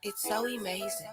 It's so amazing.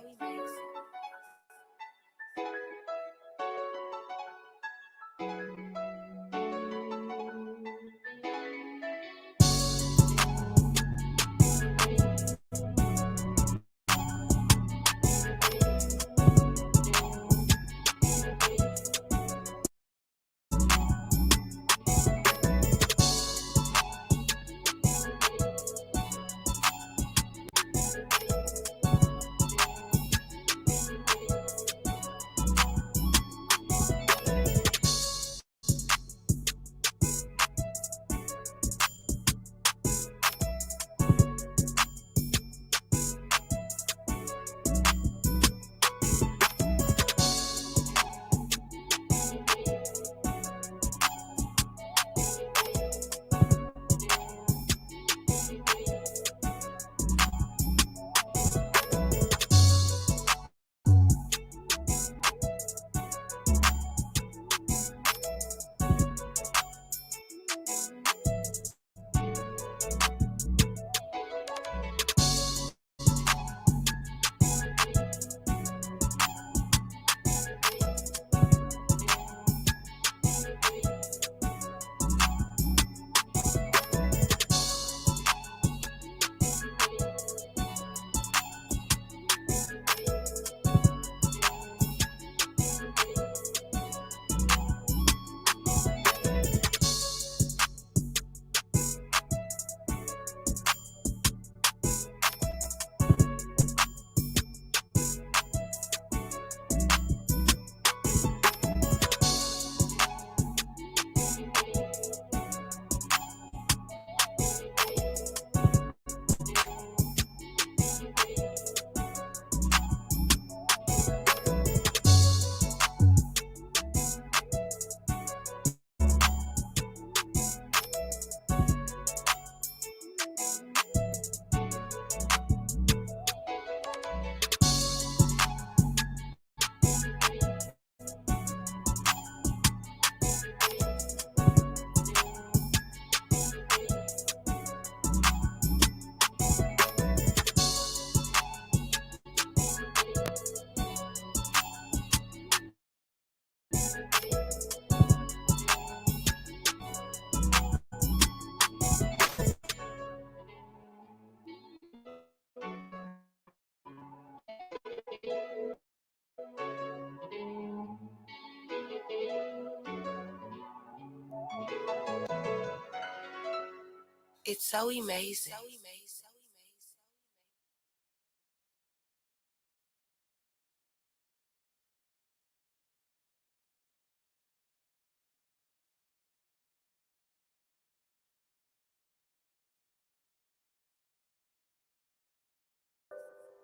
It's so amazing.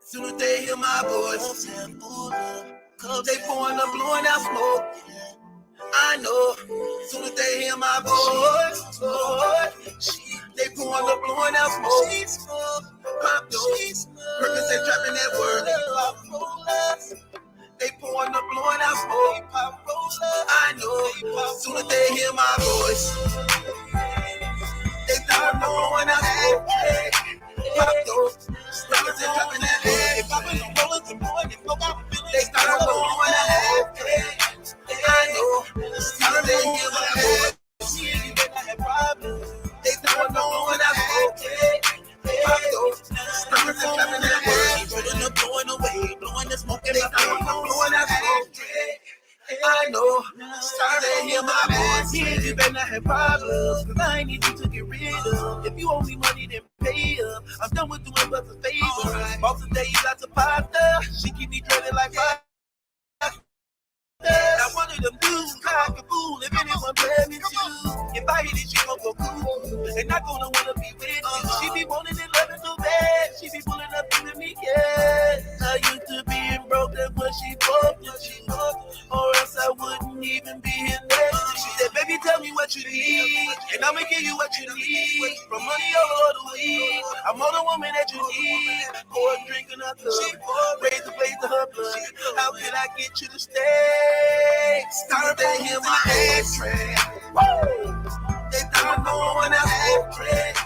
Soon as they hear my voice, they pouring up, blowing out smoke. I know. Soon as they hear my voice, they pouring up, blowing out smoke. Pop those, purpose they trapping that word. They pouring up, blowing out smoke. I know. Soon as they hear my voice, they pouring up, blowing out smoke. Pop those, purpose they trapping that word. They start blowing out smoke. I know. Soon as they hear my voice, they start blowing out smoke. Pop those, purpose they trapping that word. Rolling up, blowing away, blowing the smoke. They start blowing out smoke. I know, start to hear my voice. Yeah, you better not have problems, cause I ain't need you to get rid of. If you owe me money, then pay up. I'm done with doing what's a favor. Right. Boss of days out to pasta. She keep me dreading like pasta. Now one of them dudes, like a fool. If anyone play me too, if I hit it, she gon' go cool. And not gonna wanna be with you. She be wanting and loving so bad. She be pulling up to me, yeah. I used to being broke, that's what she broke. Or else I wouldn't even be here next. She said, baby, tell me what you need, and I'ma give you what you need. From money or the weed, I'm all the woman that you need. Pour a drink in her cup, raise the blaze of her blood. How can I get you to stay? Start to hear my ass track. They thought I'm going out track.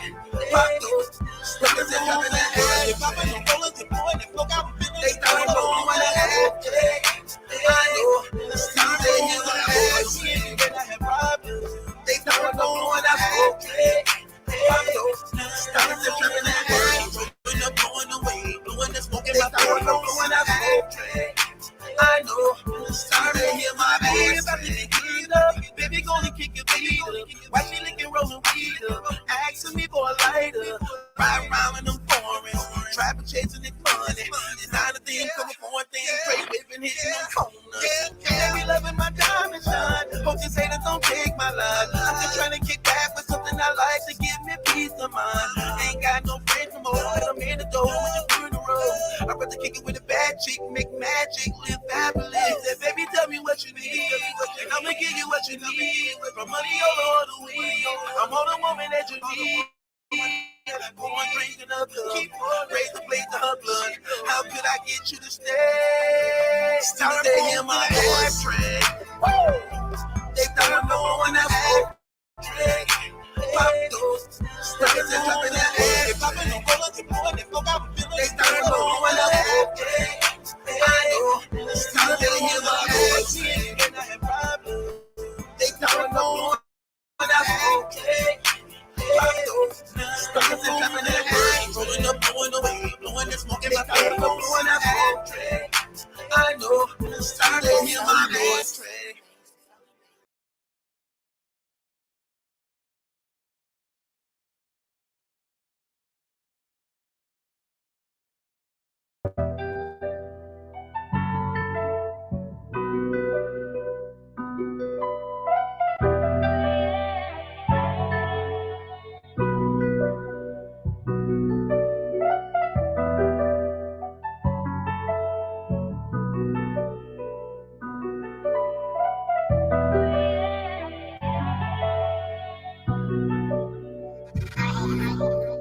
Pop those, suckers and dropping that ass. started blowing that smoke. Started trapping that word. Rolling up, blowing away. Blowing the smoke in my throat. Blowing that smoke. I know, starting to hear my baby about to be cleaned up. Baby gonna kick your feet up. Why she licking rolling weed up? Asking me for a lighter. Ride around in them foreigns. Trapping, chasing it money. Designer thing, coming for a thing. Straight whipping, hitting them corners. They be loving my diamond shine. Hope these haters don't take my line. I'm just trying to kick back with something I like to give me peace of mind. Ain't got no friends no more, but I'm in the door with the through the road. I'd rather kick it with a bad chick, make magic, live fabulous. Say, baby, tell me what you need, and I'ma give you what you need. From money all the weed, I'm on the woman that you need. Pouring drink in her cup, raise the blade to her blood. How could I get you to stay? Start to hear my voice. They started blowing that smoke. Pop those, started dropping that egg. Popping no colors and blowing that smoke. I was feeling. They started blowing that smoke. I know, started to hear my voice. And I had problems. They started blowing that smoke. Pop those, started dropping that egg. Rolling up, blowing away, blowing the smoke in my face. Blowing that smoke. I know, started to hear my voice.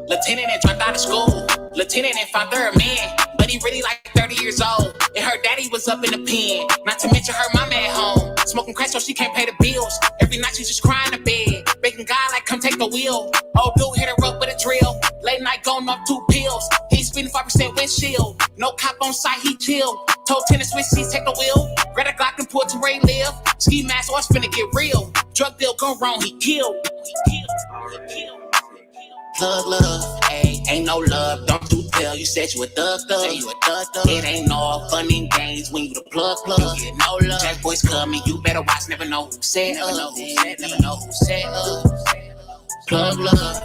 Lieutenant that dropped out of school. Lieutenant that found third man, but he really like 30 years old. And her daddy was up in the pen. Not to mention her mama at home, smoking crack so she can't pay the bills. Every night she's just crying in bed, begging God like come take the wheel. Old dude hit her up with a drill. Late night going off 2 pills. He's speeding 5% windshield. No cop on site, he chill. Told tennis switch seats, take the wheel. Grab a Glock and pull to where he live. Ski mask, or it's finna get real. Drug deal gone wrong, he killed. Plug love, ayy, ain't no love, don't you tell. You said you a thug. It ain't all fun and games when you the plug. You get no love. Jack boys coming, you better watch, never know who said never know who said Plug love,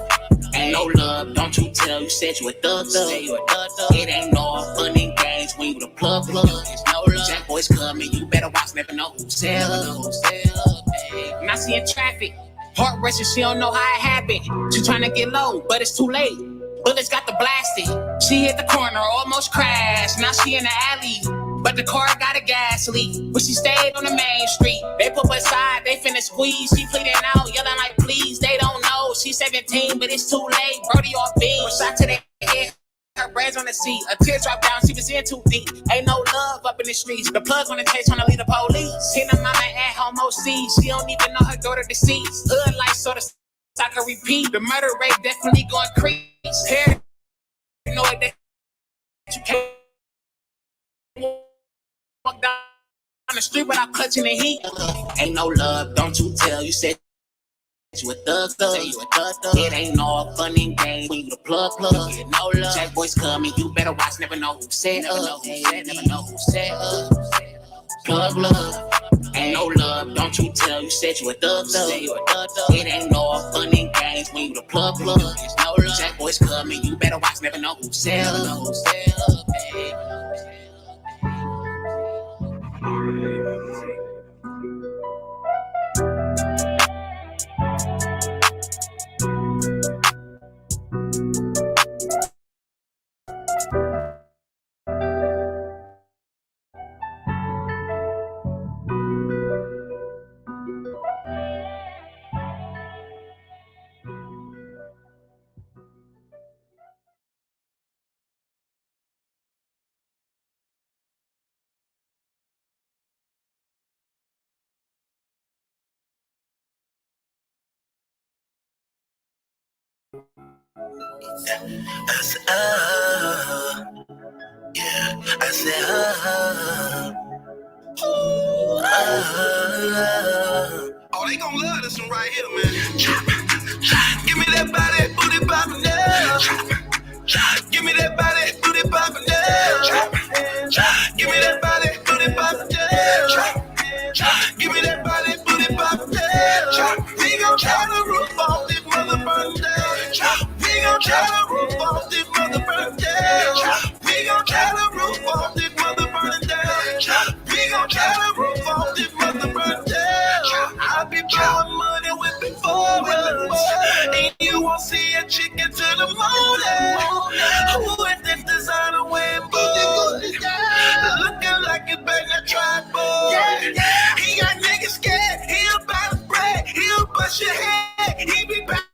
ain't no love, don't you tell. You said you a thug. It ain't all fun and games when you the plug. There's no love. Jack boys coming, you better watch, never know who said I'm not seeing traffic. Heart racing, she don't know how it happened. She tryna get low, but it's too late. Bullets got the blasted. She hit the corner, almost crashed. Now she in the alley, but the car got a gas leak. But she stayed on the main street. They put her aside, they finna squeeze. She pleading out, yelling like please. They don't know, she's 17, but it's too late. Brody off beat, shot to the head. Her braids on the seat, a tear drop down, she was in too deep. Ain't no love up in the streets. The plugs on the chase trying to lead the police. Hit her mama at home OC. She don't even know her daughter deceased. Hood life sort of I can repeat. The murder rate definitely going to increase. Hair, you know that you can't walk down the street without clutching the heat. Ain't no love, don't you tell. You said you a thug. It ain't all fun and games when you the plug. Get no love. Jack boys coming, you better watch, never know who said never know who said Plug love, ain't no love, don't you tell. You said you a thug. It ain't all fun and games when you the plug. There's no love. Jack boys coming, you better watch, never know who said I said, yeah. I said, all Oh, they gon' love this one right here, man. Give me that body, booty poppin' now. Give me that body, booty poppin' now. Give me that body, booty poppin' now. Give me that body, booty poppin' now. We gon' try to roof off this mother burn down. We gon' try to roof off this mother burn down. We gon' try to roof off this mother burn down. We gon' try to roof off this mother burn down. I be blowing money whipping forwards, and you won't see a chicken to the morning. Who is this designer wearing boots? Looking like a better tripod. He got niggas scared. He about to bread. He'll bust your head. He be back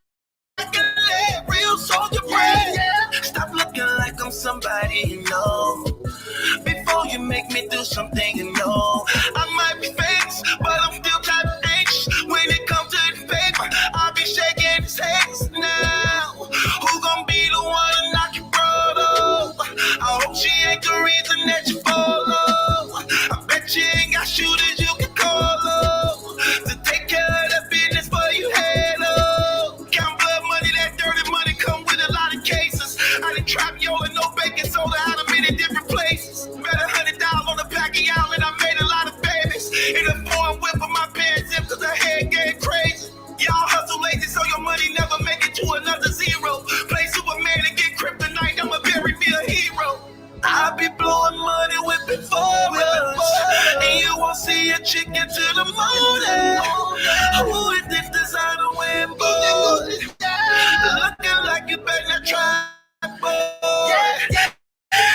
and leg. Real soldier bread. Stop looking like I'm somebody you know. Before you make me do something you know. I might be famous, but I'm still type of anxious. When it comes to the paper, I'll be shaking his hands now. Who gon' be the one to knock your brother? I hope she ain't the reason that you follow. I bet you ain't got shooters you can call up to take care of that business for you head up. Count blood money, that dirty money come with a lot of cases. I done trap yola, no baking soda out of many different places. Bet $100 on the pack of y'all and I made a lot of babies. In a foreign whip of my pants zip cause her head getting crazy. Y'all hustle lazy so your money never make it to another zero. Play Superman and get kryptonite, I'ma bury me a hero. I be blowing money whipping forwards, and you won't see a chicken to the morning. Who is this designer wearing boots? Looking like you better try, boy.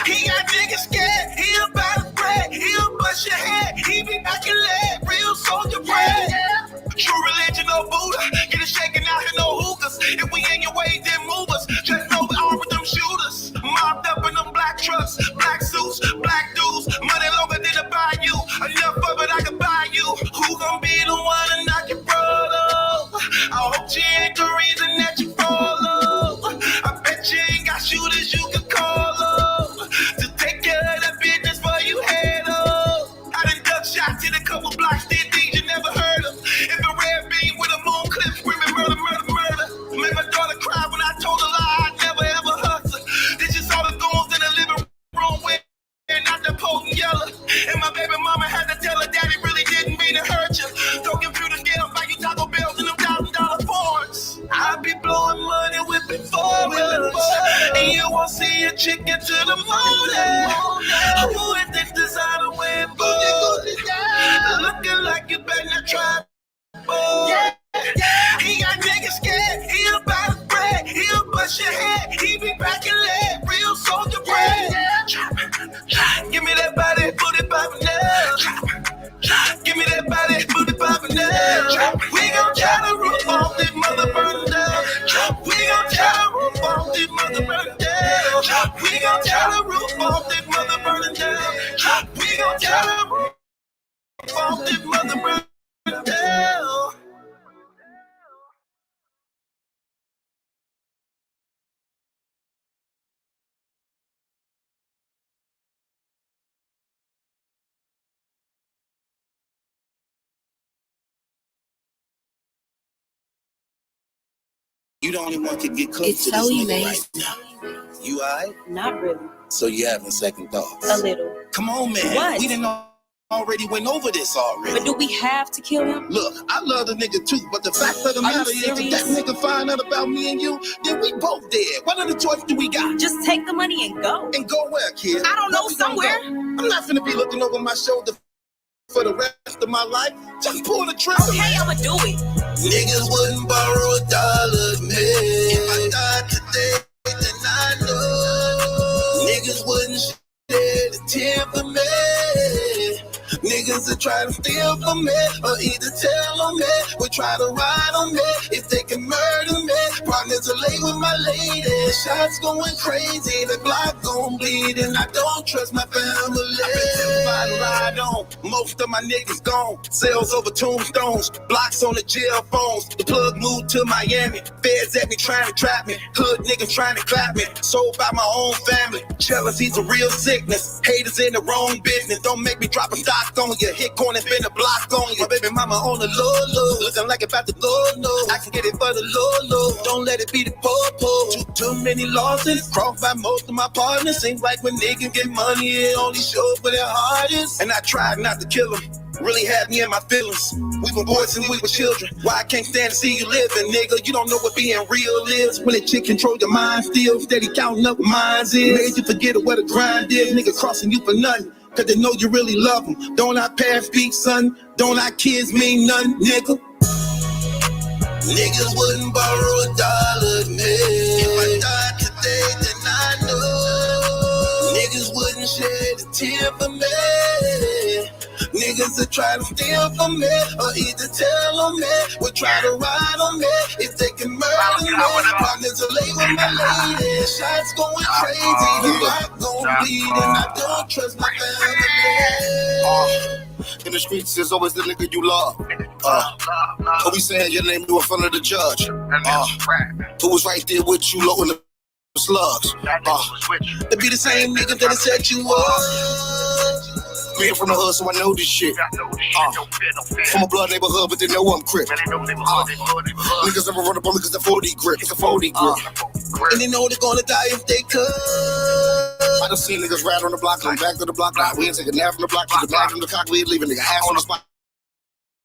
He got niggas scared. He about to bread. He'll bust your head. He be knocking leg. Real soldier bread. True religion, no Buddha. Get it shaking out here, no hookahs. If we ain't your way, then move us. Just know we are with them shooters. Mobbed up in them black trucks, black suits, black dudes. Money longer than a bayou. Enough of it, I can buy you. Who gon' be the one to knock your brother? I hope she ain't the reason that you follow. I bet you ain't got shooters you can call up to take care of that business for you head up. I done duck shots in a couple blocks, did things you never heard of. If a red beam with a moon clip screaming murder, murder, murder. Made my daughter cry when I told her lie, I'd never ever hustle. This just all the goons in the living room with, and not the potent yellow. And my baby mama had to tell her daddy really didn't mean to hurt you. Don't computers get up like you Taco Bells and them $1,000 Fords. I be blowing money whipping forwards, and you won't see a chicken to the morning. Who is this designer wearing boots? Looking like you better try, boy. He got niggas scared. He about to bread. He'll bust your head. He be back and leg. Real soldier bread. Give me that body, booty poppin' now. Give me that body, booty poppin' now. We gon' try to roof off this mother burn down. We gon' try to roof off this mother burn down. We gon' try to roof off this mother burn down. We gon' try to roof off this mother burn down. You the only one can get close It's to so this nigga amazing. right now. You alright? Not really. So you having second thoughts? A little. Come on, man. What? We didn't already went over this already. But do we have to kill him? Look, I love the nigga too, but the fact of the Are you matter is, if serious? that nigga find out about me and you, then we both dead. What other choice do we got? Just take the money and go. And go where, kid? I don't know, Where we gonna somewhere. go? I'm not finna be looking over my shoulder for the rest of my life. Just pull the trigger. Okay, I'ma do it. Niggas wouldn't borrow $1 of me. If I died today, then I know niggas wouldn't shed a tear for me. Niggas that try to steal from me or either tell on me, would try to ride on me if they can murder me. Promise Partners are late with my lady. Shots going crazy, the block gon' bleed, and I don't trust my family. I've been ride on, most of my niggas gone. Sales over tombstones, blocks on the jail phones. The plug moved to Miami, feds at me trying to trap me. Hood niggas trying to clap me, sold by my own family. Jealousy's a real sickness, haters in the wrong business. Don't make me drop a stock on you, hit corner, spin a block on you. My baby mama on the low, looking like about the low. I can get it for the low. Don't let it be the po-po. Too many losses, crossed by most of my partners. Seems like when niggas get money, it only shows for their hardest. And I tried not to kill them, really had me in my feelings. We were boys and we were children. Why I can't stand to see you living, nigga? You don't know what being real is. When a chick control your mind still, steady counting up what mines is. Made you forget what the grind is. Nigga crossing you for nothing, cause they know you really love them. Don't our parents speak, son? Don't our kids mean nothing, nigga? Niggas wouldn't borrow $1 of me. If I died today, then I know niggas wouldn't shed a tear for me. Niggas that try to steal from me, or either tell on me, would try to ride on me, if they can murder me. Partners are late with my lady, shots going crazy, the block gon' bleed, and I don't trust my family. In the streets, there's always the nigga you love. Who be saying your name, you in front of the judge. Who was right there with you, low in the slugs. They be the same nigga that set you up. Being from the hood, so I know this shit. From a blood neighborhood, but they know I'm crip. Niggas never run up on me cause they're 40 grip. It's a 40 grip. And they know they're gonna die if they could. I done seen niggas ride on the block, come back to the block. Nah, we ain't taking nap from the block, take a nap from the cock, we ain't leaving nigga ass on the spot.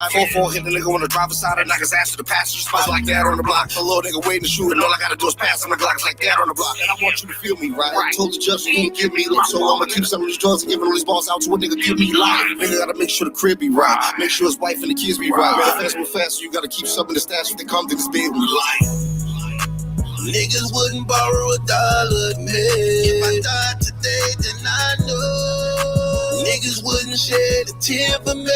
4-4 hit the nigga on the driver's side and knock his ass to the passenger spot like that on the block. A little nigga waiting to shoot and all I gotta do is pass him the Glocks like that on the block. And I want you to feel me, right? I told the judge you can't give me life, so I'ma keep some of these drugs and giving all these balls out to a nigga give me life. Nigga gotta make sure the crib be right, make sure his wife and the kids be right. Manifest move fast, so you gotta keep some in the stash if they come to this bed with life. Niggas wouldn't borrow $1 of me. If I died today, then I know niggas wouldn't shed a tear for me.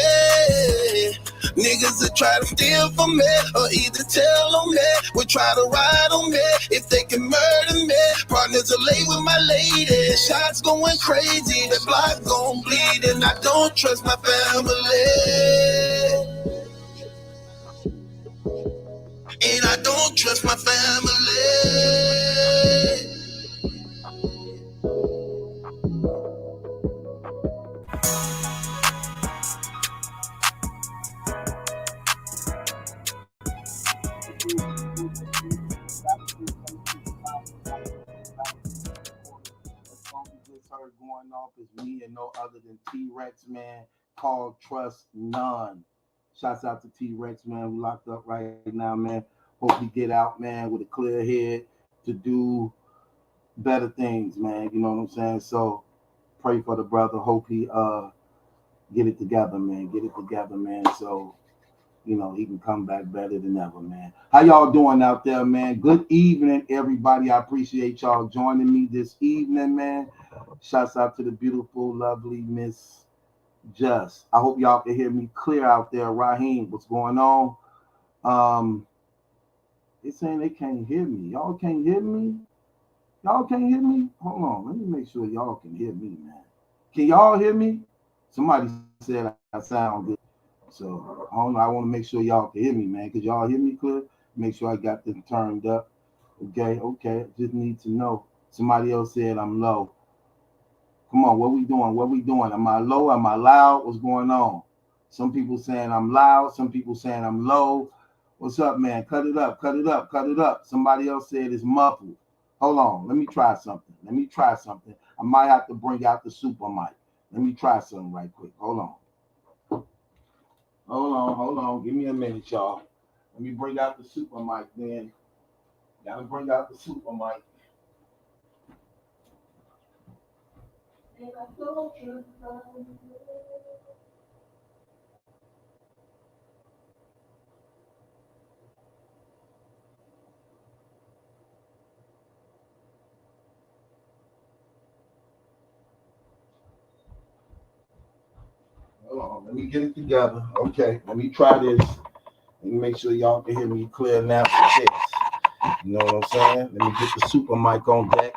Niggas that try to steal from me, or either tell on me, would try to ride on me, if they can murder me. Partners are late with my lady, shots going crazy, the block gon' bleed, and I don't trust my family. And I don't trust my family. Going off is me and no other than T-Rex, man, called Trust None. Shouts out to T-Rex, man, we locked up right now, man. Hope he get out, man, with a clear head to do better things, man. You know what I'm saying? So pray for the brother. Hope he get it together, man. Get it together, man. So, you know, he can come back better than ever, man. How y'all doing out there, man? Good evening, everybody. I appreciate y'all joining me this evening, man. Shouts out to the beautiful, lovely Miss Just. I hope y'all can hear me clear out there. Raheem, what's going on? They're saying they can't hear me. Y'all can't hear me? Y'all can't hear me? Hold on. Let me make sure y'all can hear me, man. Can y'all hear me? Somebody said I sound good. So, I don't know. I want to make sure y'all can hear me, man. Could y'all hear me clear? Make sure I got them turned up. Okay. Just need to know. Somebody else said I'm low. Come on, what we doing? Am I low? Am I loud? What's going on? Some people saying I'm loud. Some people saying I'm low. What's up, man? Cut it up. Somebody else said it's muffled. Hold on. Let me try something. I might have to bring out the super mic. Let me try something right quick. Hold on. Give me a minute, y'all. Let me bring out the super mic, then. Gotta bring out the super mic. Hold on, let me get it together. Okay, let me try this. Let me make sure y'all can hear me clear now. You know what I'm saying? Let me get the super mic on deck.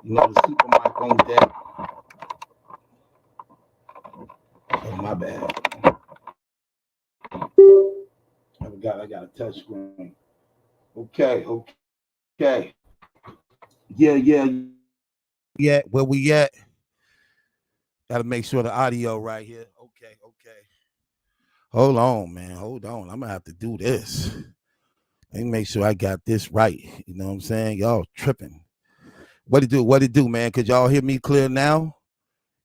You know, the super mic on deck. Oh, my bad. I got a touch screen. Okay. Yeah. Where we at? Gotta make sure the audio right here. Okay. Hold on, man. Hold on. I'm gonna have to do this. Let me make sure I got this right. You know what I'm saying? Y'all tripping. What it do, man? Could y'all hear me clear now?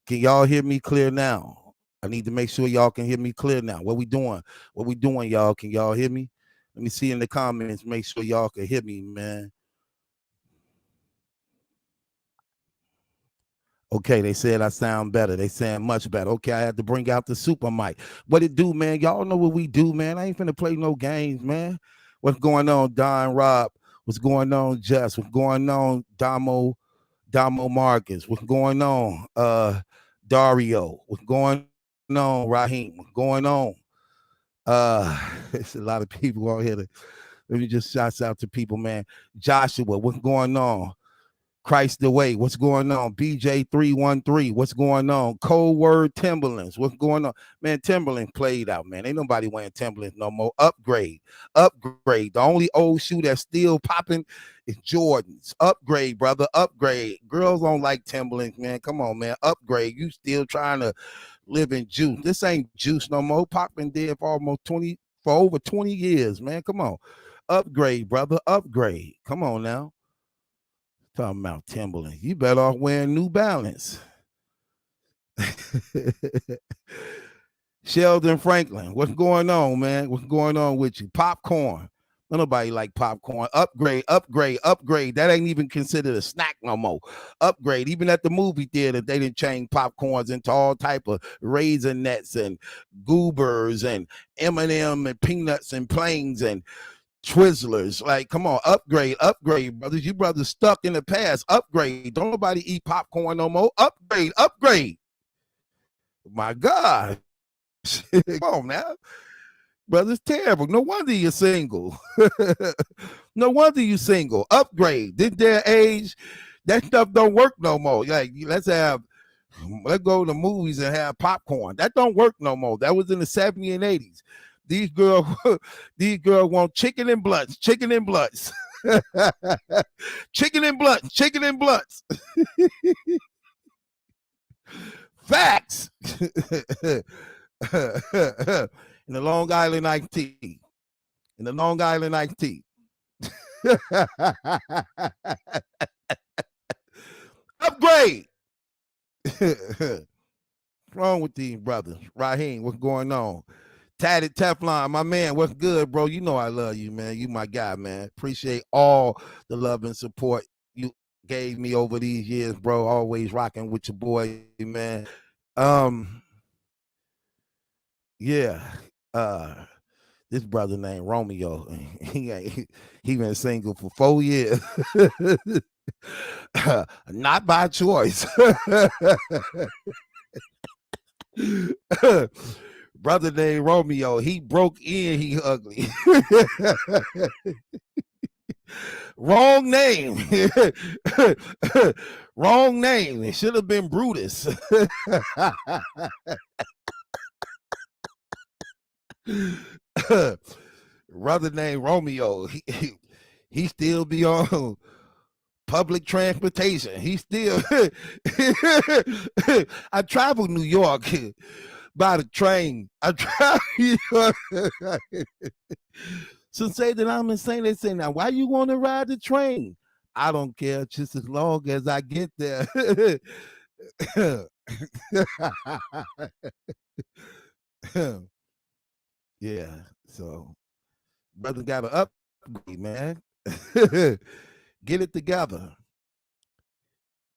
Can y'all hear me clear now? I need to make sure y'all can hear me clear now. What we doing, y'all? Can y'all hear me? Let me see in the comments. Make sure y'all can hear me, man. Okay, they said I sound better. They sound much better. Okay, I had to bring out the super mic. What it do, man? Y'all know what we do, man. I ain't finna play no games, man. What's going on, Don Rob? What's going on, Jess? What's going on, Damo Marcus? What's going on, Dario? What's going on, Raheem? What's going on? It's a lot of people out here. Let me just shout out to people, man. Joshua, what's going on? Christ the Way, what's going on? BJ313, what's going on? Cold Word Timberlands, what's going on? Man, Timberland played out, man. Ain't nobody wearing Timberlands no more. Upgrade. The only old shoe that's still popping is Jordans. Upgrade, brother. Upgrade. Girls don't like Timberlands, man. Come on, man. Upgrade. You still trying to live in juice. This ain't juice no more. Pop been dead for over 20 years, man. Come on. Upgrade, brother. Upgrade. Come on now. Talking about Timberland. You better off wearing New Balance. Sheldon Franklin, what's going on, man? What's going on with you? Popcorn. Nobody like popcorn. Upgrade. That ain't even considered a snack no more. Upgrade. Even at the movie theater, they didn't change popcorns into all type of Raisinets and Goobers and M&M and peanuts and planes and Twizzlers. Like, come on, upgrade, brothers. You brothers stuck in the past. Upgrade. Don't nobody eat popcorn no more. Upgrade. My God. Come on now. Brother's terrible. No wonder you're single. No wonder you single. Upgrade. Didn't their age? That stuff don't work no more. Like, let's go to the movies and have popcorn. That don't work no more. That was in the 70s and 80s. These girls want chicken and blunts. Chicken and blunts. Facts. In the Long Island iced tea. Upgrade. What's wrong with these brothers? Raheem, what's going on? Tatted Teflon, my man, what's good, bro? You know I love you, man. You my guy, man. Appreciate all the love and support you gave me over these years, bro. Always rocking with your boy, man. Yeah. This brother named Romeo, he been single for 4 years. Not by choice. Brother named Romeo, he broke in, he ugly. Wrong name. Wrong name. It should have been Brutus. Brother named Romeo, he still be on public transportation. He still I traveled New York by the train. I traveled so say that I'm insane. They say, now why you want to ride the train? I don't care, just as long as I get there. Yeah, so brother got to upgrade, man. Get it together.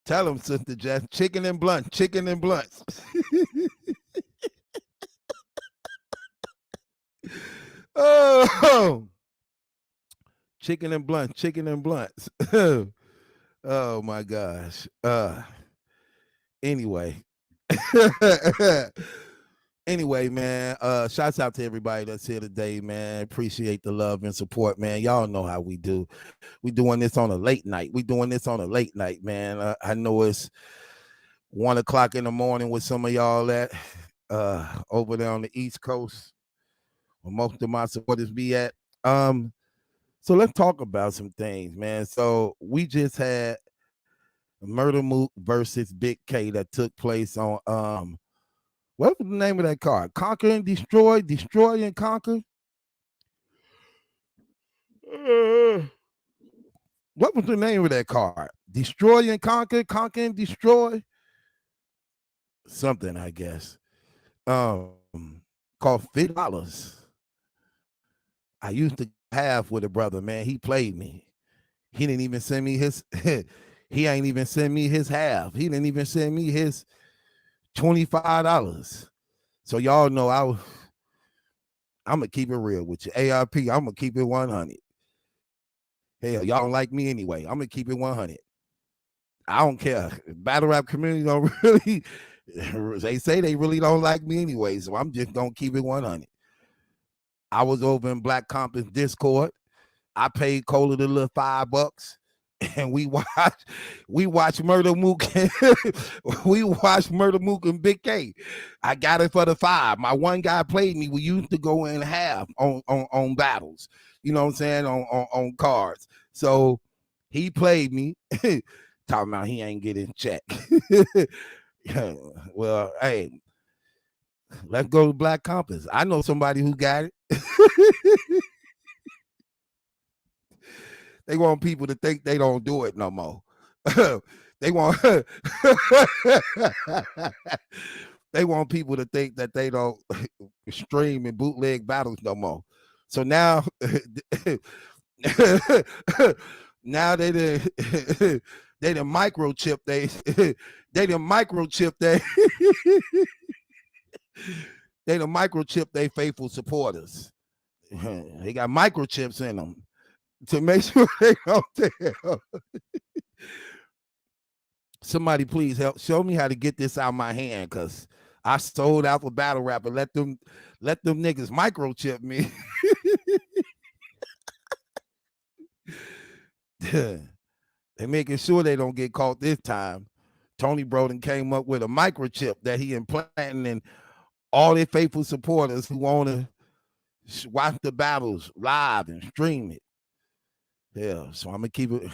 Tell him, Sister Jess, chicken and blunts. Oh, chicken and blunts. Oh my gosh. Anyway. anyway, man, shouts out to everybody that's here today, man. Appreciate the love and support, man. Y'all know how we do. We doing this on a late night. Man. I know it's 1 o'clock in the morning with some of y'all at over there on the East Coast, where most of my supporters be at. So let's talk about some things, man. So we just had Murda Mook versus Bigg K that took place on what was the name of that card? Conquer and Destroy, Destroy and Conquer. What was the name of that card? Destroy and Conquer, Conquer and Destroy. Something, I guess. Called $50. I used to have with a brother, man. He played me. He didn't even send me his he ain't even send me his half. He didn't even send me his $25. So y'all know I'm gonna keep it real with you. ARP, I'm gonna keep it 100. Hell, y'all don't like me anyway. I'm gonna keep it 100. I don't care. Battle rap community don't really, they say they really don't like me anyway, so I'm just gonna keep it 100. I was over in Black Compass Discord. I paid Cola the little $5, and we watched Murda Mook. We watched Murda Mook and Bigg K. I got it for the $5. My one guy played me. We used to go in half on battles. You know what I'm saying? On cards. So he played me. Talking about he ain't getting check. Well, hey, let's go to Black Compass. I know somebody who got it. They want people to think they don't do it no more. They want they want people to think that they don't stream and bootleg battles no more. So now now they done microchip they microchip they faithful supporters. They got microchips in them to make sure they don't tell. Somebody please help show me how to get this out of my hand, because I sold out for battle rap and let them niggas microchip me. They're making sure they don't get caught this time. Tony Broden came up with a microchip that he implanting in all their faithful supporters who want to watch the battles live and stream it. Yeah, so I'm gonna keep it.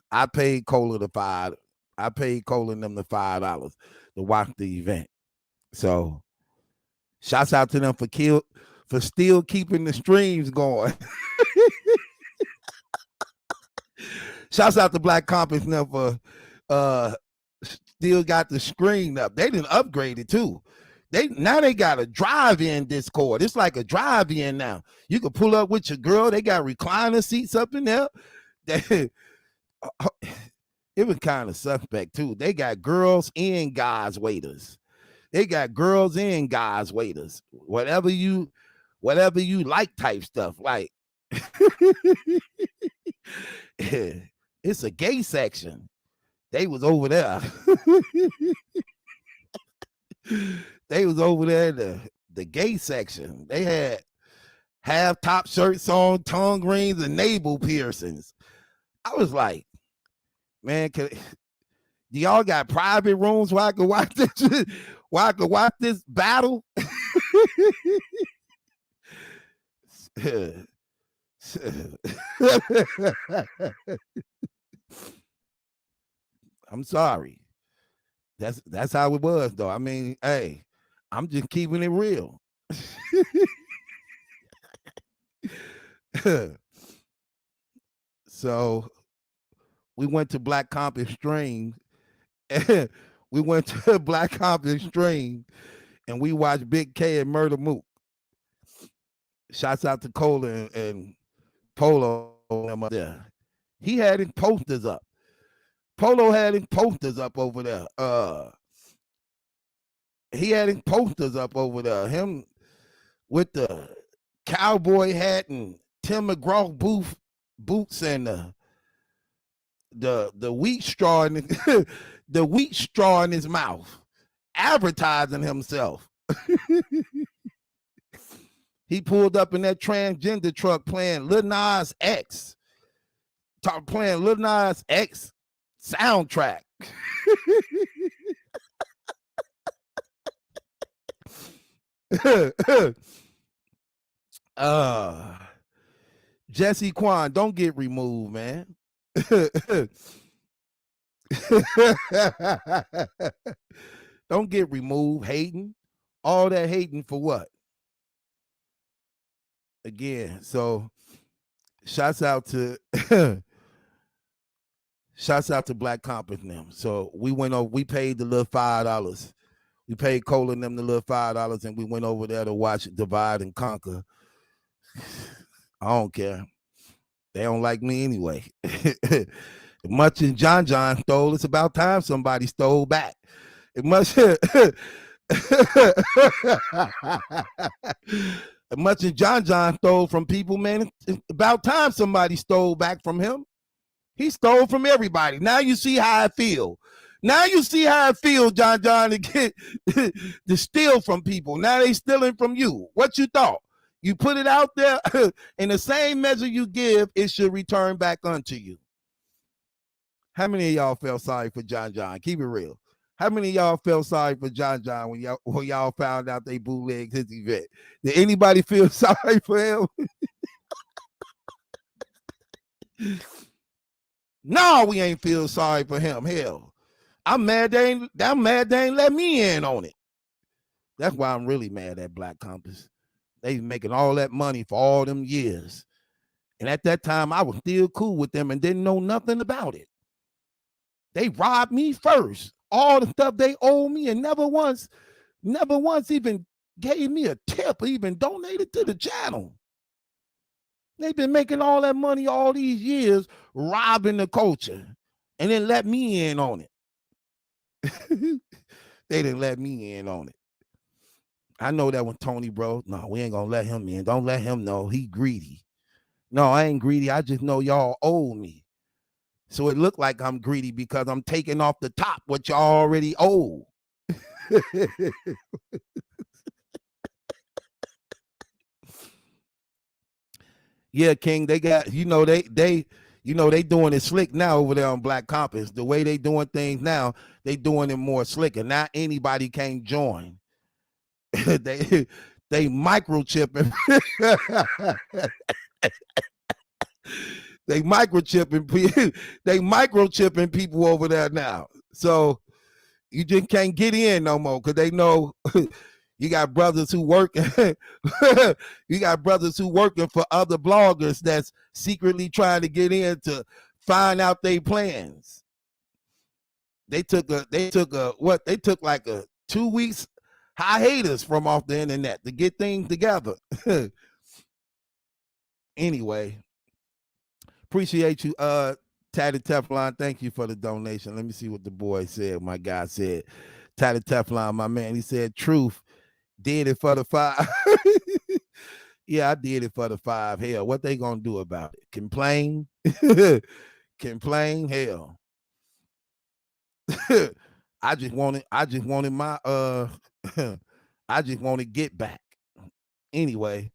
I paid Cola the $5. I paid Cola and them the $5 to watch the event. So shouts out to them for still keeping the streams going. Shouts out to Black Compass now for still got the screen up. They didn't upgrade it too. They got a drive-in Discord. It's like a drive-in now. You can pull up with your girl. They got recliner seats up in there. It was kind of suspect too. They got girls and guys waiters. Whatever you like type stuff. Like it's a gay section. They was over there. They was over there in the gay section. They had half top shirts on, tongue rings, and navel piercings. I was like, man, do y'all got private rooms where I can watch this? Where I can watch this battle? I'm sorry. That's how it was, though. I mean, hey, I'm just keeping it real. So we went to Black Compass Stream. We went to Black Compass Stream and we watched Bigg K and Murda Mook. Shouts out to Cola and Polo up there. He had his posters up. Polo had his posters up over there. He had his posters up over there. Him with the cowboy hat and Tim McGraw boots and the wheat straw in the wheat straw in his mouth, advertising himself. He pulled up in that transgender truck playing Lil Nas X. Playing Lil Nas X soundtrack. Jesse Quan, don't get removed, man. Don't get removed. Hating. All that hating for what? Again, so shouts out to Black Compass and them. So we went over, we paid the little $5. We paid Cole and them the little $5, and we went over there to watch Divide and Conquer. I don't care. They don't like me anyway. Much as John stole, it's about time somebody stole back. Much as John stole from people, man, it's about time somebody stole back from him. He stole from everybody. Now you see how I feel. Now you see how I feel, John, to get to steal from people. Now they stealing from you. What you thought? You put it out there, in the same measure you give, it should return back unto you. How many of y'all felt sorry for John? Keep it real. How many of y'all felt sorry for John when y'all found out they bootlegged his event? Did anybody feel sorry for him? No, we ain't feel sorry for him. Hell, I'm mad they ain't let me in on it. That's why I'm really mad at Black Compass. They making all that money for all them years. And at that time, I was still cool with them and didn't know nothing about it. They robbed me first. All the stuff they owe me, and never once even gave me a tip or even donated to the channel. They've been making all that money all these years, robbing the culture, and then let me in on it. They didn't let me in on it. I know that one, Tony, bro. No, we ain't gonna let him in. Don't let him know. He greedy. No, I ain't greedy. I just know y'all owe me. So it looked like I'm greedy because I'm taking off the top what y'all already owe. Yeah, King, they got, they doing it slick now over there on Black Compass. The way they doing things now, they doing it more slick, and not anybody can join. they microchipping. They microchipping people over there now. So you just can't get in no more because they know you got brothers who working. You got brothers who working for other bloggers that's secretly trying to get in to find out their plans. They took like a 2 weeks hiatus from off the internet to get things together. Anyway, appreciate you, Tatted Teflon. Thank you for the donation. Let me see what the boy said. My guy said, Tatted Teflon, my man. He said, truth, did it for the 5. Yeah, I did it for the 5. Hell, what they gonna do about it? Complain? Complain? Hell. I just wanted my I just want to get back. Anyway,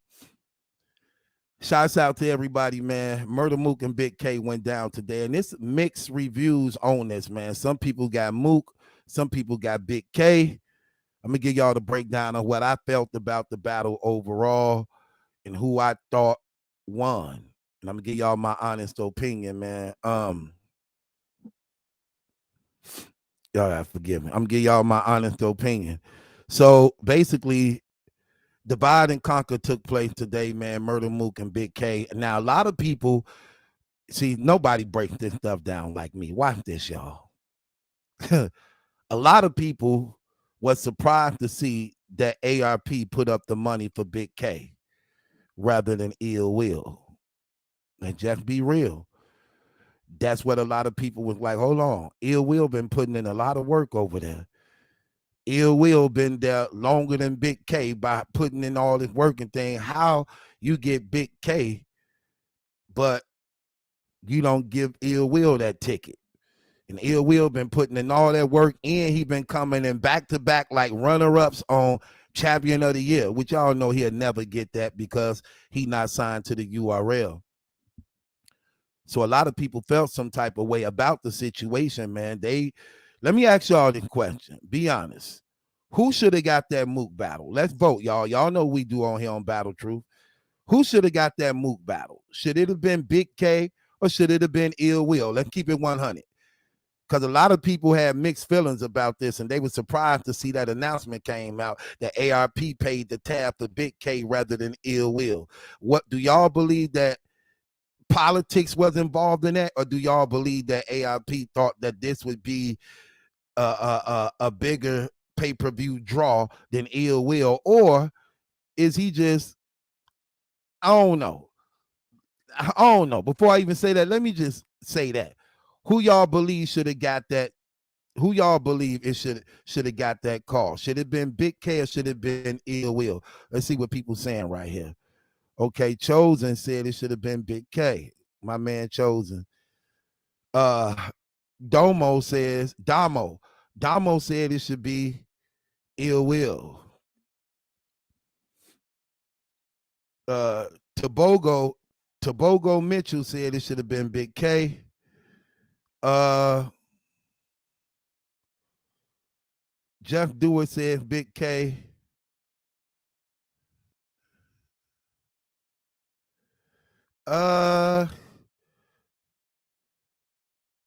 shouts out to everybody, man. Murda, Mook, and Big K went down today, and it's mixed reviews on this, man. Some people got Mook, some people got Big K. I'm gonna give y'all the breakdown of what I felt about the battle overall and who I thought won. And I'm gonna give y'all my honest opinion, man. Y'all forgive me. I'm gonna give y'all my honest opinion. So basically, Divide and Conquer took place today, man. Murda, Mook, and Big K. Now, a lot of people, see, nobody breaks this stuff down like me. Watch this, y'all. A lot of people was surprised to see that ARP put up the money for Big K rather than Ill Will. And just be real. That's what a lot of people was like, hold on. Ill Will been putting in a lot of work over there. Ill Will been there longer than Big K by putting in all this work and thing. How you get Big K, but you don't give Ill Will that ticket? And Ill Will been putting in all that work, and he been coming in back to back like runner-ups on champion of the year, which y'all know he'll never get that because he not signed to the URL. So a lot of people felt some type of way about the situation, man. Let me ask y'all this question. Be honest. Who should have got that Mook battle? Let's vote, y'all. Y'all know we do on here on Battle Truth. Who should have got that Mook battle? Should it have been Big K or should it have been Ill Will? Let's keep it 100. Because a lot of people had mixed feelings about this, and they were surprised to see that announcement came out that ARP paid the tab for Big K rather than Ill Will. What do y'all believe that politics was involved in that, or do y'all believe that ARP thought that this would be a bigger pay-per-view draw than Ill Will, or is he just, I don't know. Before I even say that, let me just say that. Who y'all believe should have got that? Who y'all believe it should have got that call? Should it have been Big K or should it have been Ill Will? Let's see what people saying right here. Okay, Chosen said it should have been Big K. My man Chosen. Damo said it should be Ill Will. Tobogo Mitchell said it should have been Big K. Jeff Dewar says Big K.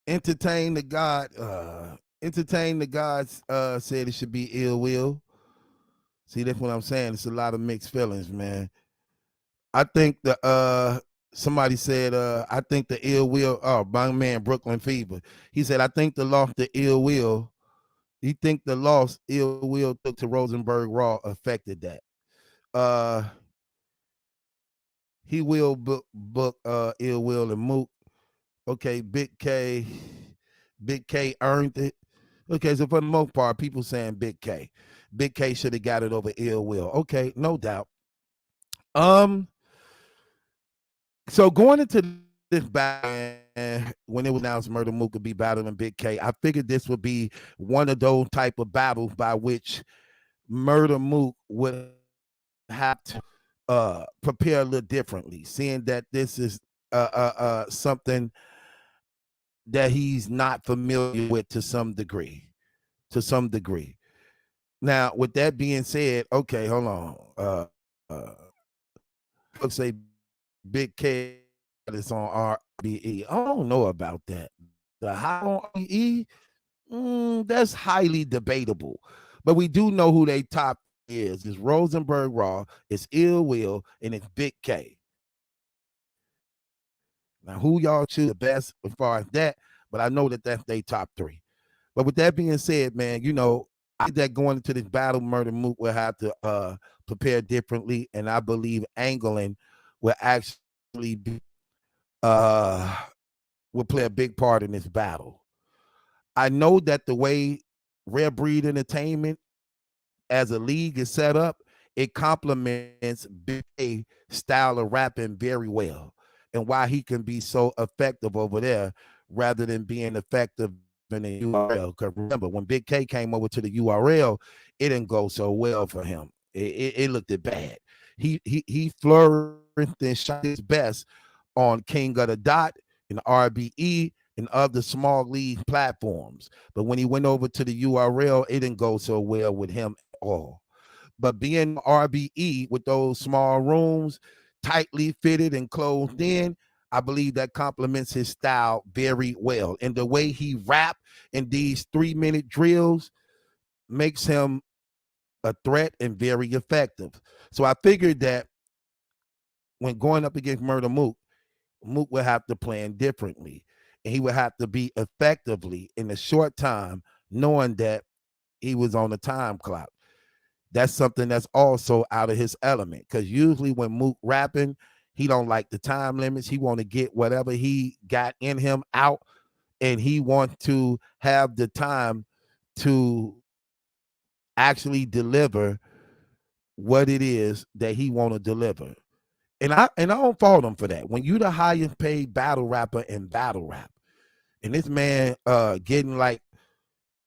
Entertain the gods said it should be Ill Will. See, that's what I'm saying. It's a lot of mixed feelings, man. I think somebody said I think the Ill Will, my man Brooklyn Fever. He said I think the loss to Ill Will. He think the loss Ill Will took to Rosenberg Raw affected that. He will book Ill Will and Mook. Okay, Big K earned it. Okay, so for the most part, people saying Big K should have got it over Ill Will. Okay, no doubt. So going into this battle, when it was announced Murda Mook could be battling Big K, I figured this would be one of those type of battles by which Murda Mook would have to prepare a little differently, seeing that this is something that he's not familiar with to some degree. Now, with that being said, okay, hold on. Let's say Big K is on RBE. I don't know about that. The high on RBE, that's highly debatable. But we do know who they top is. It's Rosenberg Raw, it's Ill Will, and it's Big K. Now, who y'all choose the best as far as that? But I know that that's they top three. But with that being said, man, you know, I think that going into this battle, Murda Mook will have to prepare differently, and I believe angling will actually be will play a big part in this battle. I know that the way Rare Breed Entertainment as a league is set up, it complements Big K style of rapping very well, and why he can be so effective over there rather than being effective in the URL. Because remember, when Big K came over to the URL, it didn't go so well for him. It looked bad. He flourished and shot his best on King of the Dot and RBE and other small league platforms. But when he went over to the URL, it didn't go so well with him at all. But being RBE with those small rooms, tightly fitted and closed in, I believe that complements his style very well. And the way he rap in these 3-minute drills makes him a threat and very effective. So I figured that when going up against Murda Mook, Mook would have to plan differently. And he would have to be effectively in a short time, knowing that he was on the time clock. That's something that's also out of his element. Because usually when Mook rapping, he don't like the time limits. He want to get whatever he got in him out, and he want to have the time to actually deliver what it is that he want to deliver. And I don't fault him for that. When you the highest paid battle rapper in battle rap, and this man getting like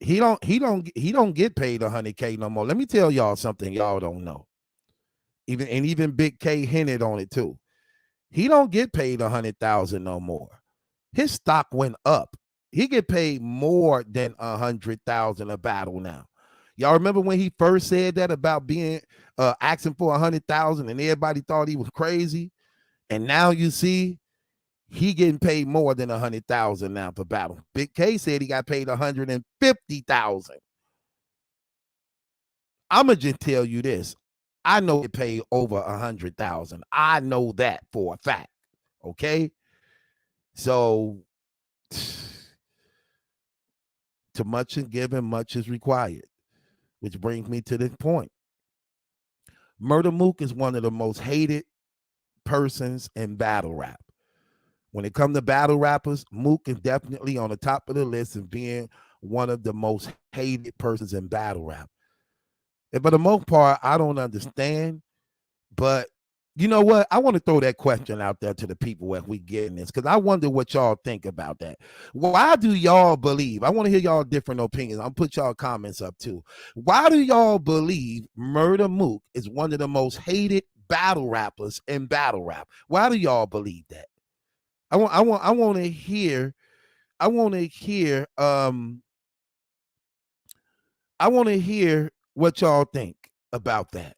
he don't get paid 100K no more. Let me tell y'all something y'all don't know. Even Big K hinted on it too. He don't get paid 100,000 no more. His stock went up. He get paid more than 100,000 a battle now. Y'all remember when he first said that about being asking for 100,000 and everybody thought he was crazy? And now you see he getting paid more than 100,000 now per battle. Big K said he got paid 150,000. I'ma just tell you this. I know it paid over 100,000. I know that for a fact. Okay. So to much is given, much is required. Which brings me to this point. Murda Mook is one of the most hated persons in battle rap. When it comes to battle rappers, Mook is definitely on the top of the list of being one of the most hated persons in battle rap. And for the most part, I don't understand. But you know what? I want to throw that question out there to the people as we get in this, because I wonder what y'all think about that. Why do y'all believe? I want to hear y'all different opinions. I'll put y'all comments up too. Why do y'all believe Murda Mook is one of the most hated battle rappers in battle rap? Why do y'all believe that? I want to hear what y'all think about that.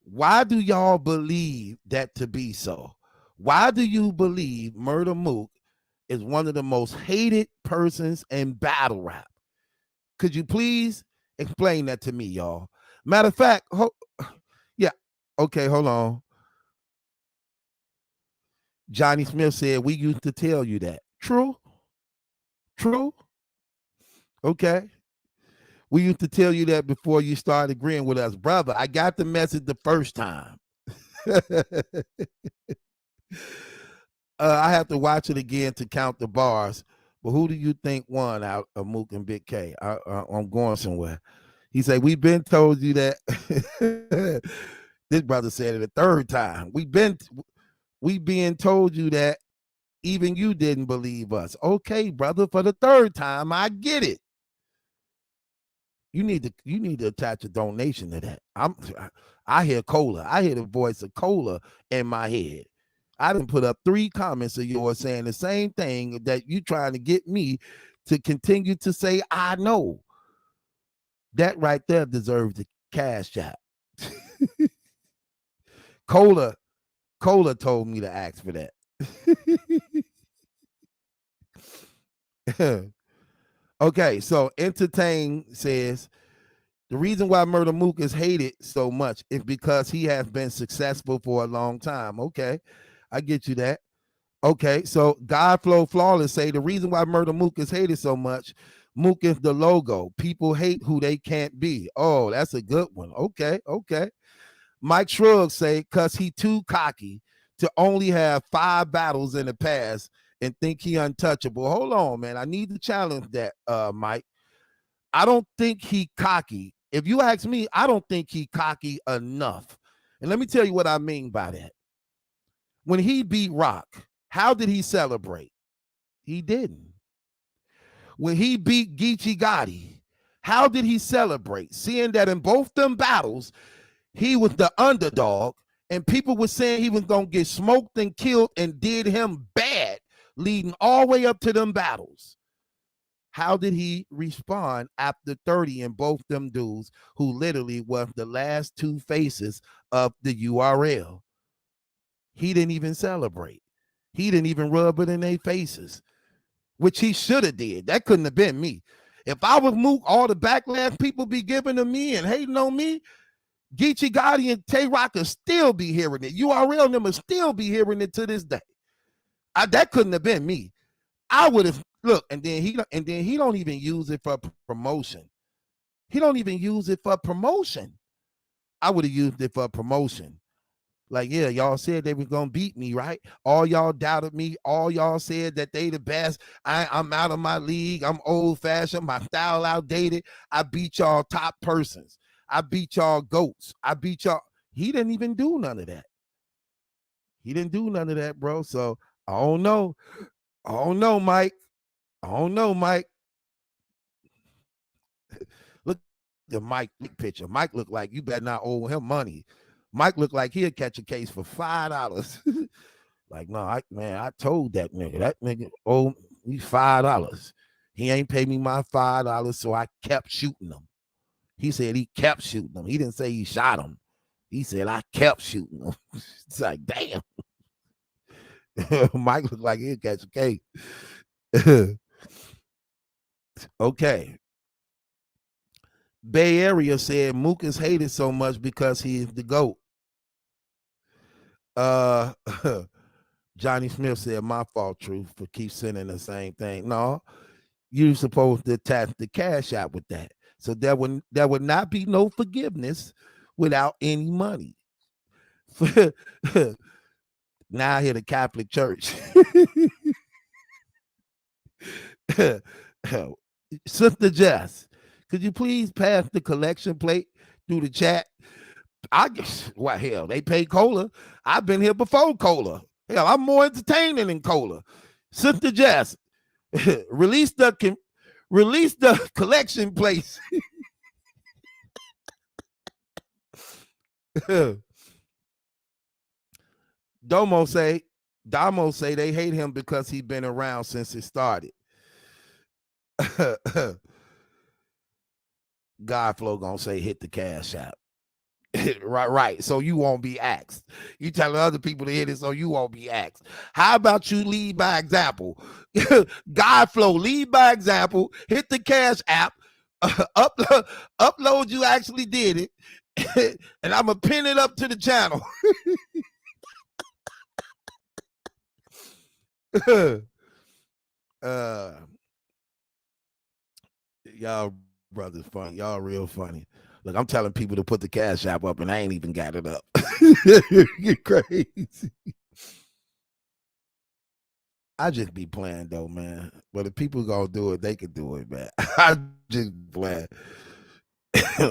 Why do y'all believe that to be so? Why do you believe Murda Mook is one of the most hated persons in battle rap? Could you please explain that to me, y'all? Matter of fact, yeah, okay, hold on. Johnny Smith said, we used to tell you that. True? Okay. We used to tell you that before you started agreeing with us. Brother, I got the message the first time. I have to watch it again to count the bars. But who do you think won out of Mook and Big K? I'm going somewhere. He said, we've been told you that. This brother said it a third time. We being told you that even you didn't believe us. Okay, brother, for the third time, I get it. You need to attach a donation to that. I hear Cola. I hear the voice of Cola in my head. I didn't put up 3 comments of yours saying the same thing that you trying to get me to continue to say I know. That right there deserves the cash app. Cola told me to ask for that. Okay, so Entertain says the reason why Murda Mook is hated so much is because he has been successful for a long time. Okay, I get you that. Okay, so Godflow Flawless say the reason why Murda Mook is hated so much, Mook is the logo. People hate who they can't be. Oh, that's a good one. Okay. Mike Shrug say, cause he too cocky to only have 5 battles in the past and think he untouchable. Hold on, man. I need to challenge that, Mike. I don't think he cocky. If you ask me, I don't think he cocky enough. And let me tell you what I mean by that. When he beat Rock, how did he celebrate? He didn't. When he beat Geechee Gotti, how did he celebrate? Seeing that in both them battles, he was the underdog, and people were saying he was going to get smoked and killed and did him bad, leading all the way up to them battles. How did he respond after 30 in both them dudes who literally was the last 2 faces of the URL? He didn't even celebrate. He didn't even rub it in their faces, which he should have did. That couldn't have been me. If I was Mook, all the backlash people be giving to me and hating on me, Geechee Gotti and Tay Rock will still be hearing it. URL them will still be hearing it to this day. That couldn't have been me. I would have look, and then he don't even use it for promotion. He don't even use it for promotion. I would have used it for promotion. Like, yeah, y'all said they were gonna beat me, right? All y'all doubted me. All y'all said that they the best. I'm out of my league. I'm old fashioned. My style outdated. I beat y'all top persons. I beat y'all goats. I beat y'all. He didn't even do none of that. He didn't do none of that, bro. So I don't know. Mike. the Mike picture. Mike looked like you better not owe him money. Mike looked like he'd catch a case for $5. Like, no, I told that nigga. That nigga owe me $5. He ain't paid me my $5, so I kept shooting him. He said he kept shooting him. He didn't say he shot him. He said I kept shooting him. It's like, damn. Mike looked like he'd catch a case. Okay. Bay Area said Mook is hated so much because he's the GOAT. Johnny Smith said, my fault, Truth, for keep sending the same thing. No, you're supposed to attach the Cash App with that. So there would not be no forgiveness without any money. Now I hear the Catholic Church. Sister Jess, could you please pass the collection plate through the chat? I guess, well, hell, they pay Cola. I've been here before Cola. Hell, I'm more entertaining than Cola. Sister Jess, release the collection plate. Damo say they hate him because he's been around since it started. Godflow gonna say hit the Cash App. right. So you won't be asked. You telling other people to hit it so you won't be asked. How about you lead by example? Godflow, lead by example. Hit the Cash App. Upload you actually did it. And I'm gonna pin it up to the channel. Y'all brothers funny. Y'all real funny. Look, I'm telling people to put the Cash App up and I ain't even got it up. You're crazy. I just be playing though, man. But if people gonna do it, they can do it, man. I just playing.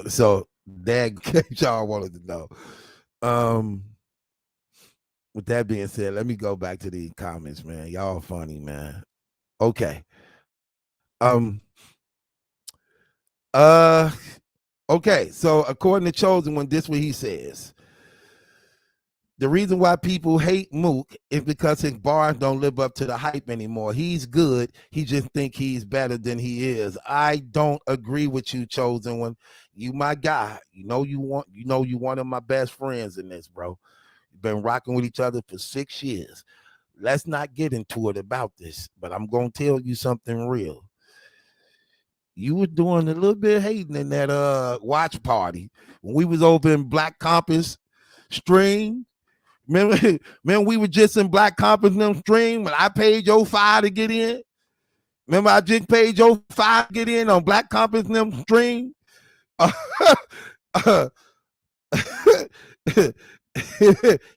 So that y'all wanted to know. With that being said, let me go back to these comments, man. Y'all funny, man. Okay. Okay, so according to Chosen One, this what he says. The reason why people hate Mook is because his bars don't live up to the hype anymore. He's good. He just think he's better than he is. I don't agree with you, Chosen One. You my guy. You know you one of my best friends in this, bro. You've been rocking with each other for 6 years. Let's not get into it about this, but I'm gonna tell you something real. You were doing a little bit of hating in that watch party when we was over in Black Compass stream. Remember we were just in Black Compass stream when I paid your $5 to get in? Remember I just paid your $5 to get in on Black Compass stream?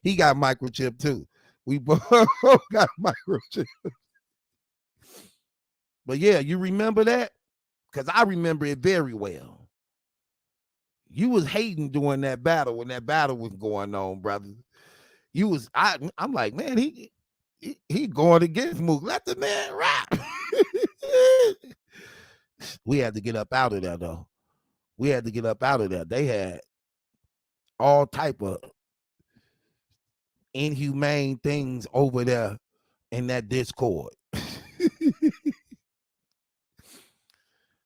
He got microchip too. We both got microchip. But yeah, you remember that? Because I remember it very well. You was hating during that battle when that battle was going on, brother. I'm like, man, he going against Mook. Let the man rap. We had to get up out of there, though. We had to get up out of there. They had all type of inhumane things over there in that Discord.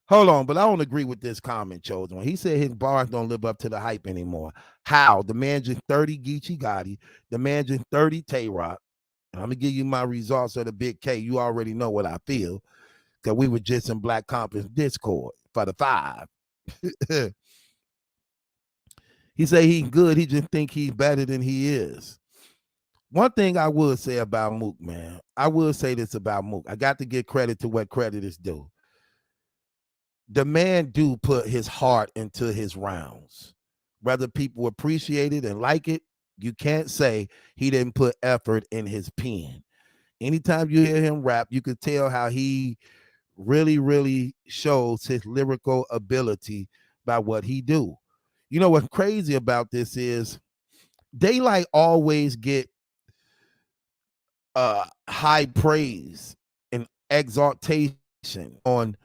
Hold on, but I don't agree with this comment, Chosen. He said his bars don't live up to the hype anymore. How? The man just 30 Geechee Gotti. The man just 30 Tay-Rock. I'm going to give you my results of the Big K. You already know what I feel. Because we were just in Black Compass Discord for the 5. He said he's good. He just think he's better than he is. One thing I would say about Mook, man. I will say this about Mook. I got to give credit to what credit is due. The man do put his heart into his rounds. Whether people appreciate it and like it, you can't say he didn't put effort in his pen. Anytime you hear him rap, you can tell how he really, really shows his lyrical ability by what he do. You know what's crazy about this is Daylight always get high praise and exaltation on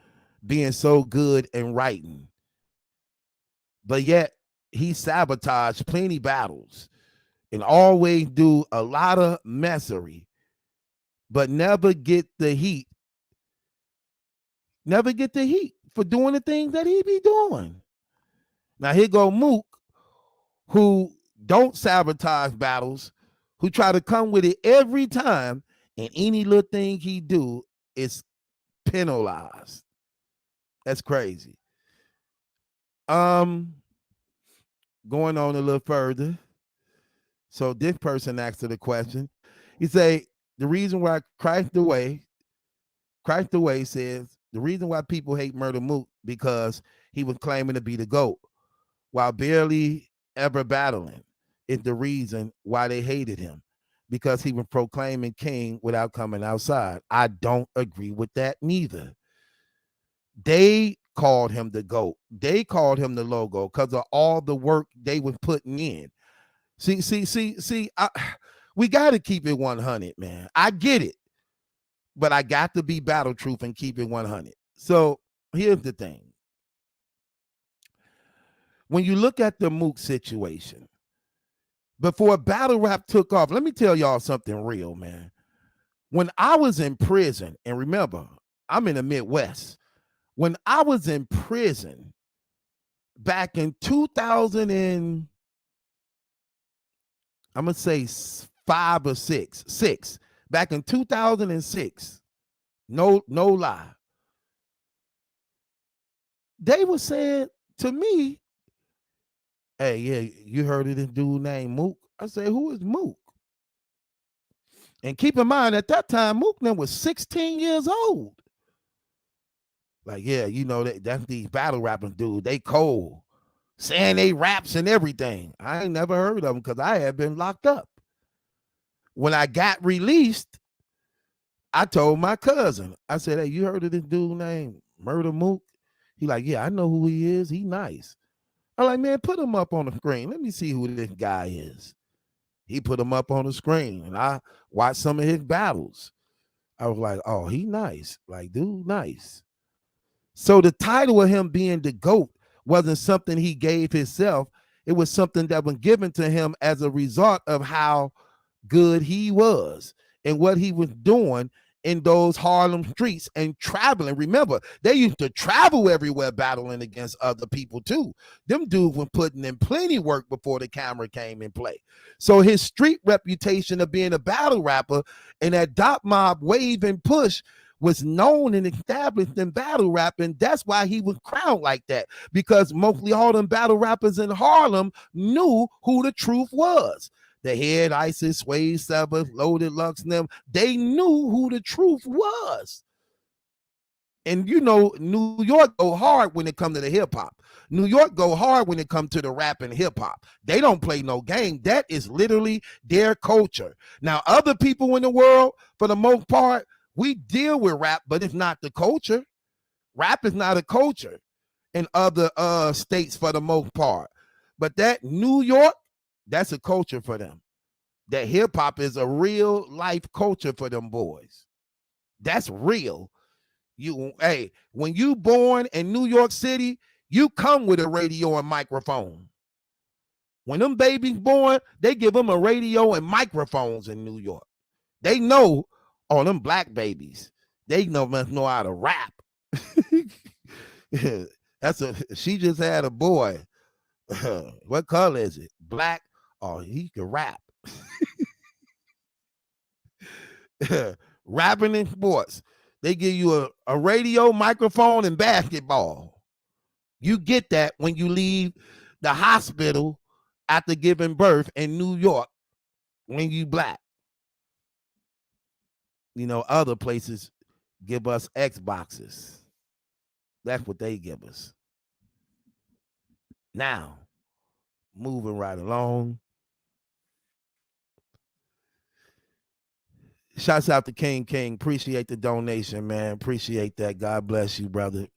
being so good and writing. but yet he sabotaged plenty battles and always do a lot of messery, but never get the heat. Never get the heat for doing the things that he be doing. Now here go Mook, who don't sabotage battles, who try to come with it every time, and any little thing he do is penalized. That's crazy. Going on a little further. So this person asked her the question. He say, the reason why Christ the Way says, the reason why people hate Murda Mook because he was claiming to be the GOAT while barely ever battling is the reason why they hated him, because he was proclaiming king without coming outside. I don't agree with that neither. They called him the GOAT. They called him the logo because of all the work they was putting in. See, we got to keep it 100, man. I get it, but I got to be battle truth and keep it 100. So here's the thing. When you look at the Mook situation, before battle rap took off, let me tell y'all something real, man. When I was in prison, and remember, I'm in the Midwest. When I was in prison back in 2000 and I'm going to say 5 or 6, back in 2006, no lie. They were saying to me, hey, yeah, you heard of this dude named Mook? I said, who is Mook? And keep in mind, at that time, Mook was 16 years old. Like, yeah, you know, that's these battle rappers, dude. They cold. Saying they raps and everything. I ain't never heard of them because I had been locked up. When I got released, I told my cousin, I said, hey, you heard of this dude named Murda Mook? He like, yeah, I know who he is. He nice. I'm like, man, put him up on the screen. Let me see who this guy is. He put him up on the screen, and I watched some of his battles. I was like, oh, he nice. Like, dude, nice. So the title of him being the GOAT wasn't something he gave himself. It was something that was given to him as a result of how good he was and what he was doing in those Harlem streets and traveling. Remember, they used to travel everywhere battling against other people too. Them dudes were putting in plenty work before the camera came in play. So his street reputation of being a battle rapper and that Dot Mob wave and push was known and established in battle rapping. That's why he was crowned like that, because mostly all them battle rappers in Harlem knew who the truth was. The Head, Isis, Sway Sabbath, Loaded Lux, and them, they knew who the truth was. And you know, New York go hard when it comes to the hip hop. New York go hard when it comes to the rap and hip hop. They don't play no game. That is literally their culture. Now, other people in the world, for the most part, we deal with rap, but it's not the culture. Rap is not a culture in other states for the most part. But that New York, that's a culture for them. That hip hop is a real life culture for them boys. That's real. Hey, when you born in New York City, you come with a radio and microphone. When them babies born, they give them a radio and microphones in New York. They know, oh, them black babies, they must know how to rap. She just had a boy. What color is it? Black. Oh, he can rap. Rapping in sports. They give you a radio, microphone, and basketball. You get that when you leave the hospital after giving birth in New York when you black. You know, other places give us Xboxes. That's what they give us. Now, moving right along. Shouts out to King. Appreciate the donation, man. Appreciate that. God bless you, brother.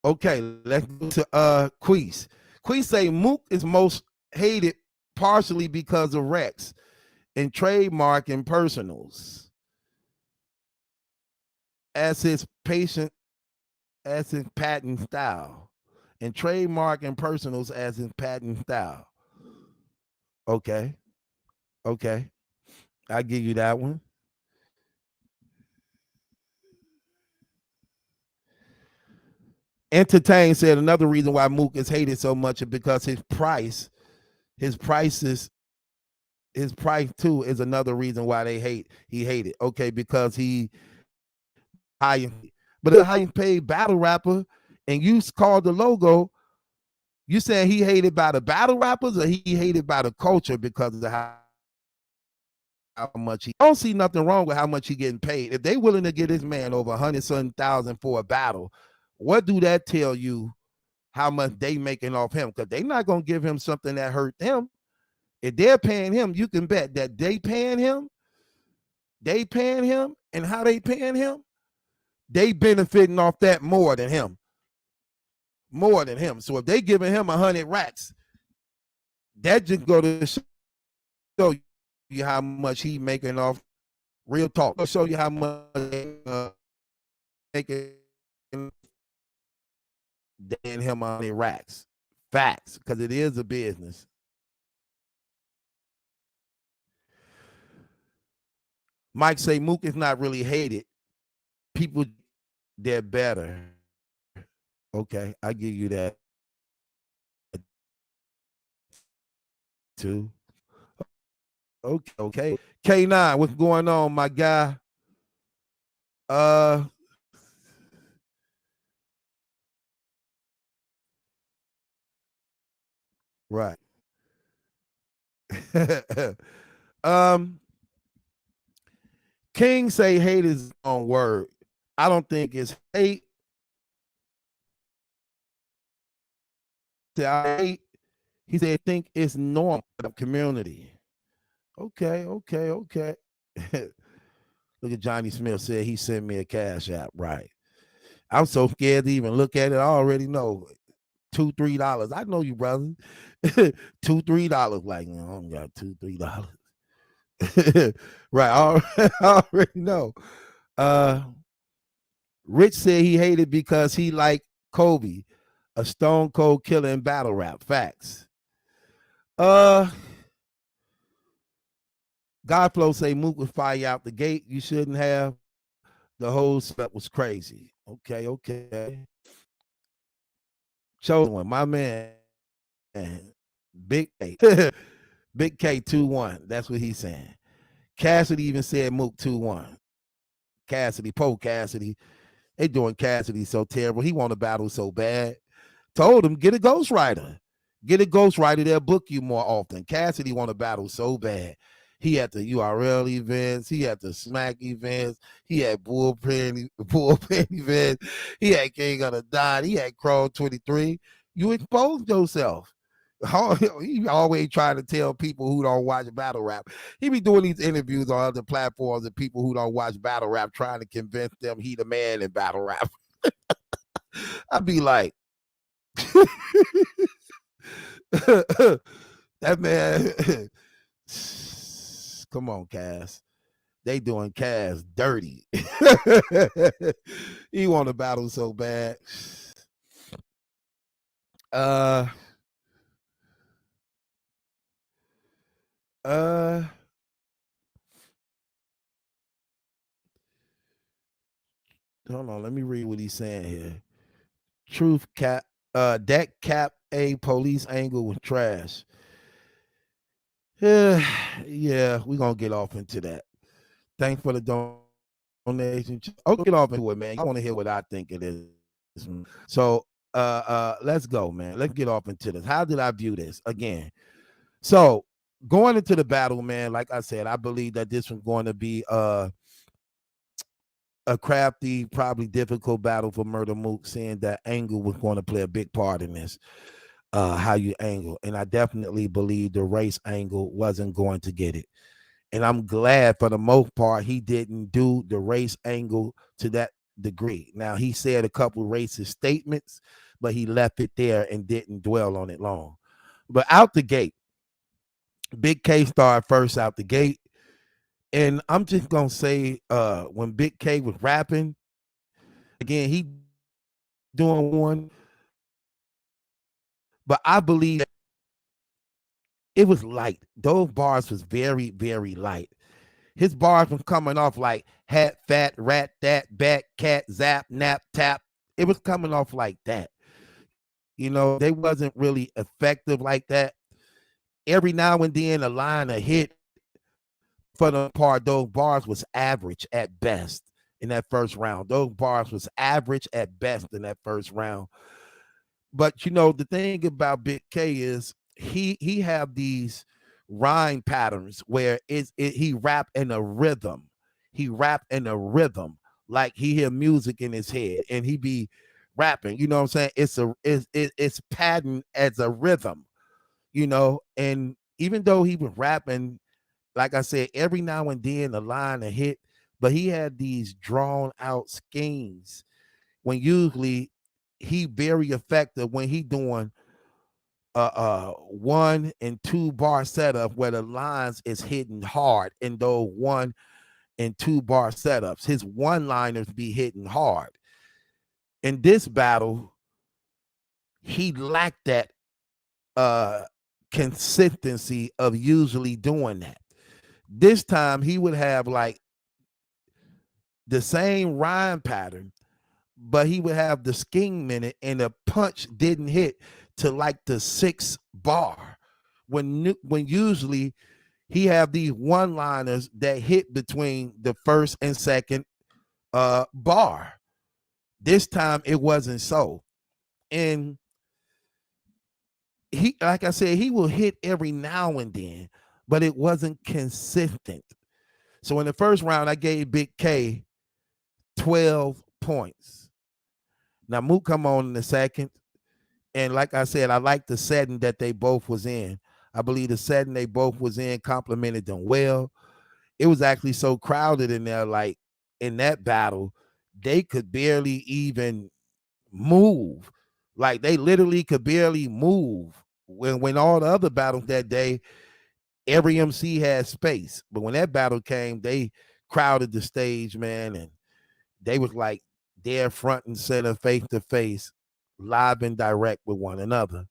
Okay, let's go to Queese. Queese say Mook is most hated partially because of Rex and trademark and personals. as his patent style, and trademark and personals as his patent style. Okay, I give you that one. Entertain said another reason why Mook is hated so much is because his prices, his price too is another reason why he hated. Okay, because he high, but a high paid battle rapper, and you called the logo. You saying he hated by the battle rappers, or he hated by the culture because of how much he? I don't see nothing wrong with how much he getting paid. If they willing to get this man over 100,000 for a battle, what do that tell you? How much they making off him? Because they not gonna give him something that hurt them. If they're paying him, you can bet that they paying him, and how they paying him, they benefiting off that more than him. So if they giving him 100 racks, that just go to show you how much he making off. Real talk. I'll show you how much making than him 100 racks. Facts, because it is a business. Mike say Mook is not really hated. People, they're better. Okay, I give you that too. Okay. K9, what's going on, my guy? Right. King say hate is on word. I don't think it's hate. He said think it's normal in the community. Okay. Look at Johnny Smith said he sent me a cash app. Right. I'm so scared to even look at it. I already know. $2-3. I know you, brother. $2-3. Like, I don't got $2-3. Right. I already know. Rich said he hated because he liked Kobe, a stone cold killer in battle rap. Facts. Godflow say Mook would fire out the gate. You shouldn't have. The whole step was crazy. Okay. Chosen one, my man. Big K. Big K 2-1. That's what he's saying. Cassidy even said Mook 2-1. Cassidy, they doing Cassidy so terrible. He want to battle so bad. Told him, get a ghostwriter. They'll book you more often. Cassidy want to battle so bad. He had the URL events. He had the Smack events. He had bullpen events. He had King of the Dot. He had Crow 23. You exposed yourself. He always trying to tell people who don't watch battle rap. He be doing these interviews on other platforms and people who don't watch battle rap trying to convince them he the man in battle rap. I'd be like, that man. Come on, Cass. They doing Cass dirty. He want to battle so bad. Hold on, let me read what he's saying here. Truth cap, that cap a police angle was trash. Yeah, we're gonna get off into that. Thanks for the donation. I'll get off into it, man. I want to hear what I think it is. So let's go, man. Let's get off into this. How did I view this again? So going into the battle, man, like I said, I believe that this was going to be a crafty, probably difficult battle for Murda Mook, saying that angle was going to play a big part in this. How you angle, and I definitely believe the race angle wasn't going to get it, and I'm glad for the most part he didn't do the race angle to that degree. Now he said a couple racist statements, but he left it there and didn't dwell on it long. But out the gate, Big K started first out the gate, and I'm just gonna say when Big K was rapping, again, he doing one, but I believe it was light. Those bars was very, very light. His bars was coming off like hat, fat, rat, that, bat, cat, zap, nap, tap. It was coming off like that. You know, they wasn't really effective like that. Every now and then a line of hit for the part, those bars was average at best in that first round. Those bars was average at best in that first round. But you know, the thing about Big K is he have these rhyme patterns where he rap in a rhythm. He rap in a rhythm, like he hear music in his head and he be rapping. You know what I'm saying? It's patterned as a rhythm, you know. And even though he was rapping, like I said, every now and then a line a hit, but he had these drawn out schemes when usually he very effective when he doing 1 and 2 bar setup where the lines is hitting hard in those 1 and 2 bar setups. His one liners be hitting hard. In this battle, he lacked that consistency of usually doing that. This time he would have like the same rhyme pattern, but he would have the scheme minute and the punch didn't hit to like the 6th bar. When usually he have these one-liners that hit between the first and second bar. This time it wasn't so. And he, like I said, he will hit every now and then, but it wasn't consistent. So in the first round, I gave Big K 12 points. Now Mook come on in the second. And like I said, I like the setting that they both was in. I believe the setting they both was in complemented them well. It was actually so crowded in there, like in that battle, they could barely even move. Like they literally could barely move. When all the other battles that day, every MC had space. But when that battle came, they crowded the stage, man, and they was like there front and center, face to face, live and direct with one another.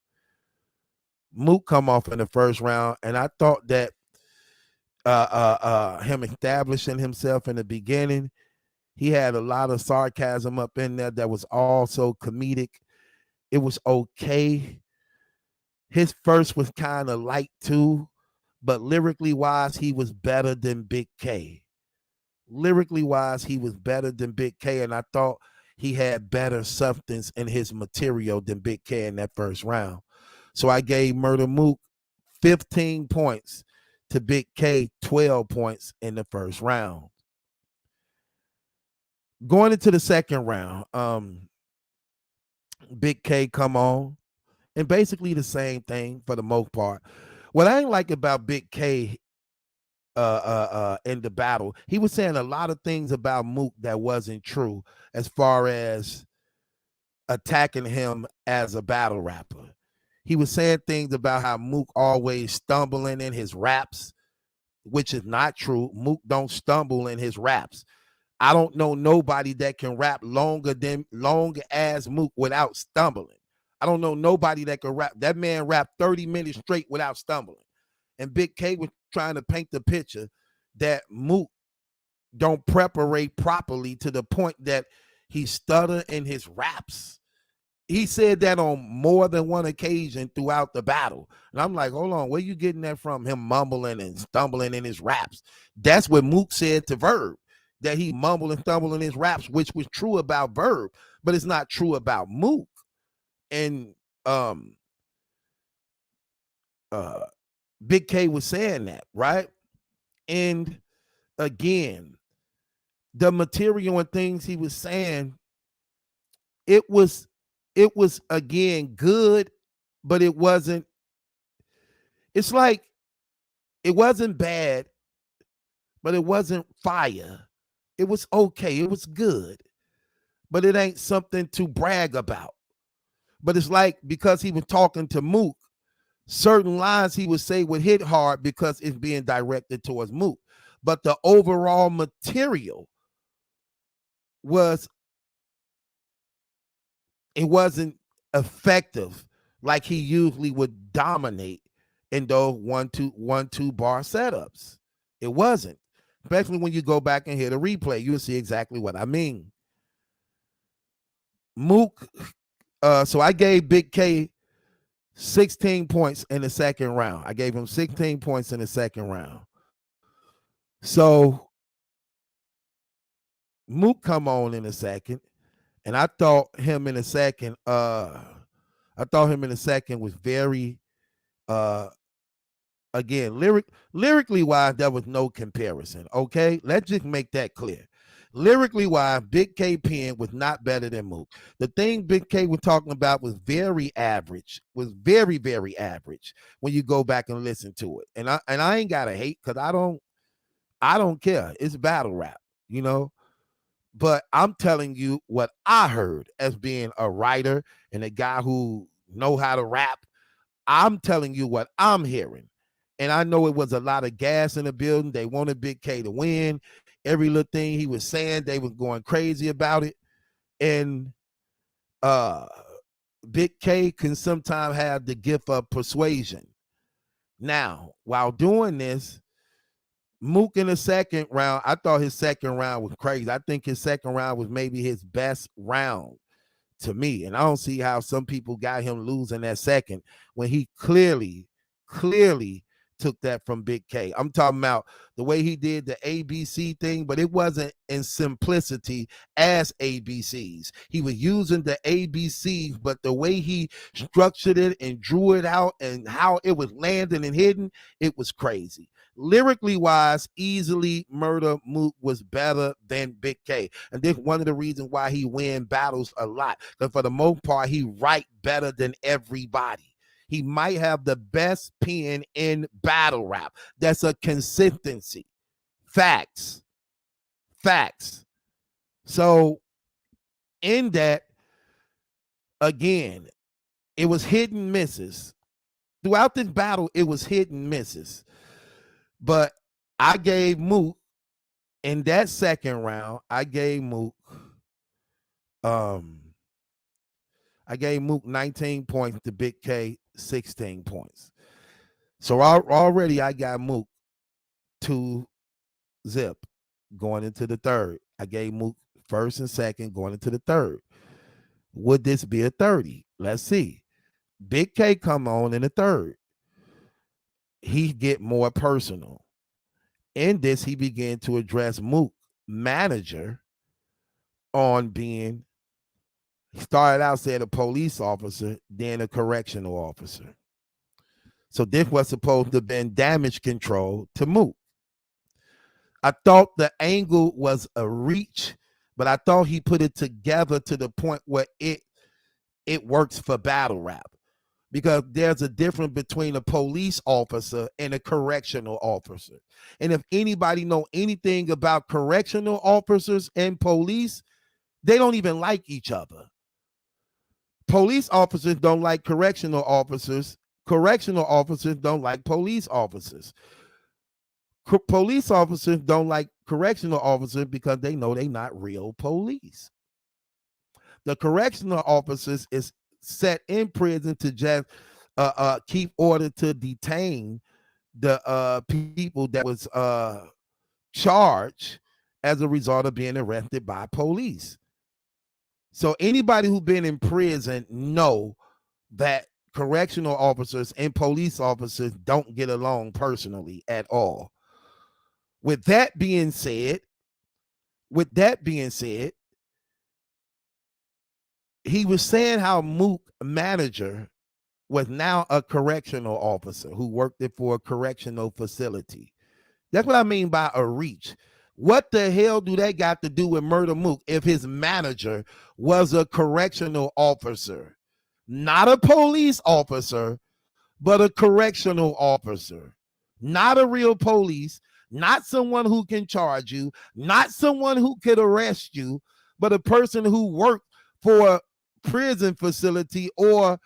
Mook come off in the first round, and I thought that him establishing himself in the beginning, he had a lot of sarcasm up in there that was also comedic. It was okay. His first was kind of light too, but lyrically wise, he was better than Big K. Lyrically wise, he was better than Big K, and I thought he had better substance in his material than Big K in that first round. So I gave Murda Mook 15 points to Big K 12 points in the first round. Going into the second round, Big K come on, and basically the same thing for the most part. What I ain't like about Big K in the battle, he was saying a lot of things about Mook that wasn't true as far as attacking him as a battle rapper. He was saying things about how Mook always stumbling in his raps, which is not true. Mook don't stumble in his raps. I don't know nobody that can rap long as Mook without stumbling. I don't know nobody that can rap. That man rapped 30 minutes straight without stumbling. And Big K was trying to paint the picture that Mook don't preparate properly to the point that he stutter in his raps. He said that on more than one occasion throughout the battle. And I'm like, hold on, where you getting that from? Him mumbling and stumbling in his raps. That's what Mook said to Verb, that he mumbled and stumbled in his raps, which was true about Verb, but it's not true about Mook. And Big K was saying that, right? And again, the material and things he was saying, it was again good, but it wasn't. It's like it wasn't bad, but it wasn't fire. It was okay. It was good, but it ain't something to brag about. But it's like because he was talking to Mook, certain lines he would say would hit hard because it's being directed towards Mook. But the overall material was it wasn't effective like he usually would dominate in those 1-2 bar setups. It wasn't. Especially when you go back and hear the replay, you'll see exactly what I mean. Mook, so I gave Big K 16 points in the second round. I gave him 16 points in the second round. So Mook come on in a second, and I thought him in a second. Was very again, lyrically wise, there was no comparison. Okay, let's just make that clear. Lyrically wise, Big K pen was not better than Mook. The thing Big K was talking about was very average, was very, very average when you go back and listen to it. And I ain't gotta hate, because I don't care. It's battle rap, you know. But I'm telling you what I heard as being a writer and a guy who know how to rap. I'm telling you what I'm hearing. And I know it was a lot of gas in the building. They wanted Big K to win. Every little thing he was saying, they was going crazy about it. And Big K can sometimes have the gift of persuasion. Now, while doing this, Mook in the second round, I thought his second round was crazy. I think his second round was maybe his best round to me. And I don't see how some people got him losing that second when he clearly took that from Big K. I'm talking about the way he did the ABC thing, but it wasn't in simplicity as ABCs. He was using the ABCs, but the way he structured it and drew it out and how it was landing and hidden, it was crazy. Lyrically wise, easily Murda Mook was better than Big K. And this one of the reasons why he win battles a lot. Because for the most part, he write better than everybody. He might have the best pen in battle rap. That's a consistency. Facts. So in that, again, it was hit and misses. Throughout this battle, it was hit and misses. But I gave Mook in that second round, I gave Mook 19 points to Big K 16 points. So already I got Mook 2-0 going into the third. I gave Mook first and second going into the third. Would this be a 30? Let's see. Big K come on in the third. He get more personal. In this, he began to address Mook manager on being, he started out saying a police officer, then a correctional officer. So this was supposed to have been damage control to Mook. I thought the angle was a reach, but I thought he put it together to the point where it works for battle rap. Because there's a difference between a police officer and a correctional officer. And if anybody know anything about correctional officers and police, they don't even like each other. Police officers don't like correctional officers. Correctional officers don't like police officers. Police officers don't like correctional officers because they know they're not real police. The correctional officers is set in prison to just keep order to detain the people that was charged as a result of being arrested by police. So anybody who's been in prison know that correctional officers and police officers don't get along personally at all. With that being said, he was saying how Mook manager was now a correctional officer who worked for a correctional facility. That's what I mean by a reach. What the hell do they got to do with Murda Mook if his manager was a correctional officer? Not a police officer, but a correctional officer. Not a real police, not someone who can charge you, not someone who could arrest you, but a person who worked for a prison facility or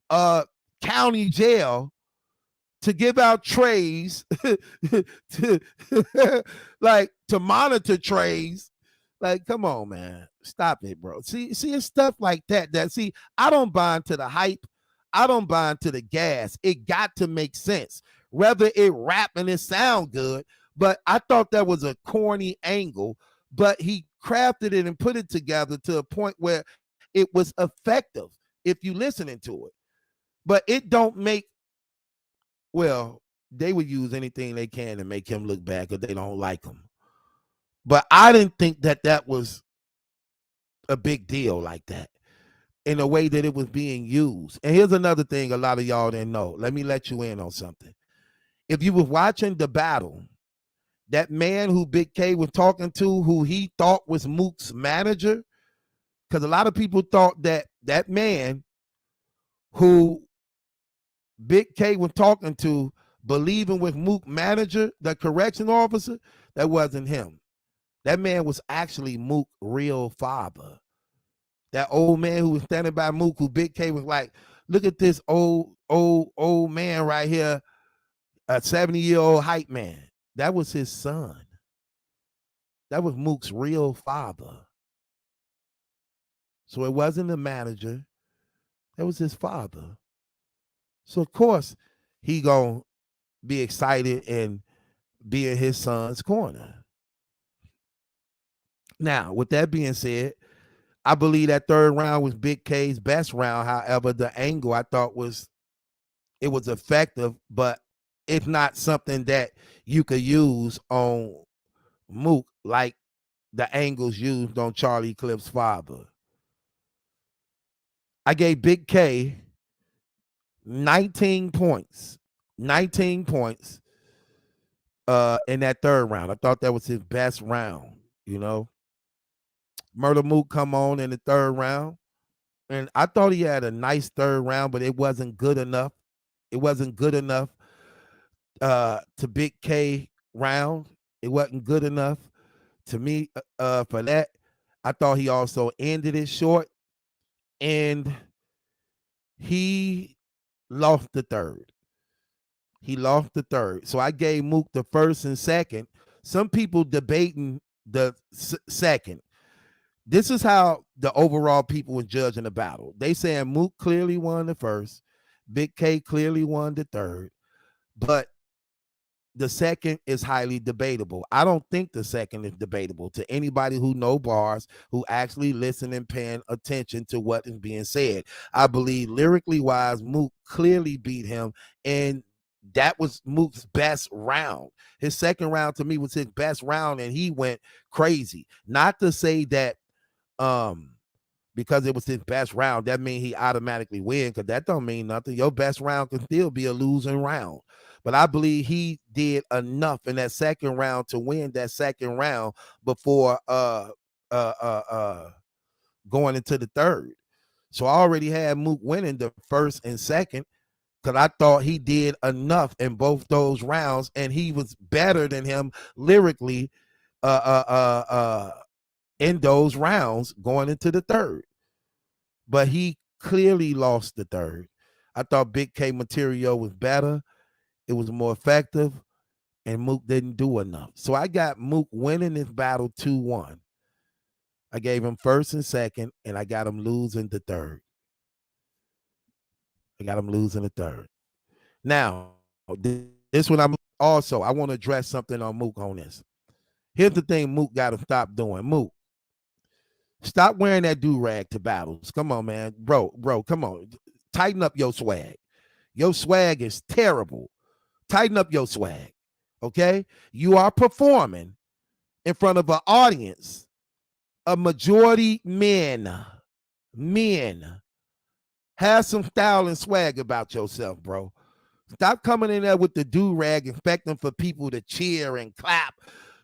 a county jail to give out trays to monitor trays. Like, come on, man. Stop it, bro. See, it's stuff like that. See, I don't buy into the hype. I don't buy into the gas. It got to make sense. Whether it rap and it sound good, but I thought that was a corny angle, but he crafted it and put it together to a point where it was effective if you listening to it. But it don't make, well, they would use anything they can to make him look bad because they don't like him. But I didn't think that was a big deal like that in a way that it was being used. And here's another thing a lot of y'all didn't know. Let me let you in on something. If you was watching the battle, that man who Big K was talking to, who he thought was Mook's manager, because a lot of people thought that that man who Big K was talking to, believing with Mook manager, the correction officer, that wasn't him. That man was actually Mook real father. That old man who was standing by Mook, who Big K was like, look at this old man right here, a 70-year-old hype man. That was his son. That was Mook's real father. So it wasn't the manager. That was his father. So of course he gonna be excited and be in his son's corner. Now, with that being said, I believe that third round was Big K's best round. However, the angle I thought was effective, but it's not something that you could use on Mook like the angles used on Charlie Cliff's father. I gave Big K 19 points. 19 points in that third round. I thought that was his best round, you know. Murda Mook come on in the third round, and I thought he had a nice third round, but it wasn't good enough. It wasn't good enough to Big K round. It wasn't good enough to me for that. I thought he also ended it short, and he lost the third. He lost the third. So I gave Mook the first and second. Some people debating the second. This is how the overall people were judging the battle. They saying Mook clearly won the first. Big K clearly won the third. But the second is highly debatable. I don't think the second is debatable to anybody who know bars, who actually listen and paying attention to what is being said. I believe lyrically wise, Mook clearly beat him, and that was Mook's best round. His second round to me was his best round, and he went crazy. Not to say that because it was his best round, that means he automatically win, because that don't mean nothing. Your best round can still be a losing round. But I believe he did enough in that second round to win that second round before going into the third. So I already had Mook winning the first and second, because I thought he did enough in both those rounds, and he was better than him lyrically in those rounds going into the third. But he clearly lost the third. I thought Big K material was better. It was more effective, and Mook didn't do enough. So I got Mook winning this battle 2-1. I gave him first and second, and I got him losing the third. Now, this one I'm also, I want to address something on Mook on this. Here's the thing Mook got to stop doing. Mook, stop wearing that do-rag to battles. Come on, man. Bro, come on. Tighten up your swag. Your swag is terrible. Tighten up your swag, okay? You are performing in front of an audience, a majority men. Have some style and swag about yourself, bro. Stop coming in there with the do-rag, expecting for people to cheer and clap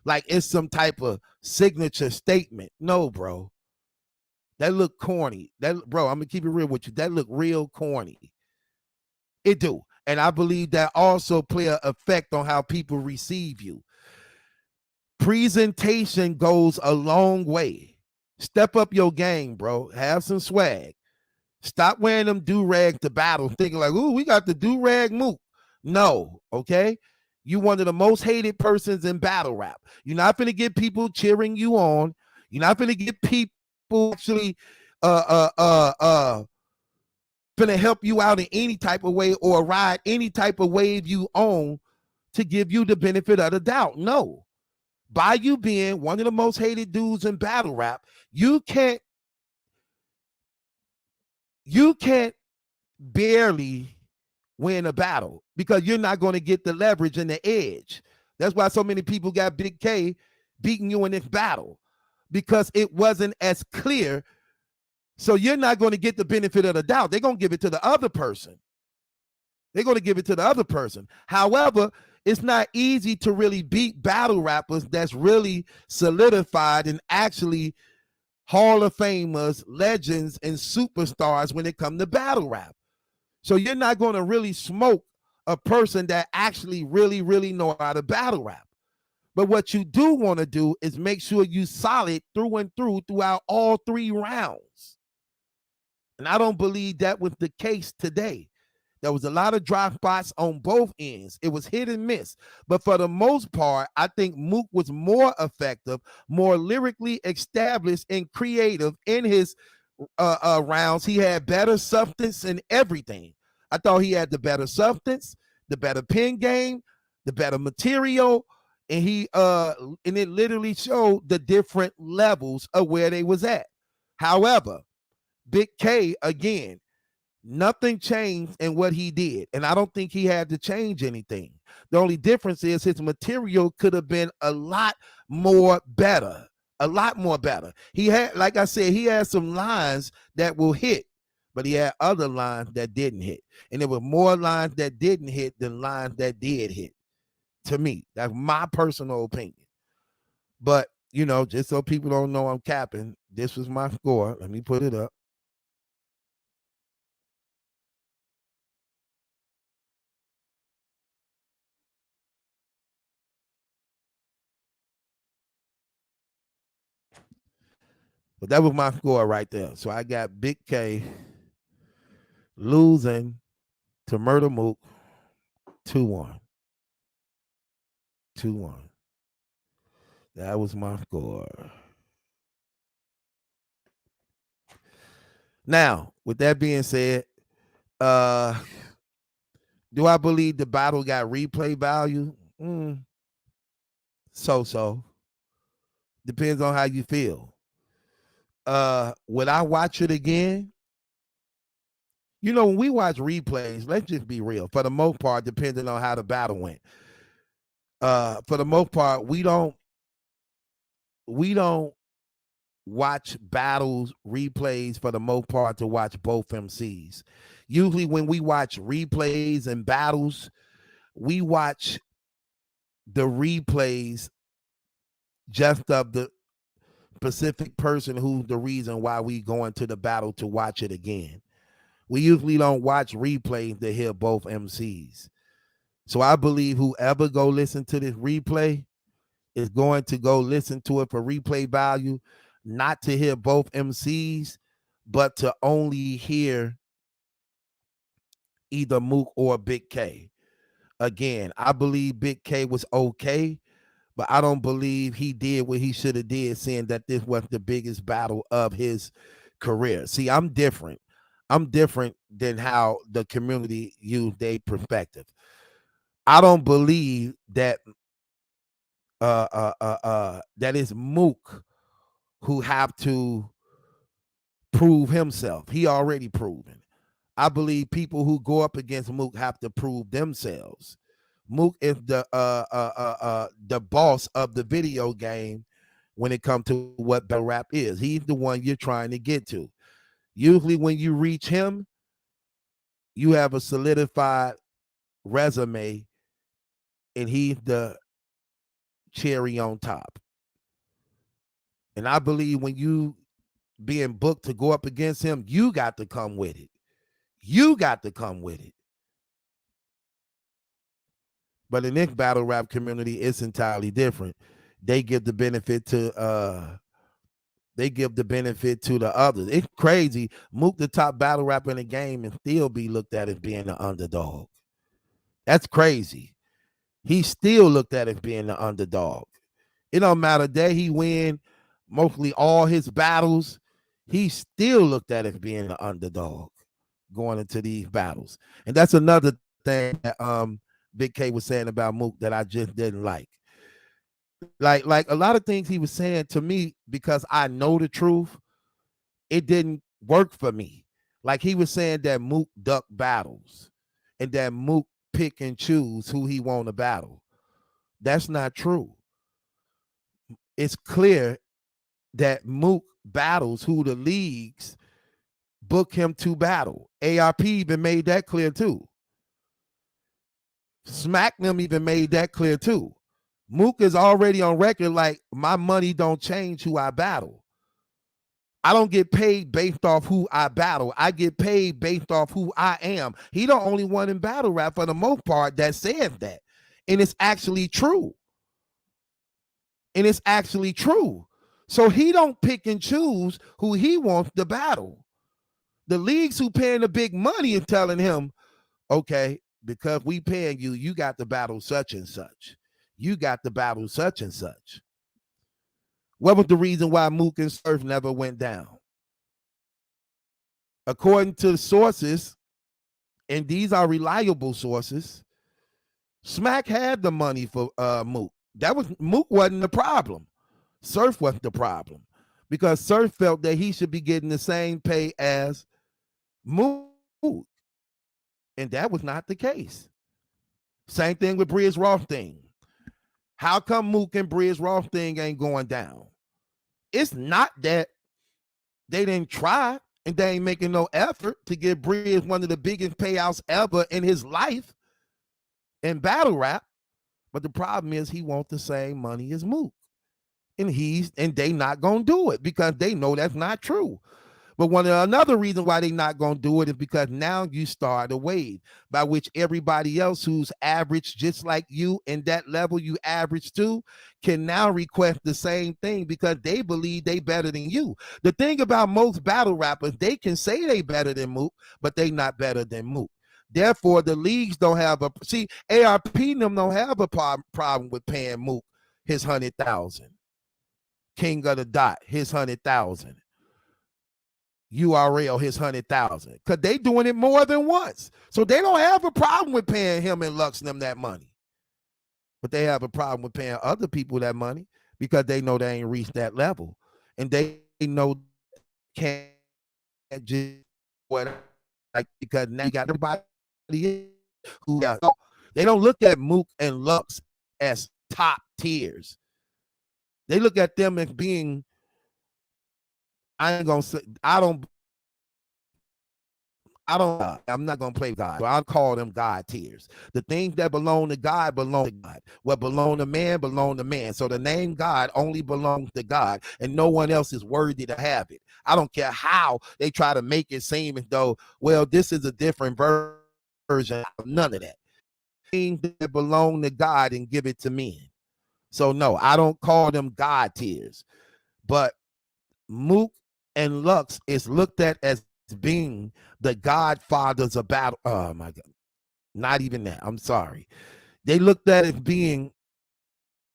like it's some type of signature statement. No, bro. That look corny. Bro, I'm going to keep it real with you. That look real corny. It do. And I believe that also play an effect on how people receive you. Presentation goes a long way. Step up your game, bro. Have some swag. Stop wearing them do-rag to battle, thinking like, ooh, we got the do-rag Mook. No, okay? You one of the most hated persons in battle rap. You're not going to get people cheering you on. You're not going to get people people actually gonna help you out in any type of way or ride any type of wave you own to give you the benefit of the doubt. No. By you being one of the most hated dudes in battle rap, you can't barely win a battle because you're not going to get the leverage and the edge. That's why so many people got Big K beating you in this battle, because it wasn't as clear. So you're not going to get the benefit of the doubt. They're going to give it to the other person. However, it's not easy to really beat battle rappers that's really solidified and actually Hall of Famers, legends, and superstars when it comes to battle rap. So you're not going to really smoke a person that actually really, really know how to battle rap. But what you do want to do is make sure you solid through and through throughout all 3 rounds. And I don't believe that was the case today. There was a lot of dry spots on both ends. It was hit and miss. But for the most part, I think Mook was more effective, more lyrically established and creative in his rounds. He had better substance and everything. I thought he had the better substance, the better pen game, the better material, and and it literally showed the different levels of where they was at. However, Big K, again, nothing changed in what he did, and I don't think he had to change anything. The only difference is his material could have been a lot more better. He had, like I said, he had some lines that will hit, but he had other lines that didn't hit, and there were more lines that didn't hit than lines that did hit. To me, that's my personal opinion. But just so people don't know I'm capping, this was my score. Let me put it up. But that was my score right there. So I got Big K losing to Murda Mook 2-1. 2-1. That was my score. Now, with that being said, do I believe the battle got replay value? So. Depends on how you feel. Would I watch it again? When we watch replays, let's just be real. For the most part, depending on how the battle went. For the most part, we don't watch battles replays for the most part to watch both MCs. Usually when we watch replays and battles, we watch the replays just of the specific person who's the reason why we go into the battle to watch it again. We usually don't watch replays to hear both MCs. So I believe whoever go listen to this replay is going to go listen to it for replay value, not to hear both MCs, but to only hear either Mook or Big K. Again, I believe Big K was okay, but I don't believe he did what he should have did, saying that this was the biggest battle of his career. See, I'm different. I'm different than how the community used their perspective. I don't believe that that is Mook who have to prove himself. He already proven. I believe people who go up against Mook have to prove themselves. Mook is the boss of the video game when it comes to what battle rap is. He's the one you're trying to get to. Usually when you reach him, you have a solidified resume, and he's the cherry on top. And I believe when you being booked to go up against him, you got to come with it. You got to come with it. But in this battle rap community, it's entirely different. They give the benefit to the others. It's crazy. Mook, the top battle rapper in the game, and still be looked at as being the underdog. That's crazy. He still looked at as being the underdog. It don't matter that he win mostly all his battles. he still looked at it as being the underdog going into these battles. And that's another thing that Big K was saying about Mook that I just didn't like. Like a lot of things he was saying to me, because I know the truth, it didn't work for me. Like he was saying that Mook duck battles and that Mook pick and choose who he want to battle. That's not true. It's clear that Mook battles who the leagues book him to battle. ARP even made that clear too. Smack them even made that clear too. Mook is already on record like, my money don't change who I battle. I don't get paid based off who I battle. I get paid based off who I am. He the only one in battle rap for the most part that says that. And it's actually true. And it's actually true. So he don't pick and choose who he wants to battle. The leagues who paying the big money is telling him, okay, because we paying you, you got to battle such and such. You got to battle such and such. What was the reason why Mook and Surf never went down? According to the sources, and these are reliable sources, Smack had the money for Mook. That was Mook wasn't the problem. Surf was the problem, because Surf felt that he should be getting the same pay as Mook, and that was not the case. Same thing with Briz Rothstein. How come Mook and Briz Rothstein ain't going down? It's not that they didn't try and they ain't making no effort to give Briz one of the biggest payouts ever in his life in battle rap, but the problem is he wants the same money as Mook, and they not gonna do it because they know that's not true. But another reason why they not gonna do it is because now you start a wave by which everybody else who's average just like you and that level you average to can now request the same thing because they believe they better than you. The thing about most battle rappers, they can say they better than Mook, but they not better than Mook. Therefore, the leagues don't have ARP them don't have a problem with paying Mook his 100,000. King of the Dot his 100,000. URL his 100,000, because they doing it more than once. So they don't have a problem with paying him and Lux and them that money. But they have a problem with paying other people that money because they know they ain't reached that level. And they know can't just what, like, because now you got everybody who got, they don't look at Mook and Lux as top tiers. They look at them as being, I'm not gonna play God, but I'll call them God tiers. The things that belong to God belong to God. What belong to man belong to man. So the name God only belongs to God, and no one else is worthy to have it. I don't care how they try to make it seem as though, well, this is a different version. None of that. Things that belong to God and give it to men. So no, I don't call them God tiers. But Mook and Lux is looked at as being the godfathers of battle. Oh my God. Not even that. I'm sorry. They looked at it as being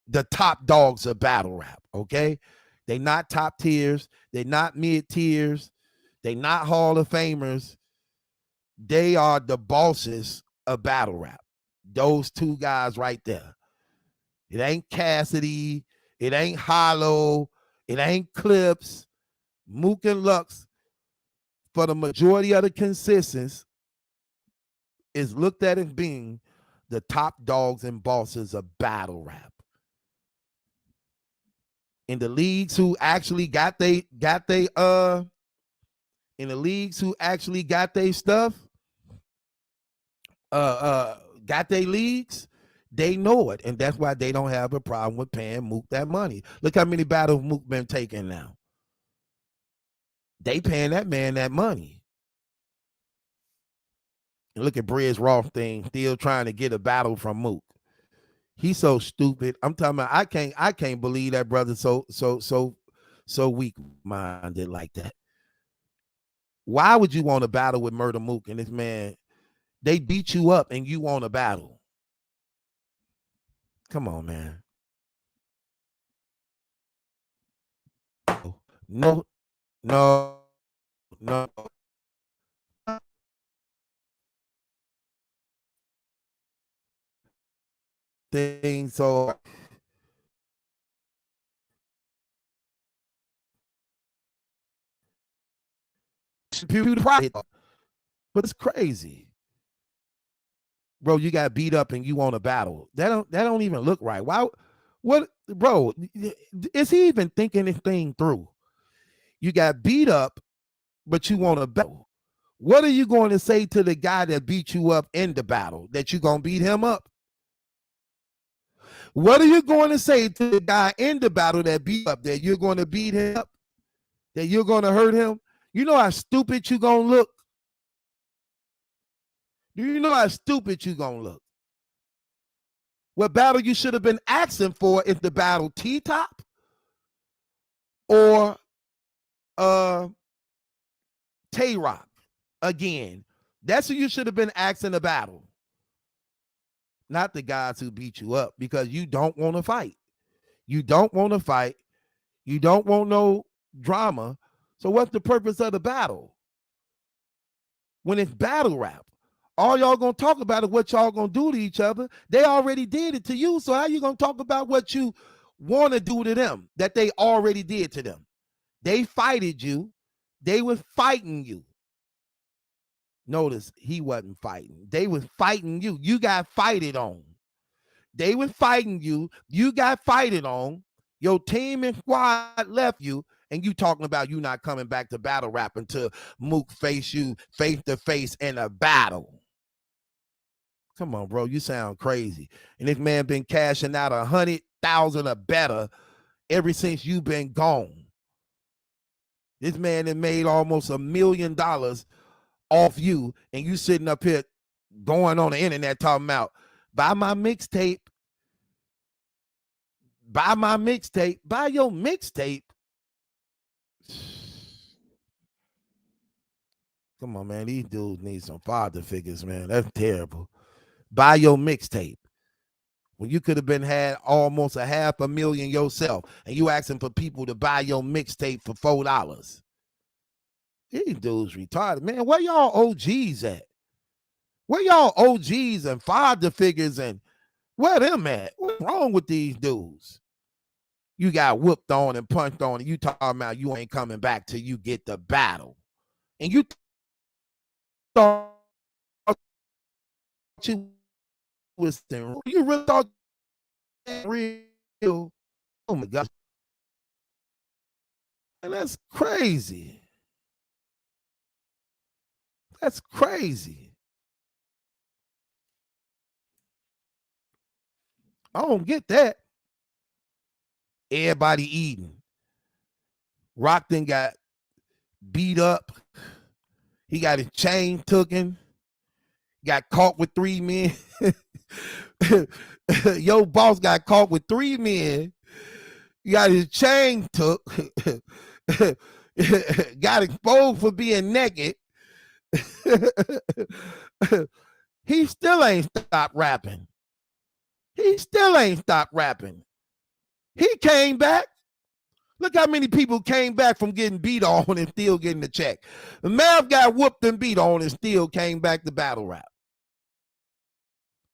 the top dogs of battle rap. Okay. They not top tiers. They not mid tiers. They not Hall of Famers. They are the bosses of battle rap. Those two guys right there. It ain't Cassidy. It ain't Hollow. It ain't Clips. Mook and Lux, for the majority of the consistence, is looked at as being the top dogs and bosses of battle rap. In the leagues who actually got stuff, got their leagues, they know it, and that's why they don't have a problem with paying Mook that money. Look how many battles Mook been taking now. They paying that man that money. And look at Briz Rothstein still trying to get a battle from Mook. He's so stupid. I'm talking about I can't believe that brother so weak minded like that. Why would you want to battle with Murda Mook and this man? They beat you up and you want to battle. Come on, man. No. No. Thing so but it's crazy. Bro, you got beat up and you want a battle. That don't even look right. Why what bro, is he even thinking this thing through? You got beat up, but you want a battle. What are you going to say to the guy that beat you up in the battle? That you're going to beat him up? What are you going to say to the guy in the battle that beat up? That you're going to beat him up? That you're going to hurt him? You know how stupid you going to look? Do you know how stupid you going to look? What battle you should have been asking for is the battle T-Top or Tay-Rock again. That's who you should have been asking the battle. Not the guys who beat you up, because you don't want to fight. You don't want to fight. You don't want no drama. So what's the purpose of the battle? When it's battle rap, all y'all gonna talk about is what y'all gonna do to each other. They already did it to you, so how you gonna talk about what you want to do to them that they already did to them? They fighted you. They was fighting you. Notice he wasn't fighting. They was fighting you. You got fighted on. They was fighting you. You got fighted on. Your team and squad left you, and you talking about you not coming back to battle rap until Mook face you face to face in a battle. Come on, bro. You sound crazy. And this man been cashing out 100,000 or better ever since you been gone. This man has made almost $1 million off you, and you sitting up here going on the internet talking about buy my mixtape, buy my mixtape, buy your mixtape. Come on, man. These dudes need some father figures, man. That's terrible. Buy your mixtape when you could have been had almost $500,000 yourself, and you asking for people to buy your mixtape for $4. These dudes retarded, man. Where y'all OGs at? Where y'all OGs and father figures, and where them at? What's wrong with these dudes? You got whooped on and punched on, and you talking about you ain't coming back till you get the battle. And you thought you was you really thought real? Oh my God. And that's crazy. That's crazy. I don't get that. Everybody eating. Rockton got beat up. He got his chain taken. Got caught with 3 men. Your boss got caught with 3 men. Got his chain took. Got exposed for being naked. He still ain't stopped rapping. He still ain't stopped rapping. He came back. Look how many people came back from getting beat on and still getting the check. Mav got whooped and beat on and still came back to battle rap.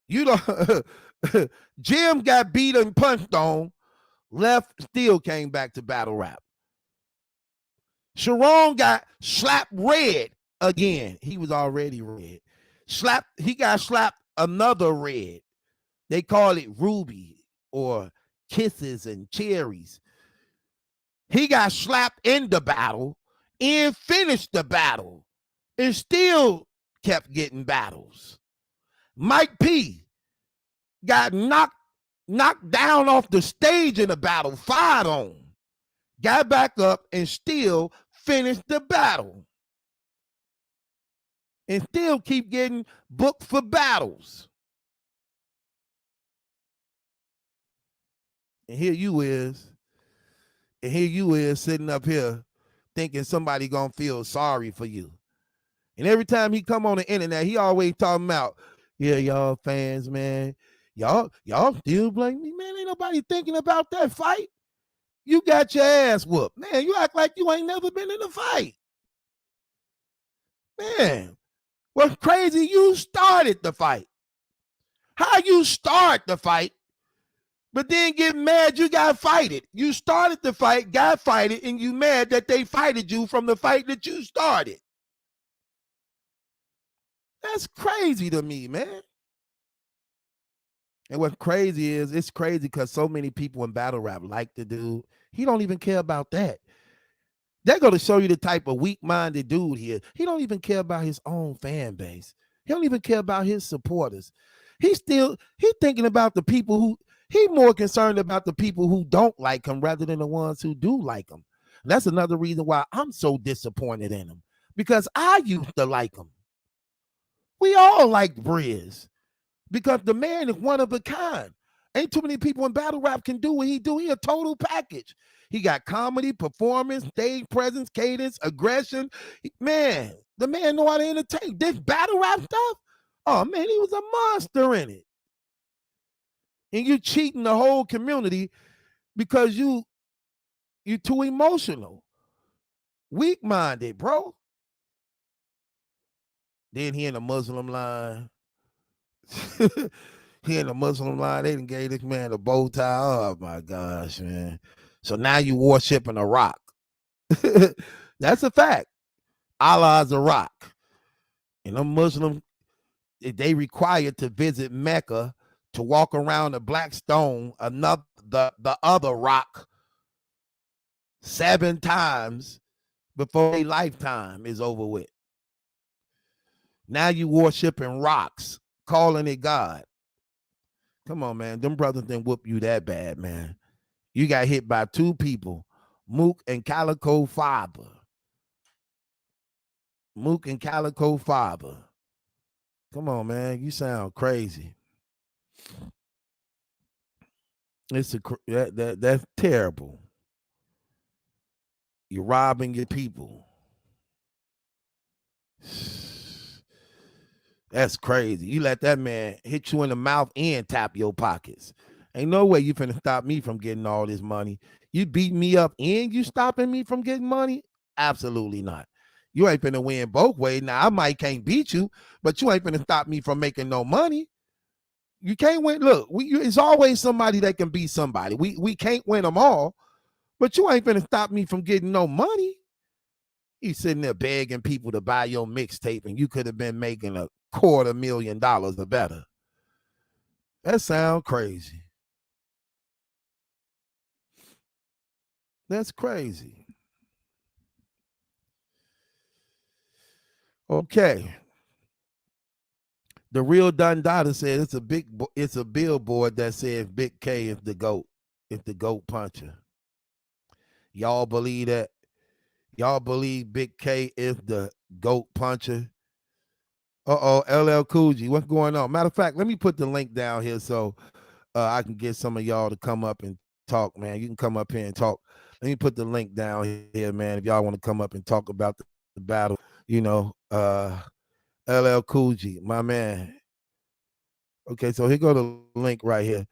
You know, Jim got beat and punched on, left, still came back to battle rap. Sharon got slapped red again. He was already red. He got slapped another red. They call it Ruby or Kisses and Cherries. He got slapped in the battle and finished the battle and still kept getting battles. Mike P got knocked down off the stage in the battle, fired on, got back up and still finished the battle. And still keep getting booked for battles. And here you is sitting up here thinking somebody gonna feel sorry for you. And every time he come on the internet, he always talking about, yeah, y'all fans, man, y'all still blame me, man. Ain't nobody thinking about that fight. You got your ass whooped, man. You act like you ain't never been in a fight. Man, what's crazy, you started the fight. How you start the fight, but then get mad you got fighted? You started the fight, got fighted, and you mad that they fighted you from the fight that you started. That's crazy to me, man. And what's crazy is, it's crazy because so many people in battle rap like the dude. He don't even care about that. They're going to show you the type of weak-minded dude he is. He don't even care about his own fan base. He don't even care about his supporters. He's thinking about the people who, he's more concerned about the people who don't like him rather than the ones who do like him. And that's another reason why I'm so disappointed in him, because I used to like him. We all liked Briz because the man is one of a kind. Ain't too many people in battle rap can do what he do. He a total package. He got comedy, performance, stage presence, cadence, aggression. Man, the man know how to entertain. This battle rap stuff, oh man, he was a monster in it. And you cheating the whole community because you too emotional, weak-minded, bro. Then he in the Muslim line. He in the Muslim line. They done gave this man a bow tie. Oh my gosh, man. So now you worshiping a rock. That's a fact. Allah's a rock. And a Muslim, they required to visit Mecca to walk around the black stone, the other rock, 7 times before their lifetime is over with. Now you worshiping rocks, calling it God. Come on, man. Them brothers didn't whoop you that bad, man. You got hit by 2 people, Mook and Calico Fiber. Mook and Calico Fiber. Come on, man. You sound crazy. That's terrible. You're robbing your people. That's crazy. You let that man hit you in the mouth and tap your pockets. Ain't no way you finna stop me from getting all this money. You beat me up and you stopping me from getting money? Absolutely not. You ain't finna win both ways. Now, I might can't beat you, but you ain't finna stop me from making no money. You can't win. Look, it's always somebody that can beat somebody. We can't win them all, but you ain't finna stop me from getting no money. You sitting there begging people to buy your mixtape and you could have been making $250,000 or better. That sound crazy. That's crazy. Okay. The real Dundada said it's a billboard that says Big K is the GOAT. It's the GOAT puncher. Y'all believe that? Y'all believe Big K is the GOAT puncher? LL Cool J, what's going on? Matter of fact, let me put the link down here so I can get some of y'all to come up and talk, man. You can come up here and talk. Let me put the link down here, man, if y'all want to come up and talk about the battle. You know, LL Cool J, my man. Okay, so here go the link right here.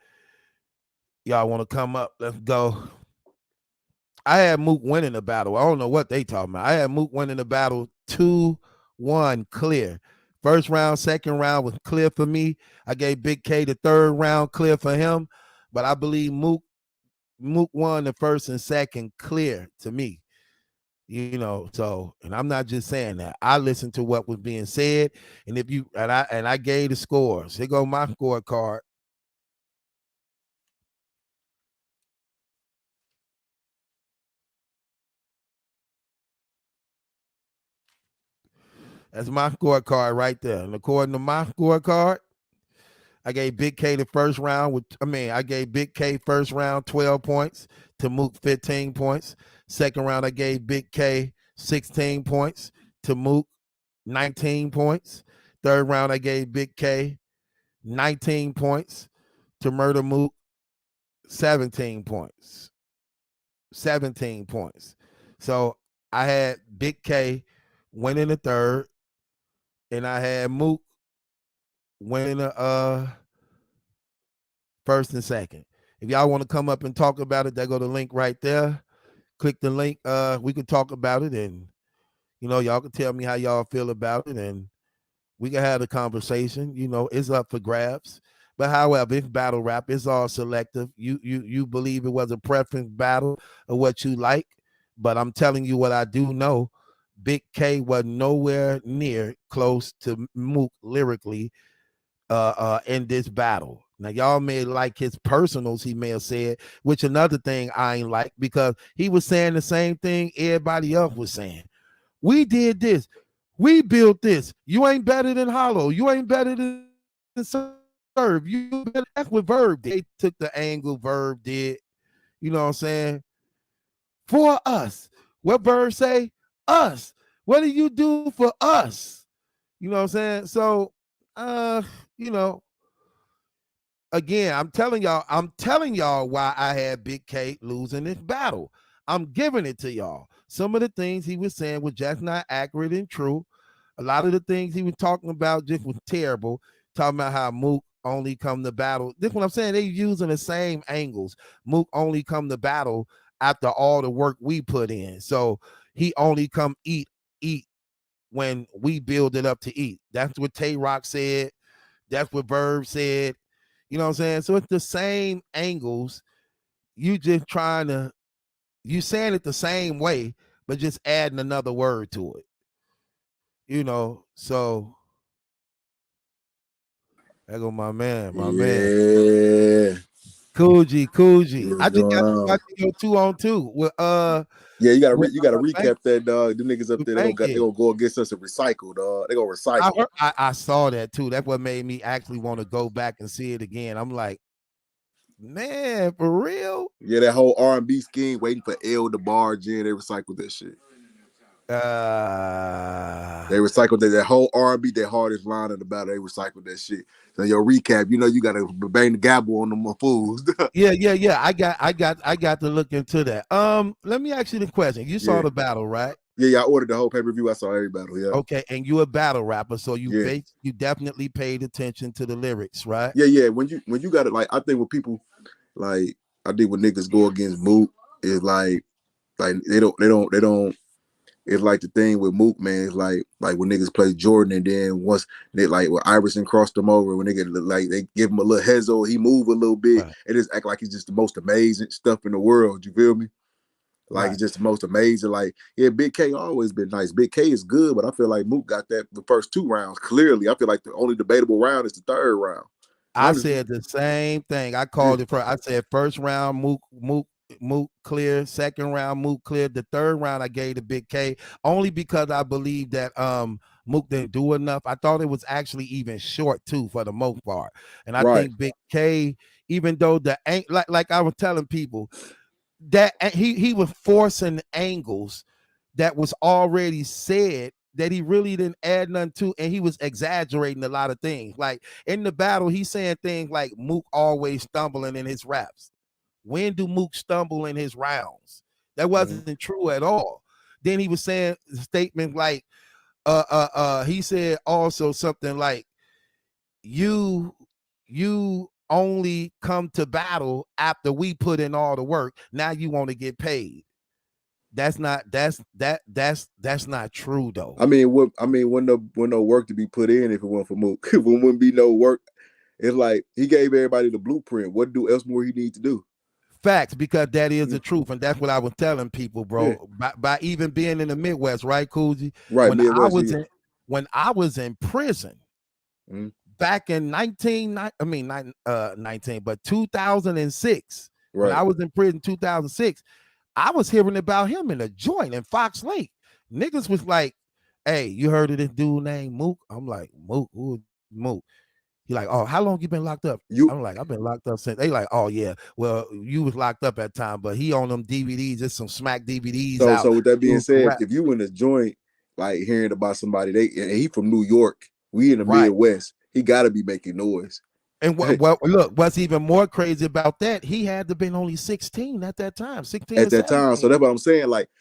Y'all want to come up? Let's go. I had Mook winning the battle. I don't know what they talking about. I had Mook winning the battle 2-1 clear. First round, second round was clear for me. I gave Big K the third round clear for him, but I believe Mook won the first and second clear to me. You know, so, and I'm not just saying that. I listened to what was being said, and if you and I gave the scores. Here go my scorecard. That's my scorecard right there. And according to my scorecard, I gave Big K the first round I gave Big K first round 12 points, to Mook 15 points. Second round, I gave Big K 16 points, to Mook 19 points. Third round, I gave Big K 19 points, to Murda Mook 17 points. 17 points. So I had Big K winning the third, and I had Mook winning the first and second. If y'all want to come up and talk about it, there go the link right there. Click the link. We can talk about it and You know, y'all can tell me how y'all feel about it, and we can have a conversation. You know, it's up for grabs. But however, it's battle rap. It's all selective. You believe it was a preference battle of what you like, but I'm telling you what I do know. Big K was nowhere near close to Mook lyrically in this battle. Now y'all may like his personals, he may have said, which another thing I ain't like, because he was saying the same thing everybody else was saying. We did this, we built this. You ain't better than Hollow. You ain't better than Serve. You better. That's what Verb did. They took the angle Verb did. You know what I'm saying? For us. What Verb say? Us. What do you do for us? You know what I'm saying? So, you know, again, I'm telling y'all why I had Big K losing this battle. I'm giving it to y'all. Some of the things he was saying was just not accurate and true. A lot of the things he was talking about just was terrible. Talking about how Mook only come to battle. This is what I'm saying. They using the same angles. Mook only come to battle after all the work we put in. So he only come eat when we build it up to eat. That's what Tay Rock said. That's what Verb said. You know what I'm saying? So it's the same angles. You just you saying it the same way, but just adding another word to it. You know, so there go my man. Coogee. I What's just going got to on? watch your 2-on-2 with Yeah, you with, gotta thank recap that, dog. Them niggas up there, they you. gonna go against us and recycle, dog. They gonna recycle. I saw that too. That's what made me actually want to go back and see it again. I'm like, man, for real? Yeah, that whole R&B scheme, waiting for L to barge in, they recycled that shit. They recycled that whole R&B, that hardest line of the battle. They recycled that shit. So your recap, you know, you gotta bang the gavel on them fools. Yeah. I got to look into that. Let me ask you the question. You saw Yeah. the battle, right? Yeah, I ordered the whole pay-per-view. I saw every battle. Yeah. Okay, and you a battle rapper, so you Yeah. you definitely paid attention to the lyrics, right? Yeah. When you got it, like I think when people like I think when niggas go against Mook is like they don't. It's like the thing with Mook, man. It's like when niggas play Jordan, and then once they like when Iverson crossed them over, when they get like they give him a little hezo, he move a little bit, Right. and just act like he's just the most amazing stuff in the world. You feel me? Like Right. he's just the most amazing. Like yeah, Big K always been nice. Big K is good, but I feel like Mook got that the first 2 rounds clearly. I feel like the only debatable round is the 3rd round. I Honestly, said the same thing. I yeah, called it for. I said first round Mook clear, second round Mook clear, the 3rd round I gave to Big K only because I believe that Mook didn't do enough. I thought it was actually even short too for the most part, and I right. think Big K, even though like I was telling people that he was forcing angles that was already said that he really didn't add nothing to, and he was exaggerating a lot of things. Like in the battle, he's saying things like Mook always stumbling in his raps. When do Mook stumble in his rounds? That wasn't true at all. Then he was saying statements like, he said also something like, you only come to battle after we put in all the work. Now you want to get paid. That's not true though. I mean, when no work to be put in if it weren't for Mook. When wouldn't be no work. It's like he gave everybody the blueprint. What do else more he need to do? Facts, because that is the truth, and that's what I was telling people, Yeah. bro. By even being in the Midwest, right, Coogee? Right, Midwest. When I was in prison back in 2006, when Right. I was in prison 2006, I was hearing about him in a joint in Fox Lake. Niggas was like, "Hey, you heard of this dude named Mook?" I'm like, "Mook? Who is Mook?" He like, "Oh, how long you been locked up?" I'm like, "I've been locked up since." They like, "Oh yeah, well, you was locked up at time, but he on them DVDs. There's some smack DVDs out." So with that being doing some said, rap. if you in a joint, like hearing about somebody, and he from New York, we in the Right. Midwest, he got to be making noise. And look, what's even more crazy about that? He had to been only 16 at that time, 16 At or that 17. time. So that's what I'm saying. Like,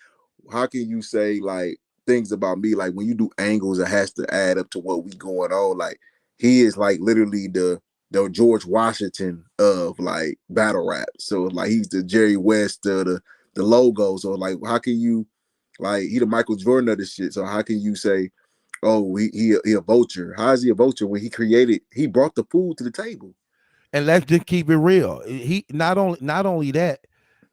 how can you say like things about me? Like when you do angles, it has to add up to what we going on. Like he is like literally the George Washington of like battle rap. So like he's the Jerry West of the logo. So like how can you Like he the Michael Jordan of this shit. So how can you say, oh, he a vulture? How is he a vulture when he brought the food to the table? And let's just keep it real. He not only that,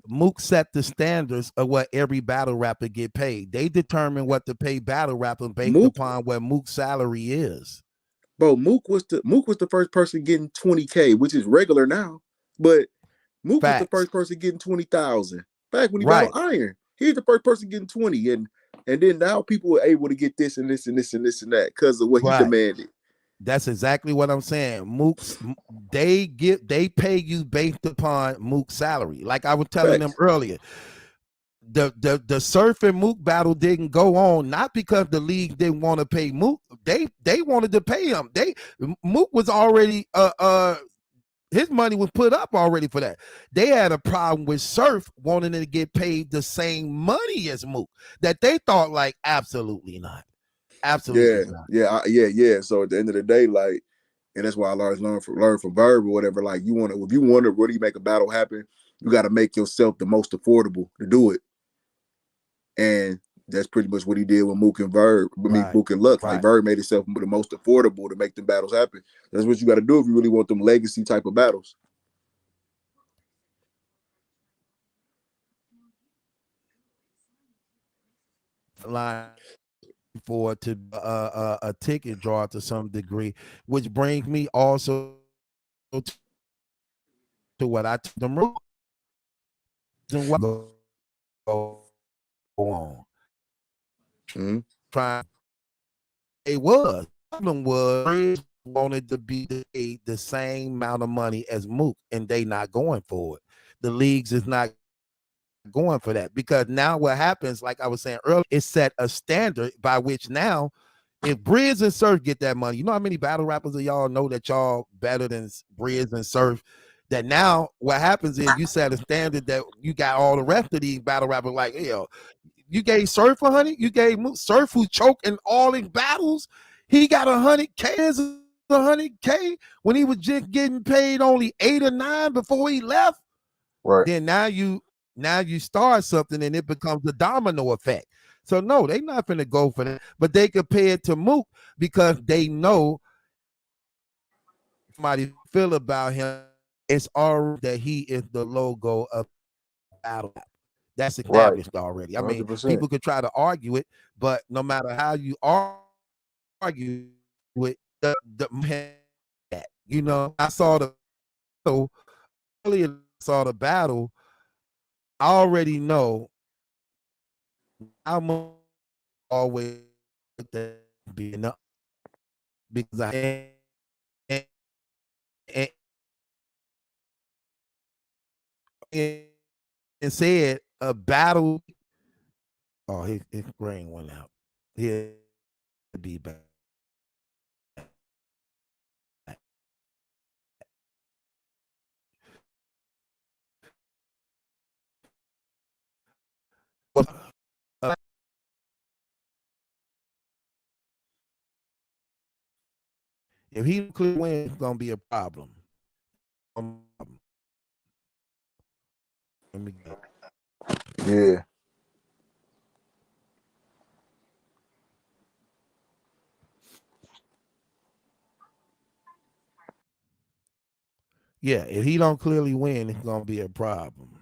Mook set the standards of what every battle rapper get paid. They determine what to pay battle rappers based Mook, upon what Mook's salary is. bro, Mook was the first person getting 20K, which is regular now. But Mook was the Facts. first person getting 20,000 back when he Right. battled Iron. He's the first person getting 20, and then now people were able to get this and this and this and this and that because of what he demanded. That's exactly what I'm saying. Mook's they pay you based upon Mook's salary. Like I was telling them earlier, the Surf and Mook battle didn't go on not because the league didn't want to pay Mook. They wanted to pay him. Mook was already his money was put up already for that. They had a problem with Surf wanting to get paid the same money as Mook that they thought like absolutely not. Absolutely not. Yeah. So at the end of the day, like, and that's why I always learn from Verb or whatever. Like, if you want to really make a battle happen, you got to make yourself the most affordable to do it. And that's pretty much what he did with Mook and Verb. Mook and Lux. Like Verb made himself the most affordable to make the battles happen. That's what you got to do if you really want them legacy type of battles. Line for to a ticket draw to some degree, which brings me also to what I told them go on. Mm-hmm. Trying it was problem was wanted to be the same amount of money as Mook, and they not going for it. The leagues is not going for that because now what happens, like I was saying earlier, it set a standard by which now if Briz and Surf get that money, you know how many battle rappers of y'all know that y'all better than Briz and Surf, that now what happens is you set a standard that you got all the rest of these battle rappers like, yo, you gave Surf 100, you gave Surf who choked in all his battles, he got 100K, 100K when he was just getting paid only 8 or 9 before he left. Right. Then now you start something and it becomes a domino effect. So no, they're not going to go for that, but they compare it to Mook because they know somebody feel about him. It's already that he is the logo of battle. That's established already. I mean, 100%. people could try to argue it, but no matter how you argue with you know, I saw the battle. I already know how much always be enough because I and said a battle. Oh, his brain went out. He'll be back. If he could win, it's gonna be a problem. Let me go. Yeah. Yeah, if he don't clearly win, it's gonna be a problem.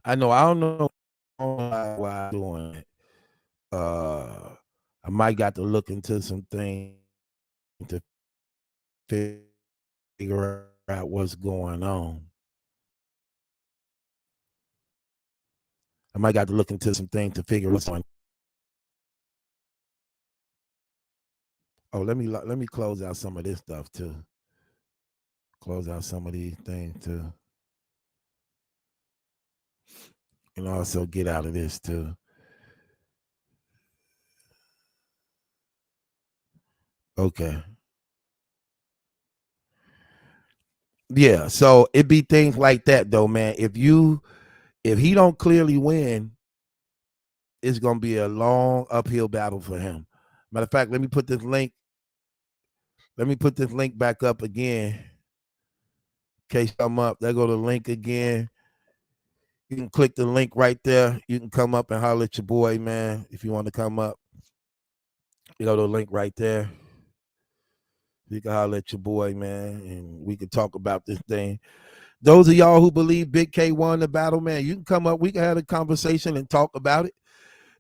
I don't know why I'm doing it. I might got to look into some things to figure out what's going on. I might got to look into some things to figure what's going on. Oh, let me close out some of this stuff too. Close out some of these things too. And also get out of this too. Okay. Yeah, so it be things like that though, man. If he don't clearly win, it's gonna be a long uphill battle for him. Matter of fact, let me put this link back up again. In case I'm up. There go the link again. You can click the link right there. You can come up and holler at your boy, man, if you want to come up. You know the link right there. You can holler at your boy, man, and we can talk about this thing. Those of y'all who believe Big K won the battle, man, you can come up. We can have a conversation and talk about it.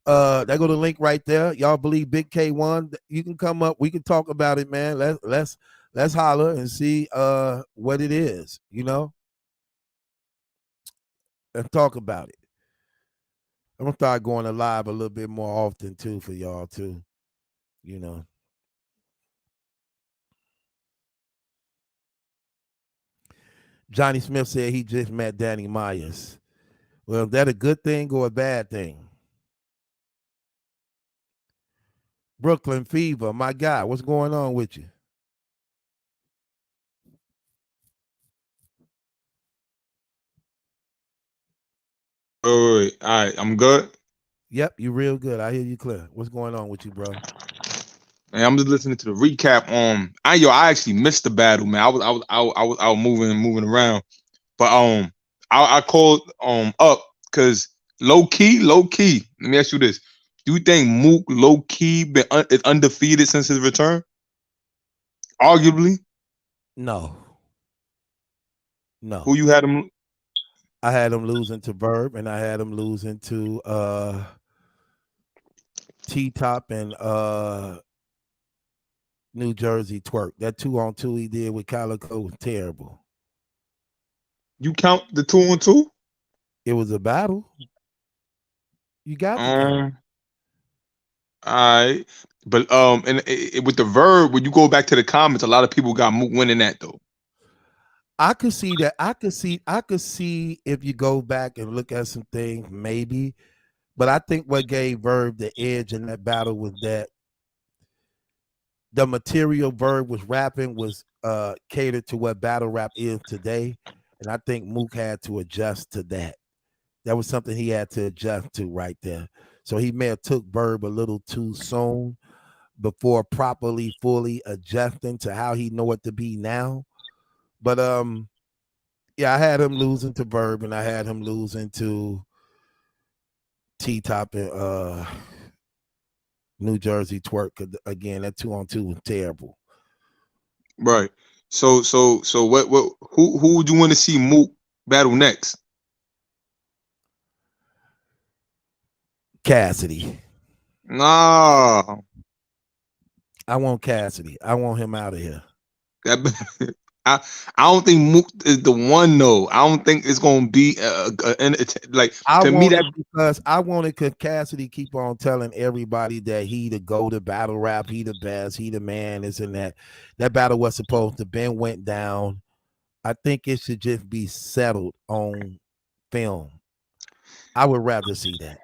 There go the link right there. Y'all believe Big K won? You can come up. We can talk about it, man. Let's holler and see what it is, you know? And talk about it. I'm gonna start going to live a little bit more often too for y'all too, you know. Johnny Smith said he just met Danny Myers. Well, is that a good thing or a bad thing? Brooklyn Fever, my guy, what's going on with you? All right, I'm good. Yep, you real good. I hear you clear. What's going on with you, bro? Man, I'm just listening to the recap. I actually missed the battle, man. I was moving around, but I called up because low key. Let me ask you this: do you think Mook low key is undefeated since his return? Arguably. No. Who you had him? I had him losing to Verb, and I had him losing to T-Top and New Jersey Twerk. That 2-on-2 he did with Calico was terrible. You count the 2-on-2? It was a battle. You got to count. All right, but and with the Verb, when you go back to the comments, a lot of people got Mook winning that though. I could see that. I could see if you go back and look at some things, maybe. But I think what gave Verb the edge in that battle was that the material Verb was rapping was catered to what battle rap is today. And I think Mook had to adjust to that. That was something he had to adjust to right there. So he may have took Verb a little too soon before properly, fully adjusting to how he know it to be now. But yeah, I had him losing to Verb, and I had him losing to T-Top and New Jersey Twerk. Again, that 2-on-2 was terrible. Right. So what who would you want to see Mook battle next? Cassidy. Nah. I want Cassidy. I want him out of here. I don't think Mook is the one though. I don't think it's gonna be like to me that because I wanted Cassidy keep on telling everybody that he the go to battle rap, he the best, he the man, this and that. That battle was supposed to Ben went down. I think it should just be settled on film. I would rather see that.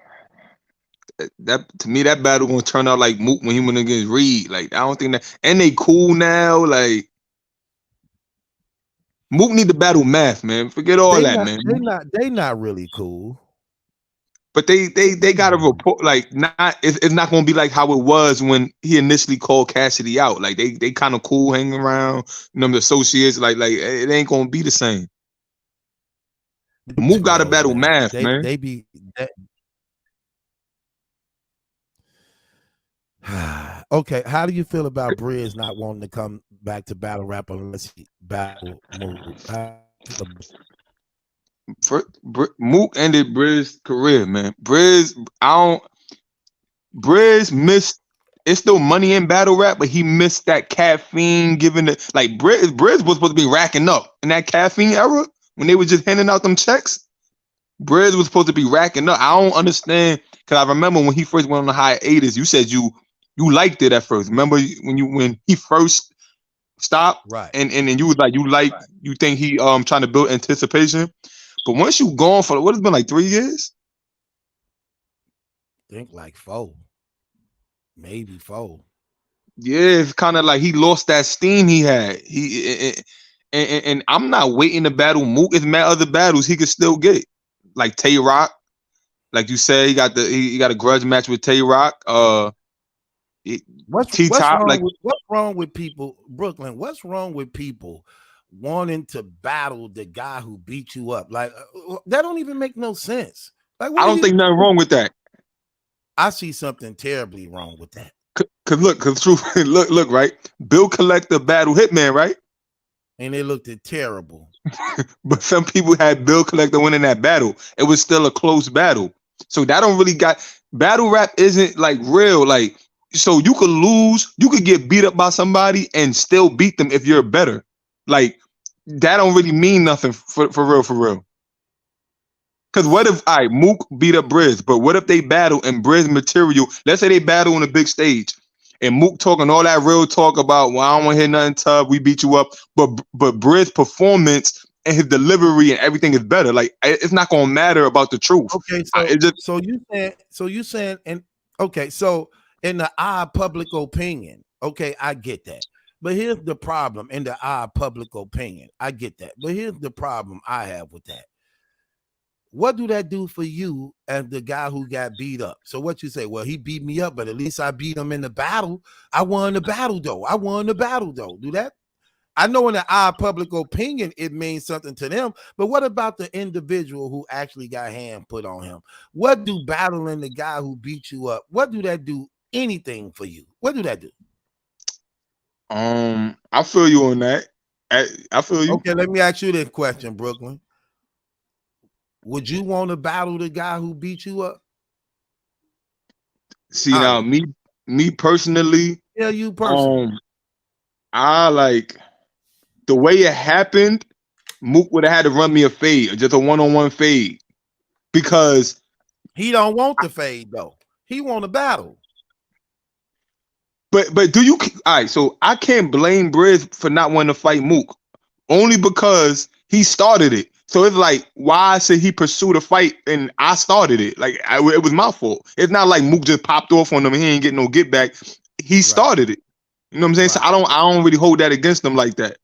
That to me that battle gonna turn out like Mook when he went against Reed. Like I don't think that, and they cool now. Like Mook need to battle Math, man. Forget all that, man. They not really cool. But they got a report like not. It's not gonna be like how it was when he initially called Cassidy out. Like they kind of cool hanging around. You know, the associates like it ain't gonna be the same. Mook got to battle Math, man. They be. Okay, how do you feel about Briz not wanting to come back to battle rap unless he battle Mook ended Briz's career, man. Briz missed. It's still money in battle rap, but he missed that caffeine. Given the like, Briz was supposed to be racking up in that caffeine era when they were just handing out them checks. Briz was supposed to be racking up. I don't understand because I remember when he first went on the hiatus, you said you liked it at first. Remember when he first stopped, right? And you was like you think he trying to build anticipation, but once you gone for what has been like 3 years, I think like 4, maybe 4. Yeah, it's kind of like he lost that steam he had. And I'm not waiting to battle Mook. It's mad other battles he could still get, like Tay Rock. Like you said, he got a grudge match with Tay Rock. What's wrong with people, Brooklyn? What's wrong with people wanting to battle the guy who beat you up. Like that don't even make no sense. Like I don't think nothing wrong with that. I see something terribly wrong with that. Cause true, look, right? Bill Collector battle Hitman, right? And they looked at terrible. But some people had Bill Collector winning that battle. It was still a close battle. So that don't really got battle rap isn't like real. Like, so you could lose, you could get beat up by somebody and still beat them if you're better. Like, that don't really mean nothing for real. Because what if Mook beat up Briz, but what if they battle and Briz material? Let's say they battle on a big stage, and Mook talking all that real talk about, well, I don't want to hear nothing tough. We beat you up, but Briz performance and his delivery and everything is better. Like it's not gonna matter about the truth. Okay, so you saying, and okay, so in the eye of public opinion, okay, I get that. But here's the problem in the eye of public opinion. I get that. But here's the problem I have with that. What do that do for you as the guy who got beat up? So what you say? Well, he beat me up, but at least I beat him in the battle. I won the battle though. Do that? I know in the eye of public opinion, it means something to them. But what about the individual who actually got hand put on him? What do battling the guy who beat you up? What do that do? Anything for you? What do that do? I feel you on that. I feel you. Okay, let me ask you this question, Brooklyn. Would you want to battle the guy who beat you up? See, now me personally, yeah, you personally. I like the way it happened. Mook would have had to run me a fade, just a one-on-one fade, because he don't want the fade though. He want to battle. But do you? All right, so I can't blame Briz for not wanting to fight Mook, only because he started it. So it's like, why should he pursue the fight and I started it? Like, it was my fault. It's not like Mook just popped off on him and he ain't getting no get back. He started it. You know what I'm saying? Right. So I don't really hold that against him like that.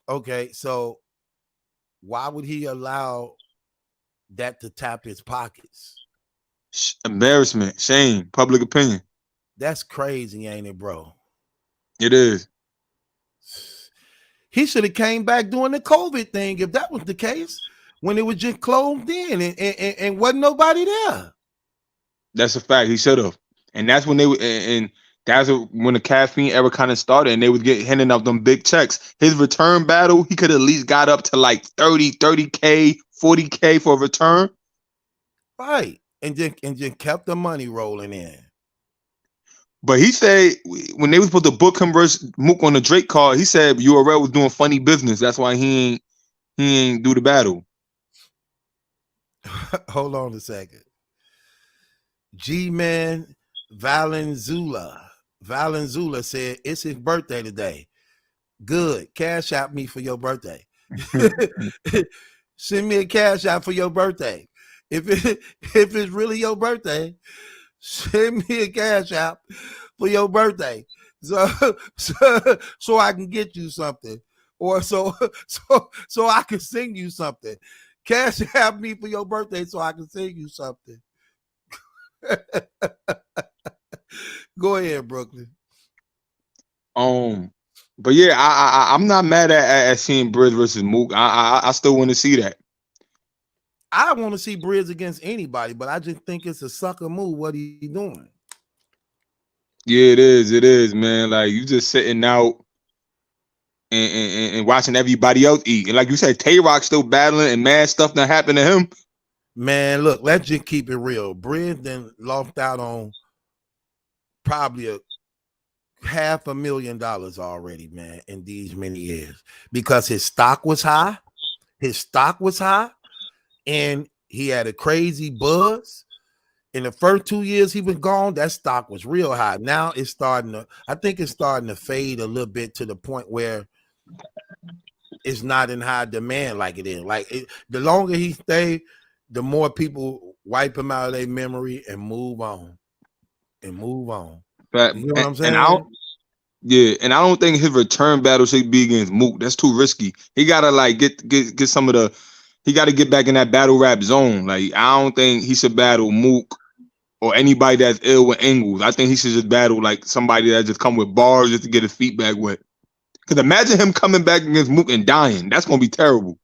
Okay, so why would he allow that to tap his pockets? Embarrassment, shame, public opinion. That's crazy, ain't it, bro? It is. He should have came back doing the COVID thing if that was the case, when it was just closed in and wasn't nobody there. That's a fact. He should have. And that's when when the caffeine era kind of started and they would get handing out them big checks. His return battle, he could at least got up to like 30K, 40K for a return. Right. And just kept the money rolling in. But he said when they was supposed to book him versus Mook on the Drake card, he said URL was doing funny business. That's why he ain't do the battle. Hold on a second. G-Man Valenzuela said it's his birthday today. Good. Cash out me for your birthday. Send me a cash out for your birthday. If it's really your birthday, send me a cash out for your birthday, so I can get you something, or so I can sing you something. Cash out me for your birthday so I can sing you something. Go ahead, Brooklyn. But yeah, I'm not mad at seeing Briz versus Mook. I still want to see that. I want to see Briz against anybody, but I just think it's a sucker move. What he doing? Yeah, it is, man. Like, you just sitting out and watching everybody else eat. And like you said, Tay-Rock still battling and mad stuff that happened to him. Man, look, let's just keep it real. Briz then lost out on probably $500,000 already, man, in these many years, because his stock was high. And he had a crazy buzz. In the first 2 years he was gone, that stock was real high. Now it's starting to fade a little bit to the point where it's not in high demand like it is. The longer he stay, the more people wipe him out of their memory and move on. But, you know what I'm saying? And I don't think his return battle should be against Mook. That's too risky. He gotta like get some of the. He got to get back in that battle rap zone. Like, I don't think he should battle Mook or anybody that's ill with angles. I think he should just battle like somebody that just come with bars just to get his feet back wet. Because imagine him coming back against Mook and dying. That's gonna be terrible.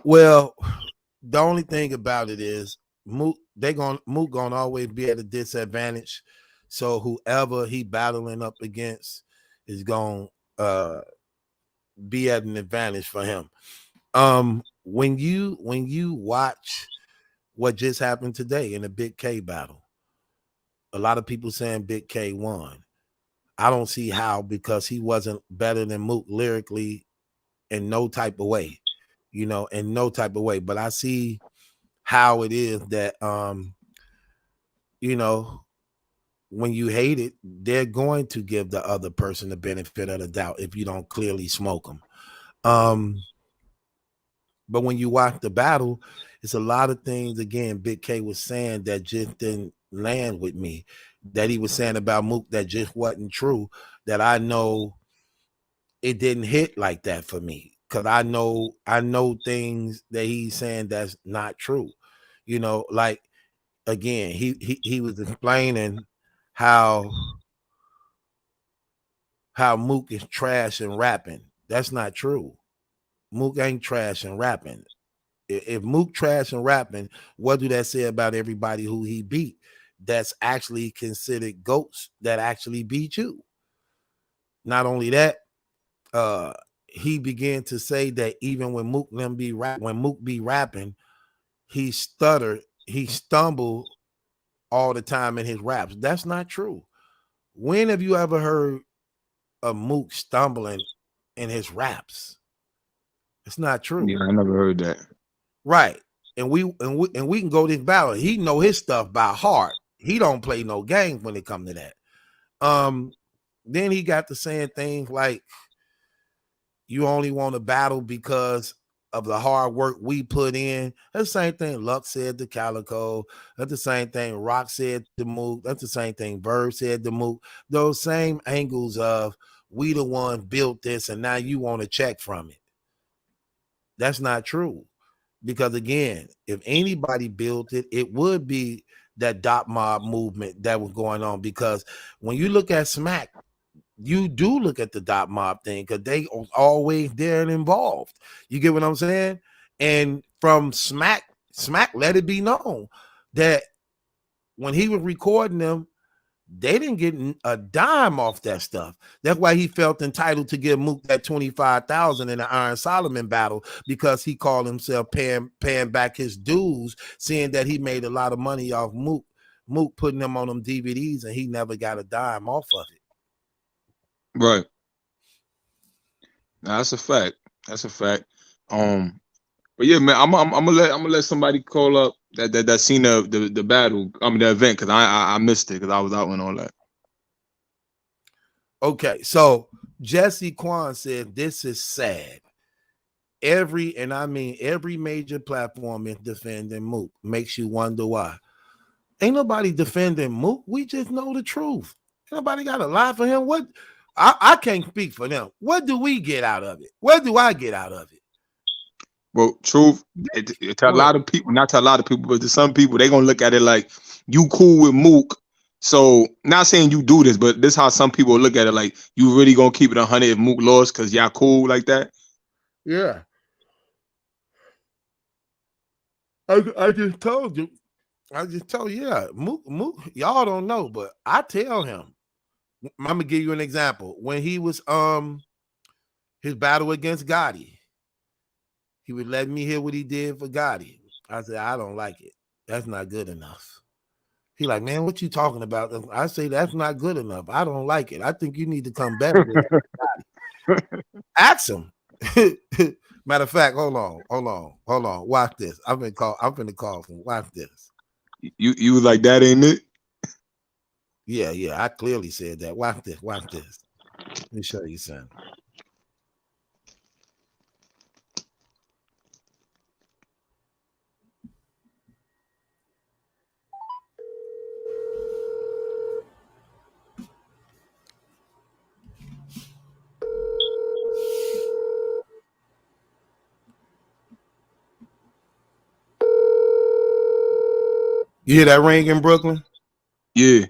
Well, the only thing about it is Mook gonna always be at a disadvantage. So whoever he battling up against is gonna be at an advantage for him. When you watch what just happened today in the Big K battle, a lot of people saying Big K won. I don't see how, because he wasn't better than Mook lyrically in no type of way, in no type of way. But I see how it is that when you hate it, they're going to give the other person the benefit of the doubt if you don't clearly smoke them. But when you watch the battle, it's a lot of things, again, Big K was saying that just didn't land with me, that he was saying about Mook that just wasn't true, that I know it didn't hit like that for me, because I know things that he's saying that's not true. Like, again, he was explaining how Mook is trash and rapping. That's not true. Mook ain't trash and rapping. If Mook trash and rapping, what do that say about everybody who he beat that's actually considered GOATs that actually beat you? Not only that, he began to say that even when Mook be rapping, he stuttered, he stumbled all the time in his raps. That's not true. When have you ever heard of Mook stumbling in his raps? It's not true. Yeah, I never heard that. Right. And we can go this battle. He know his stuff by heart. He don't play no games when it come to that. Then he got to saying things like, you only want to battle because of the hard work we put in. That's the same thing Luck said to Calico. That's the same thing Rock said to Mook. That's the same thing Verb said to Mook. Those same angles of, we the one built this and now you want to check from it. That's not true. Because again, if anybody built it, it would be that dot mob movement that was going on. Because when you look at Smack, you do look at the dot mob thing, because they are always there and involved. You get what I'm saying? And from Smack let it be known that when he was recording them, they didn't get a dime off that stuff. That's why he felt entitled to give Mook that 25,000 in the Iron Solomon battle, because he called himself paying back his dues, seeing that he made a lot of money off Mook putting them on them DVDs, and he never got a dime off of it. Right. Now, that's a fact. That's a fact. But yeah, man, I'm gonna let somebody call up that seen the battle, the event, because I missed it because I was out and all that. Okay, so Jesse Kwan said this is sad. Every major platform is defending Mook. Makes you wonder why. Ain't nobody defending Mook. We just know the truth. Ain't nobody got to lie for him. What? I can't speak for them. What do we get out of it? What do I get out of it? Well, truth, to a lot of people, not to a lot of people, but to some people, they're gonna look at it like, you cool with Mook. So, not saying you do this, but this is how some people look at it, like, you really gonna keep it 100 if Mook lost because y'all cool like that? Yeah. I just told you. Yeah, Mook, y'all don't know, but I tell him. I'm gonna give you an example. When he was his battle against Gotti, he would let me hear what he did for Gotti. I said, I don't like it. That's not good enough. He like, man, what you talking about? I say, that's not good enough. I don't like it. I think you need to come better with Gotti. Ask him. Matter of fact, hold on. Watch this. I'm finna call him. Watch this. You was like, that ain't it? Yeah. I clearly said that. Watch this. Let me show you something. You hear that ring in Brooklyn? Yeah.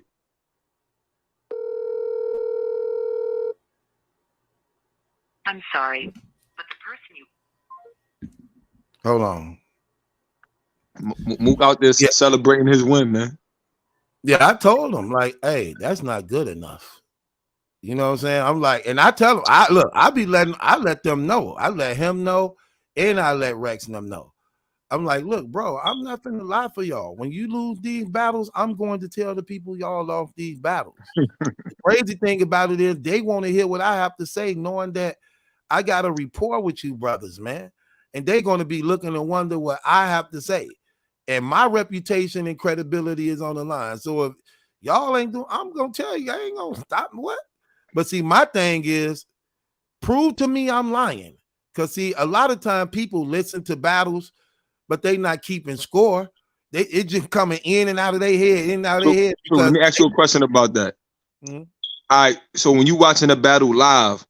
I'm sorry, but the person you... Hold on. Mook out there Yeah. celebrating his win, man. Yeah, I told him, like, hey, that's not good enough. You know what I'm saying? I'm like, and I tell him, I let them know. I let him know, and I let Rex and them know. I'm like, look, bro, I'm not finna lie for y'all. When you lose these battles, I'm going to tell the people y'all lost these battles. The crazy thing about it is they want to hear what I have to say, knowing that I got a rapport with you brothers, man. And they're going to be looking and wonder what I have to say. And my reputation and credibility is on the line. So if y'all ain't doing, I'm going to tell you, I ain't going to stop. What? But see, my thing is, prove to me I'm lying. Because see, a lot of time people listen to battles, but they not keeping score. It just coming in and out of their head, in and out of their head. So let me ask you a question about that. Mhm. All right, so when you watching a battle live,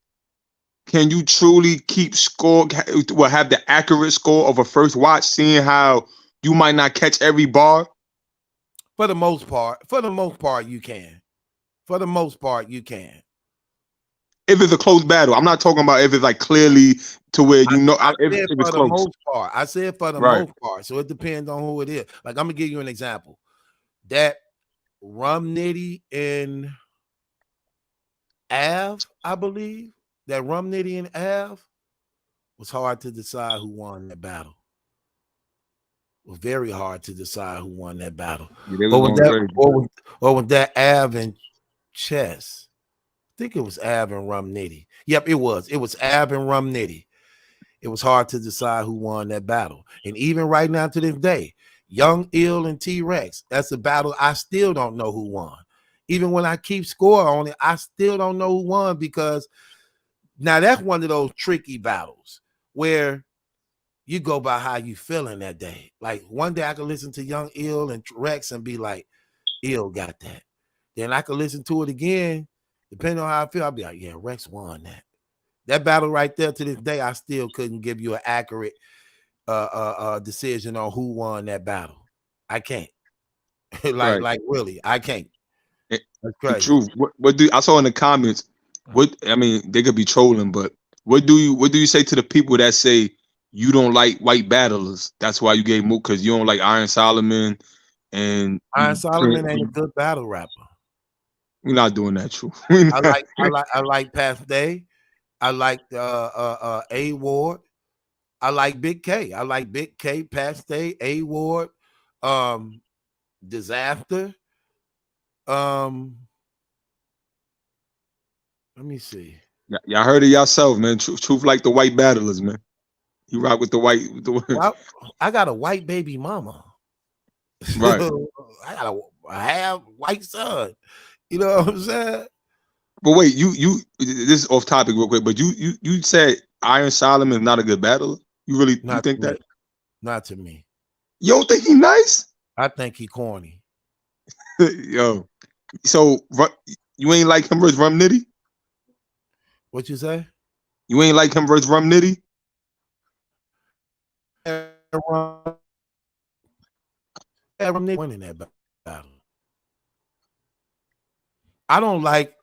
can you truly keep score, well, have the accurate score of a first watch, seeing how you might not catch every bar? For the most part, you can. For the most part, you can. If it's a close battle, I'm not talking about if it's like clearly to where you know if it's for the close. most part. I said for the most part. So it depends on who it is. Like I'm gonna give you an example. That Rum Nitty and Av, I believe, that Rum Nitty and Av was hard to decide who won that battle. It was very hard to decide who won that battle. Yeah, or was that Av and Chess? I think it was Av and Rum Nitty. Yep, it was. It was Av and Rum Nitty. It was hard to decide who won that battle. And even right now to this day, Young Ill and T-Rex, that's a battle I still don't know who won. Even when I keep score on it, I still don't know who won, because now that's one of those tricky battles where you go by how you feeling that day. Like one day I could listen to Young Ill and Rex and be like, Ill got that. Then I could listen to it again, depending on how I feel, I'll be like, yeah, Rex won that. That battle right there to this day, I still couldn't give you an accurate decision on who won that battle. I can't. like really, I can't. That's crazy. True. What do I saw in the comments? What I mean, they could be trolling, but what do you say to the people that say you don't like white battlers? That's why you gave Mook, because you don't like Iron Solomon, and Iron Solomon ain't a good battle rapper. We're not doing that, true. I like Past Day. I like A Ward. I like Big K. I like Big K, Past Day, A Ward, Disaster. Let me see. Y'all heard it yourself, man. Truth like the white battlers, man. You rock with the white. Well, I got a white baby mama. Right. I got a half white son. You know what I'm saying? But wait, you this is off topic real quick, but you said Iron Solomon is not a good battler? You really you think that? Not to me. You don't think he nice? I think he corny. Yo, so you ain't like him versus Rum Nitty? What you say? You ain't like him versus Rum Nitty? Rum Nitty winning that battle. I don't like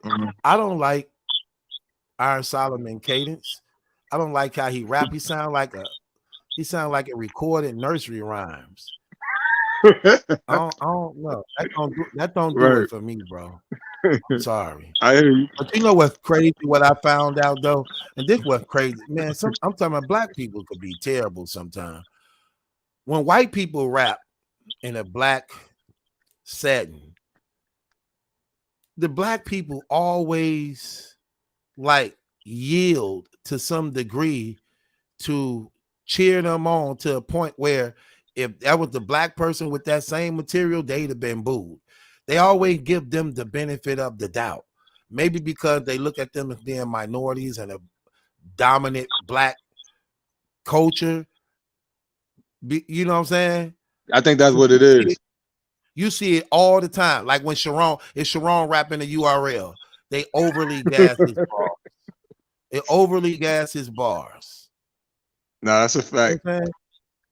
Iron Solomon cadence. I don't like how he rap. He sound like a recorded nursery rhymes. I don't know. That don't do it for me, bro. I'm sorry. I hear you. But you know what's crazy? What I found out though, and this was crazy, man. I'm talking about black people could be terrible sometimes. When white people rap in a black setting, the black people always like yield to some degree to cheer them on, to a point where if that was the black person with that same material, they'd have been booed. They always give them the benefit of the doubt. Maybe because they look at them as being minorities and a dominant black culture. You know what I'm saying? I think that's what it is. You see it all the time. Like when Sharon rapping the URL, they overly gas his bars. They overly gas his bars. Nah, that's a fact. You know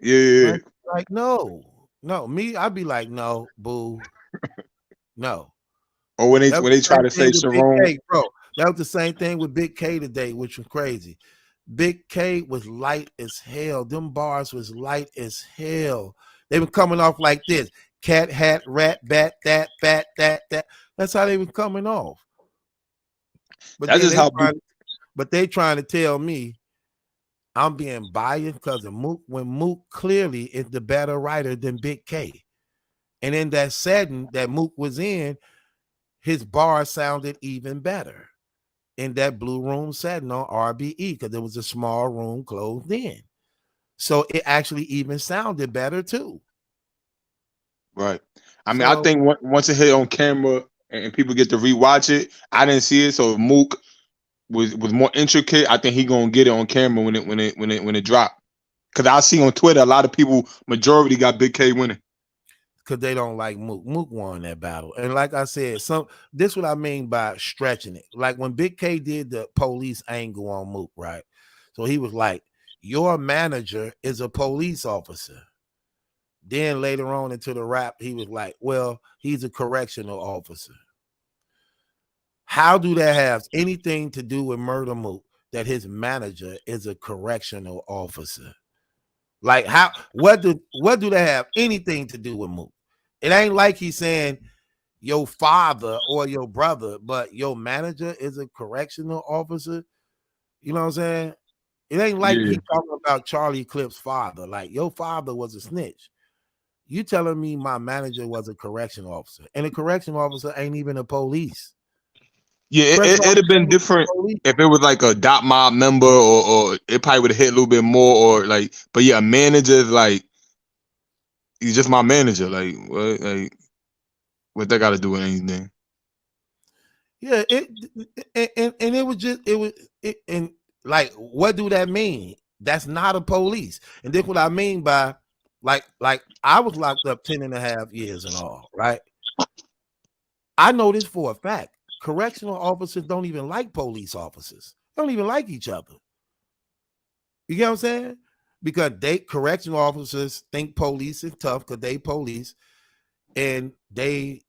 yeah. Like no, me, I'd be like, no, boo, no. Or when they try to say Sharon, bro, that was the same thing with Big K today, which was crazy. Big K was light as hell. Them bars was light as hell. They were coming off like this: cat, hat, rat, bat, that, fat, that. That's how they was coming off. But That's then just how. they trying to tell me I'm being biased because of Mook, when Mook clearly is the better writer than Big K. And in that setting that Mook was in, his bar sounded even better in that blue room setting on RBE because it was a small room closed in. So it actually even sounded better too. Right. I mean, I think once it hit on camera and people get to rewatch it, I didn't see it. So if Mook was more intricate, I think he gonna get it on camera when it dropped. Because I see on Twitter a lot of people, majority got Big K winning. Because they don't like Mook. Mook won that battle. And like I said, this what I mean by stretching it. Like when Big K did the police angle on Mook, right? So he was like, your manager is a police officer. Then later on into the rap, he was like, well, he's a correctional officer. How do that have anything to do with Murda Mook that his manager is a correctional officer? Like what do they have anything to do with Mook? It ain't like he's saying your father or your brother, but your manager is a correctional officer. You know what I'm saying? It ain't like he talking about Charlie Clip's father. Like your father was a snitch. You telling me my manager was a correction officer, and a correction officer ain't even a police. Yeah, it'd have been different if it was like a dot mob member, or it probably would have hit a little bit more, or like. But yeah, a manager is like, he's just my manager. Like what that got to do with anything? Yeah, it was just and like, what do that mean? That's not a police. And that's what I mean by like I was locked up 10.5 years and all, right? I know this for a fact. Correctional officers don't even like police officers. They don't even like each other. You get what I'm saying? Because correctional officers think police is tough because they police, and they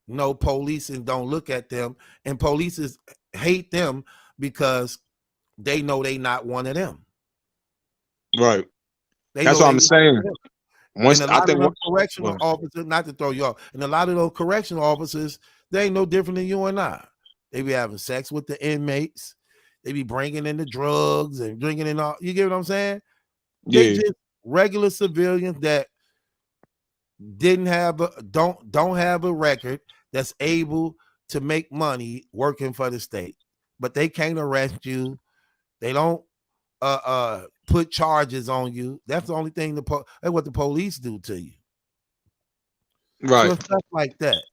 know police and don't look at them, and police hate them because they know they not one of them. Right. That's what I'm saying. Once and a lot of those correctional officers, not to throw you off, and a lot of those correctional officers, they ain't no different than you and I. They be having sex with the inmates. They be bringing in the drugs and drinking and all. You get what I'm saying? Yeah. They just regular civilians that don't have a record that's able to make money working for the state, but they can't arrest you. They don't put charges on you. That's the only thing that's what the police do to you. Right. So stuff like that.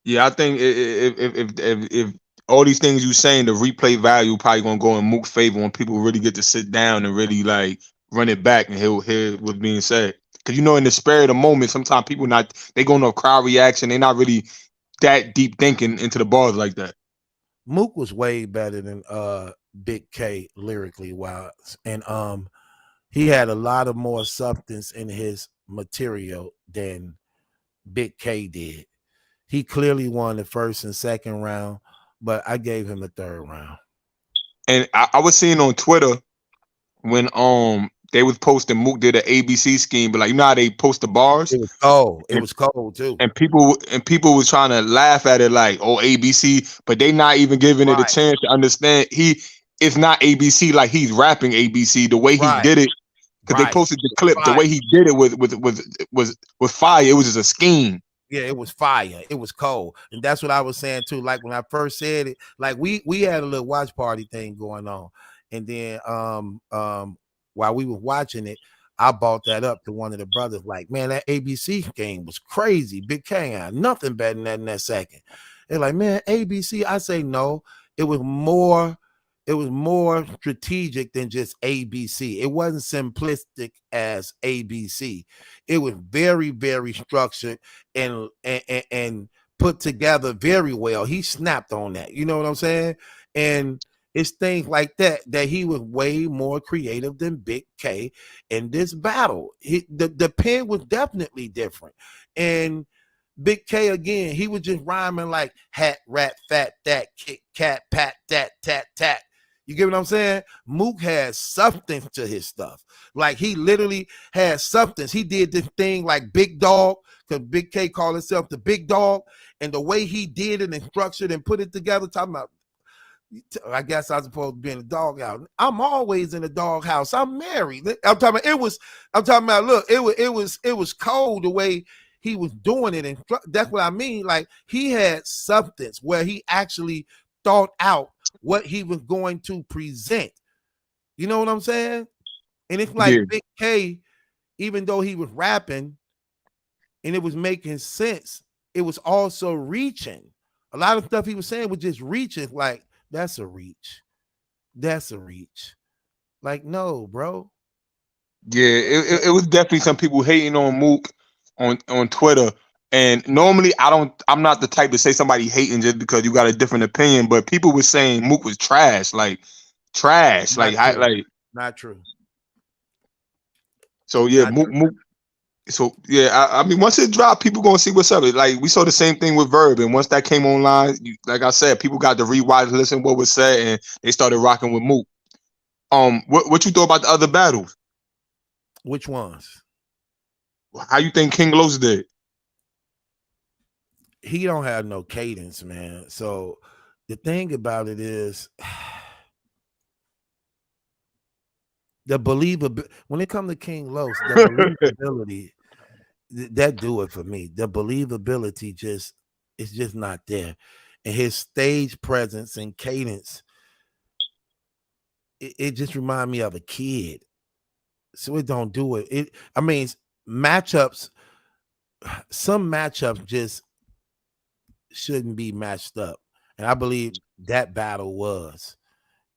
Yeah, I think if all these things you saying, the replay value probably gonna go in Mook's favor when people really get to sit down and really like run it back and hear what's being said. Because in the spirit of the moment, sometimes people they go into a crowd reaction. They're not really that deep thinking into the bars like that. Mook was way better than Big K lyrically wise, and he had a lot of more substance in his material than Big K did. He clearly won the first and second round, but I gave him the third round. And I was seeing on Twitter when they was posting Mook did an ABC scheme, but like how they post the bars. It was cold. It was cold too. And people was trying to laugh at it like, oh, ABC, but they not even giving it a chance to understand. It's not ABC like he's rapping ABC the way he did it. Because they posted the clip, the way he did it was fire. It was just a scheme. Yeah, it was fire. It was cold. And that's what I was saying too. Like when I first said it, like we had a little watch party thing going on. And then while we were watching it, I brought that up to one of the brothers, like, man, that ABC game was crazy. Big K had nothing better than that in that second. They're like, man, ABC. I say no, it was more strategic than just ABC. It wasn't simplistic as ABC. It was very, very structured and put together very well. He snapped on that. You know what I'm saying? And it's things like that he was way more creative than Big K in this battle. The pen was definitely different. And Big K, again, he was just rhyming like hat, rat, fat, that, kick, cat, pat, that, tat, tat. You get what I'm saying? Mook had substance to his stuff. Like he literally had substance. He did this thing like Big Dog, because Big K called himself the Big Dog, and the way he did it and structured and put it together, talking about, I guess I was supposed to be in the doghouse. I'm always in the doghouse. I'm married. I'm talking about, look, it was cold the way he was doing it. And that's what I mean. Like he had substance where he actually thought out what he was going to present. You know what I'm saying? And it's like Big K, even though he was rapping and it was making sense, it was also reaching. A lot of stuff he was saying was just reaching. Like, that's a reach. That's a reach. Like, no, bro. Yeah, it was definitely some people hating on Mook on Twitter. And normally I'm not the type to say somebody hating just because you got a different opinion, but people were saying Mook was trash, like trash. Not true. So yeah, Mook. So yeah, I mean, once it dropped, people gonna see what's up. Like we saw the same thing with Verb, and once that came online, like I said, people got to rewatch, listen what was said, and they started rocking with Mook. What you thought about the other battles? Which ones? How you think King Los did? He don't have no cadence, man. So the thing about it is, the believability, when it comes to King Los, the believability, that do it for me. The believability it's just not there. And his stage presence and cadence, it just remind me of a kid. So it don't do it. I mean, matchups, some matchups just shouldn't be matched up. And I believe that battle was.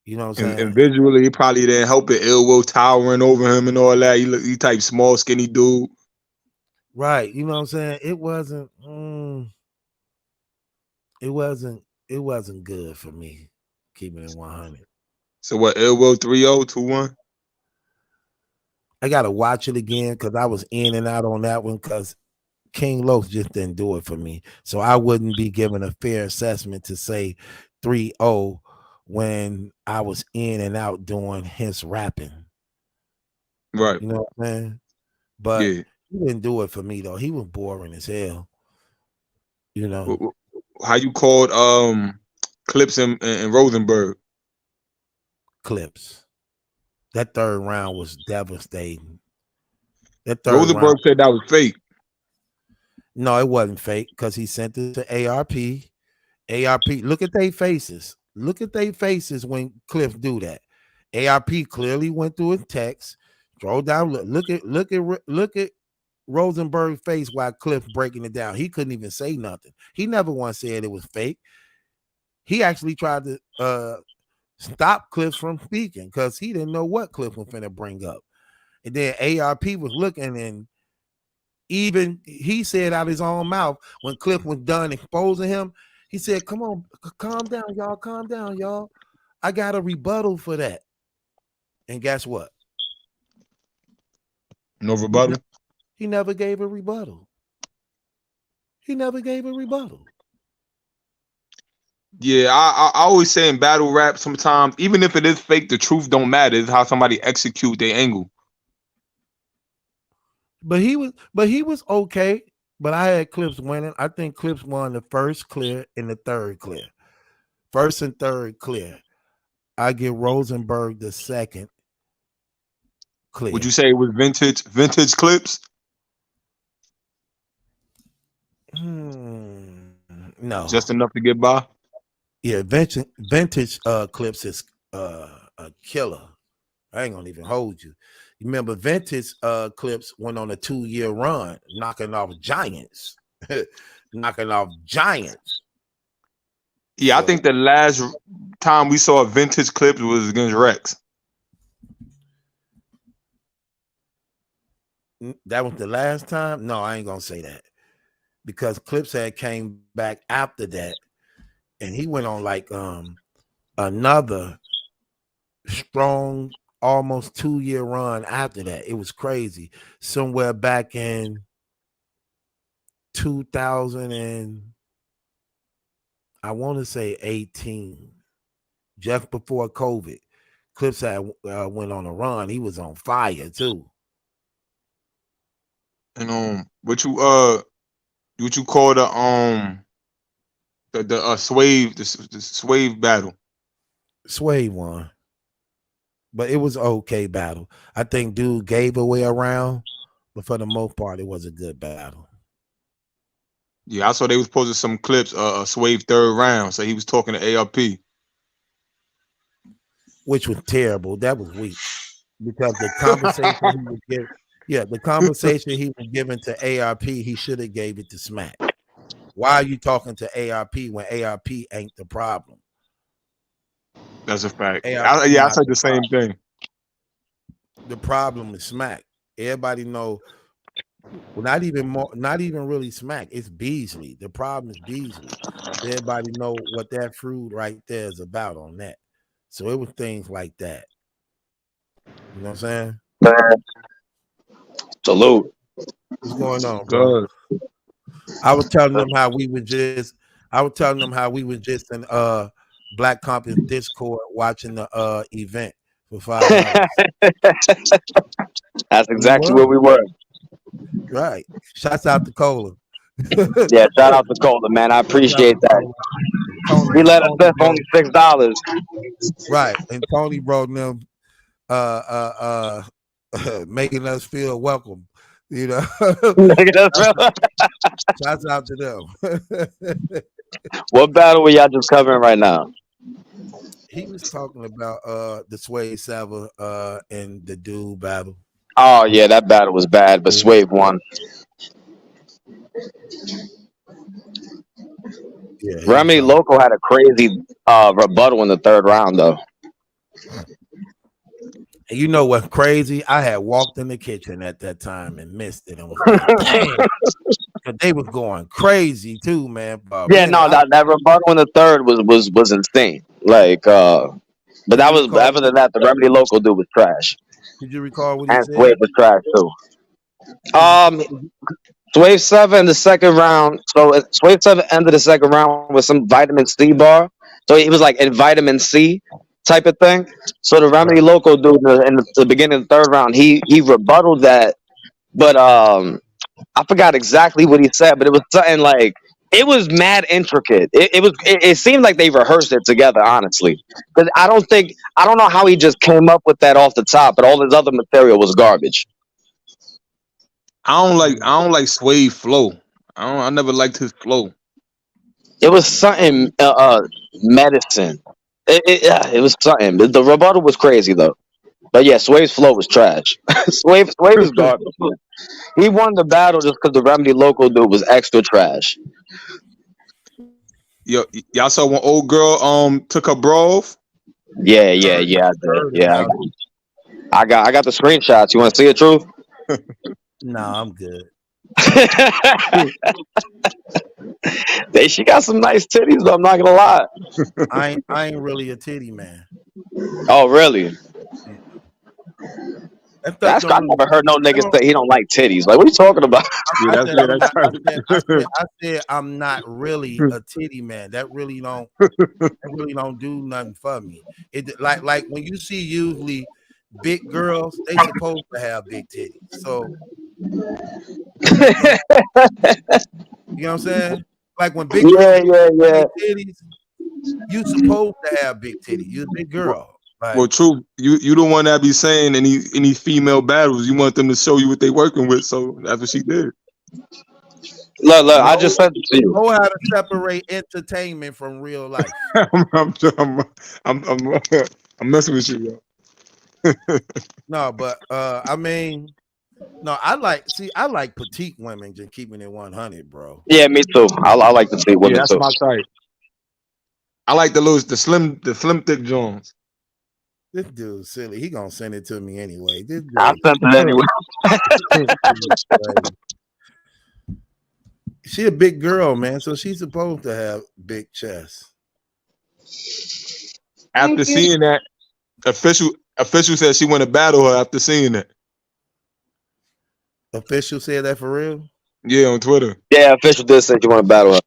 You know what I'm saying? And visually, he probably didn't help it. Ill Will towering over him and all that. He type small, skinny dude. Right. You know what I'm saying? It wasn't good for me, keeping it 100. So what, Ill Will 3-0, 2-1? I gotta watch it again because I was in and out on that one because King Los just didn't do it for me. So I wouldn't be given a fair assessment to say 3-0 when I was in and out doing his rapping. Right. You know what I'm saying? But yeah, he didn't do it for me though. He was boring as hell. You know. How you called Clips and Rosenberg? Clips. That third round was devastating. That third Rosenberg round said that was fake. No, it wasn't fake because he sent it to ARP. ARP, look at their faces. Look at their faces when Cliff do that. ARP clearly went through his text. Scroll down. Look at Rosenberg's face while Cliff breaking it down. He couldn't even say nothing. He never once said it was fake. He actually tried to stop Cliff from speaking because he didn't know what Cliff was finna bring up. And then ARP was looking, and even he said out his own mouth when Cliff was done exposing him, he said, "Come on, calm down, y'all. Calm down, y'all. I got a rebuttal for that." And guess what? No rebuttal. He never gave a rebuttal. He never gave a rebuttal. Yeah, I always say in battle rap, sometimes even if it is fake, the truth don't matter. It's how somebody execute their angle. But he was okay. But I had Clips winning. I think Clips won the first clear and the third clear. First and third clear. I give Rosenberg the second clear. Would you say it was vintage Clips? No. Just enough to get by? Yeah, vintage Clips is a killer. I ain't gonna even hold you. You remember vintage Clips went on a 2-year run, knocking off giants. Knocking off giants. Yeah, so, I think the last time we saw vintage Clips was against Rex. That was the last time? No, I ain't gonna say that. Because Clips had came back after that, and he went on like another strong, almost 2-year run after that. It was crazy. Somewhere back in 2000 and I want to say 18, just before COVID. Clips had went on a run. He was on fire too. And what you call the Swave the Swave battle? Sway won, but it was okay battle. I think dude gave away a round, but for the most part, it was a good battle. Yeah, I saw they was posting some clips. Swave third round, so he was talking to ARP, which was terrible. That was weak because the conversation he was giving, the conversation he was giving to ARP, he should have gave it to Smack. Why are you talking to ARP when ARP ain't the problem? That's a fact. I said the same thing. The problem is Smack. Everybody know. Well, not even really Smack. It's Beasley. The problem is Beasley. Everybody know what that fruit right there is about on that. So it was things like that. You know what I'm saying? Salute. What's going on, bro? I was telling them how we were just in Black Compass Discord watching the event for $5. That's exactly where we were. Right. Shouts out to Cola. Yeah, shout out to Cola, man. I appreciate that. He let us live only $6. Right. And Tony brought them making us feel welcome. You know, shouts out to them. What battle were y'all just covering right now? He was talking about the Sway Sava and the dude battle. Oh yeah, that battle was bad, but Swave won. Yeah, Remedy Loco had a crazy rebuttal in the third round though. And you know what's crazy? I had walked in the kitchen at that time and missed it. And was like, damn. They was going crazy too, man. Yeah, no, that rebuttal in the third was insane. Like, but that was other than that, the Remedy Loco dude was trash. Did you recall what he and said? Swave was trash too. Swave 7 the second round. So Swave 7 ended the second round with some vitamin C bar. So he was like in vitamin C type of thing. So the Remedy Loco dude in the beginning of the third round, he rebutted that, but I forgot exactly what he said, but it was something like it was mad intricate. It seemed like they rehearsed it together, honestly. Because I don't know how he just came up with that off the top, but all his other material was garbage. I don't like Swave flow. I never liked his flow. It was something medicine. It was something. The rebuttal was crazy though. But yeah, Swave's flow was trash. Swave is garbage. Man. He won the battle just because the Remedy Loco dude was extra trash. Yo, y'all saw when old girl took her bra off? Yeah, I did. Yeah, I got the screenshots. You want to see it, Truth? Nah, I'm good. She got some nice titties, though. I'm not gonna lie. I ain't really a titty man. Oh, really? I never heard no niggas say he don't like titties. Like, what are you talking about? I said I'm not really a titty man. That really don't do nothing for me. It like when you see usually big girls, they supposed to have big titties. So you know what I'm saying? Like when big girls big titties, you supposed to have big titties. You're a big girl. Like, well, true. You the one that be saying any female battles, you want them to show you what they working with. So that's what she did. Look, I just said it to you. Know how to separate entertainment from real life. I'm messing with you, yo. No, but I mean, no, I like petite women just keeping it 100, bro. Yeah, me too. I like to see women that's too. my type. I like the slim thick Jones. This dude's silly. He gonna send it to me anyway. This dude, I sent it anyway. She a big girl, man, so she's supposed to have big chest. After seeing that, official said she want to battle her after seeing that. Official said that for real? Yeah, on Twitter. Yeah, official did say she want to battle her.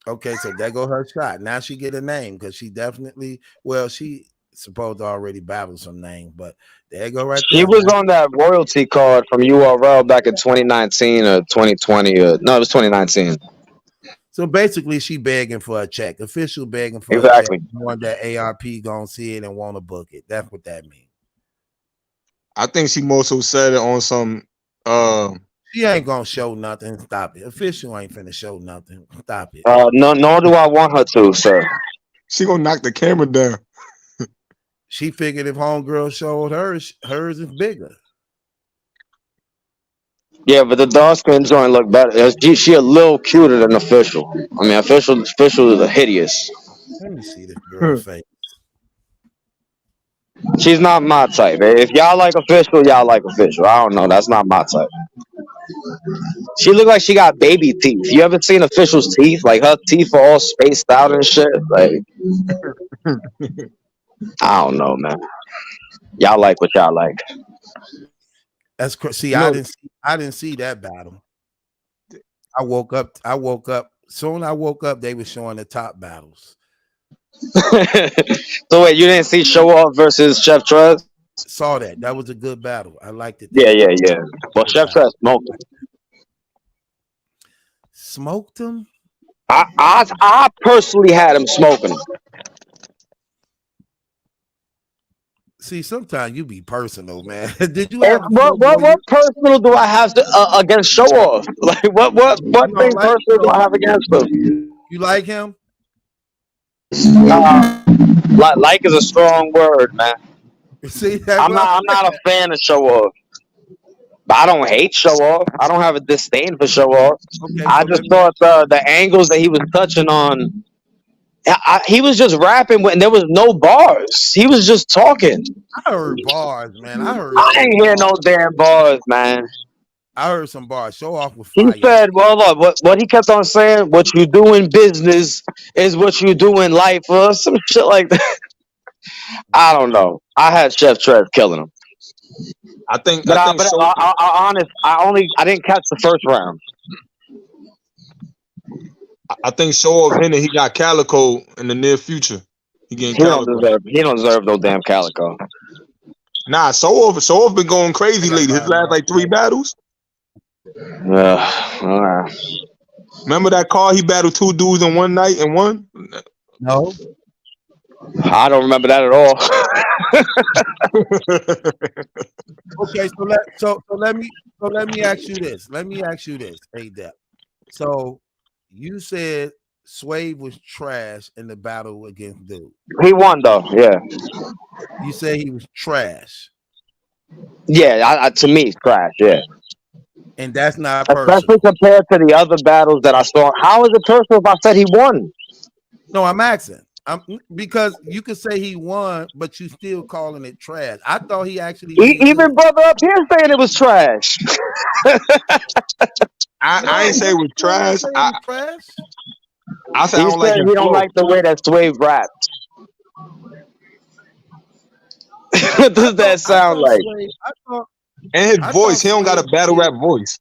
Okay, so there go her shot. Now she get a name because she definitely, well, she supposed to already battle some names, but there go right She there. was Now. on that royalty card from URL back in 2019 or 2020. No, it was 2019. So basically, she begging for a check, official begging for a check, Exactly. knowing that ARP gonna see it and want to book it. That's what that means. I think she more so said it on some. She ain't gonna show nothing. Stop it. Official ain't finna show nothing. Stop it. No, nor do I want her to, sir. She gonna knock the camera down. She figured if homegirl showed hers is bigger. Yeah, but the dark skin joint look better. She a little cuter than official. I mean, official is hideous. Let me see this girl face. She's not my type. If y'all like official, y'all like official. I don't know. That's not my type. She look like she got baby teeth. You ever seen official's teeth? Like her teeth are all spaced out and shit. Like I don't know, man. Y'all like what y'all like. That's see, You know, I didn't see that battle. I woke up. Soon I woke up, they were showing the top battles. So wait, you didn't see Show Off versus Chef Trez? Saw that. That was a good battle. I liked it. Yeah. Well, Chef Trez smoked him. Smoked him? I personally had him smoking him. See, sometimes you be personal, man. Did you have what personal do I have against Show Off? Like what thing personal do I have against him? You like him? Like is a strong word, man. See that? I'm not a fan of Show Off. But I don't hate Show Off. I don't have a disdain for Show Off. Okay, I just thought the angles that he was touching on, he was just rapping when there was no bars. He was just talking. I heard bars, man. I ain't hear no damn bars, man. I heard some bars. Show Off with He fire. said, well, look, what he kept on saying, what you do in business is what you do in life, or some shit like that. I don't know. I had Chef Trez killing him. I think I didn't catch the first round. I think Show Off hinted he got Calico in the near future. He don't deserve no damn Calico. Nah, Show Off been going crazy lately. His last like 3 battles. Remember that call he battled 2 dudes in one night and won? No. I don't remember that at all. Okay, so let me ask you this. A-Dep. So you said Swave was trash in the battle against Dude. He won though, yeah. You say he was trash. Yeah, to me, it's trash, yeah. And that's not personal. Especially compared to the other battles that I saw. How is it personal if I said he won? No, I'm asking. Because you could say he won, but you still calling it trash. I thought he actually even brother up here saying it was trash. I ain't say it was trash. I said I don't like his he don't flow. like the way that Swave rapped. What does that sound like? And his voice, he don't got a battle rap voice.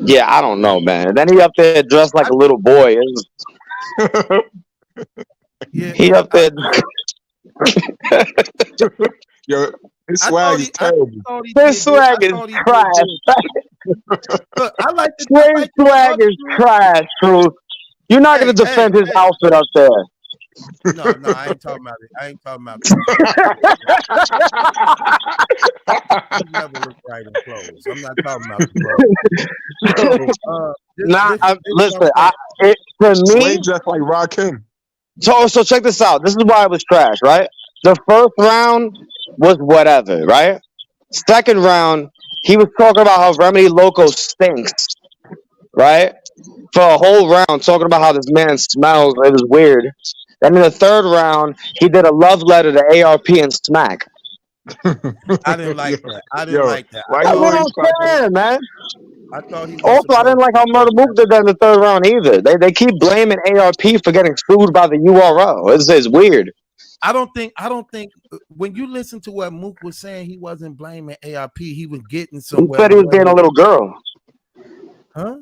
Yeah, I don't know, man. Then he up there dressed like a little boy. He up there. Yo, his swag is terrible. His swag is trash. Look, I like Swave swag is trash, Truth. You're not gonna defend his outfit up there. No, I ain't talking about it. I ain't talking about it. He never look right in clothes. I'm not talking about the clothes. Listen, for me, Swave dressed like Rakim. So check this out. This is why it was trash, right? The first round was whatever, right? Second round, he was talking about how Remedy Loco stinks, right? For a whole round, talking about how this man smells. It was weird. Then in the third round, he did a love letter to ARP and Smack. I didn't like that. I didn't like that. That's what I'm saying, man. I thought he was Also, I didn't like how Murda Mook did that in the third round either. They keep blaming ARP for getting sued by the URL. It's weird. I don't think when you listen to what Mook was saying, he wasn't blaming ARP. He was getting somewhere. He said he was being a little girl. Huh?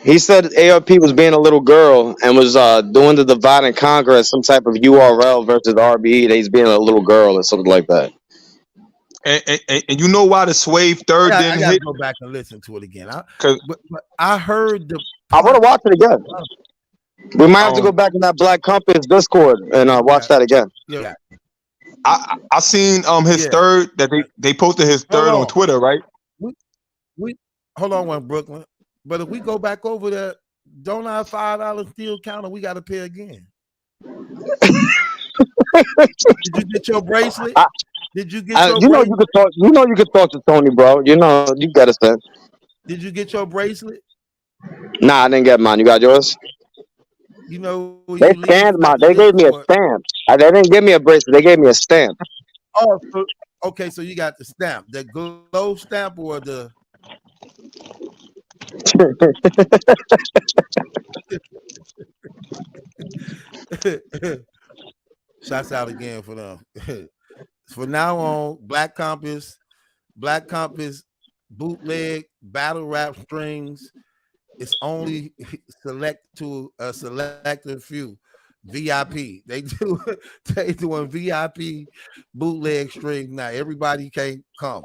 He said ARP was being a little girl and was doing the divide and conquer as some type of URL versus RBE. That he's being a little girl or something like that. And you know why the Swave third I didn't gotta hit? go back and listen to it again. Because But I heard the. I want to watch it again. We might have to go um, back in that Black Compass Discord and watch that again. Yeah, I seen his yeah. third that they posted his Hold third on on. Twitter, right? We hold on one, Brooklyn. But if we go back over there, don't our $5 still count, or we got to pay again? Did you get your bracelet? Did you get your You know bracelet? you could talk. You know you could talk to Tony, bro. You know you got a sense. Did you get your bracelet? Nah, I didn't get mine. You got yours? You know, They you leave scanned out mine. the They gave me a Discord. stamp. They didn't give me a bracelet. They gave me a stamp. Oh, okay. So you got the stamp, the glow stamp, or the. Shouts out again for them. For now on, Black Compass, bootleg battle rap strings. It's only select to a selected few. VIP. They doing VIP bootleg strings now. Everybody can't come.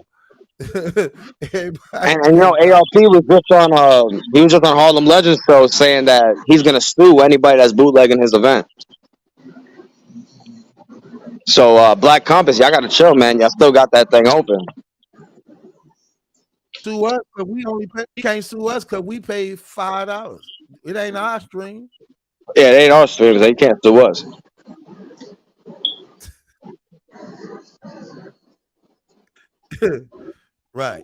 And you know, ARP was just on he was just on Harlem Legends show saying that he's gonna sue anybody that's bootlegging his event. So Black Compass, y'all gotta chill, man. Y'all still got that thing open. Sue us, but we only pay. You can't sue us because we paid $5. It ain't our stream. Yeah, they ain't our streams. They can't sue us. Right.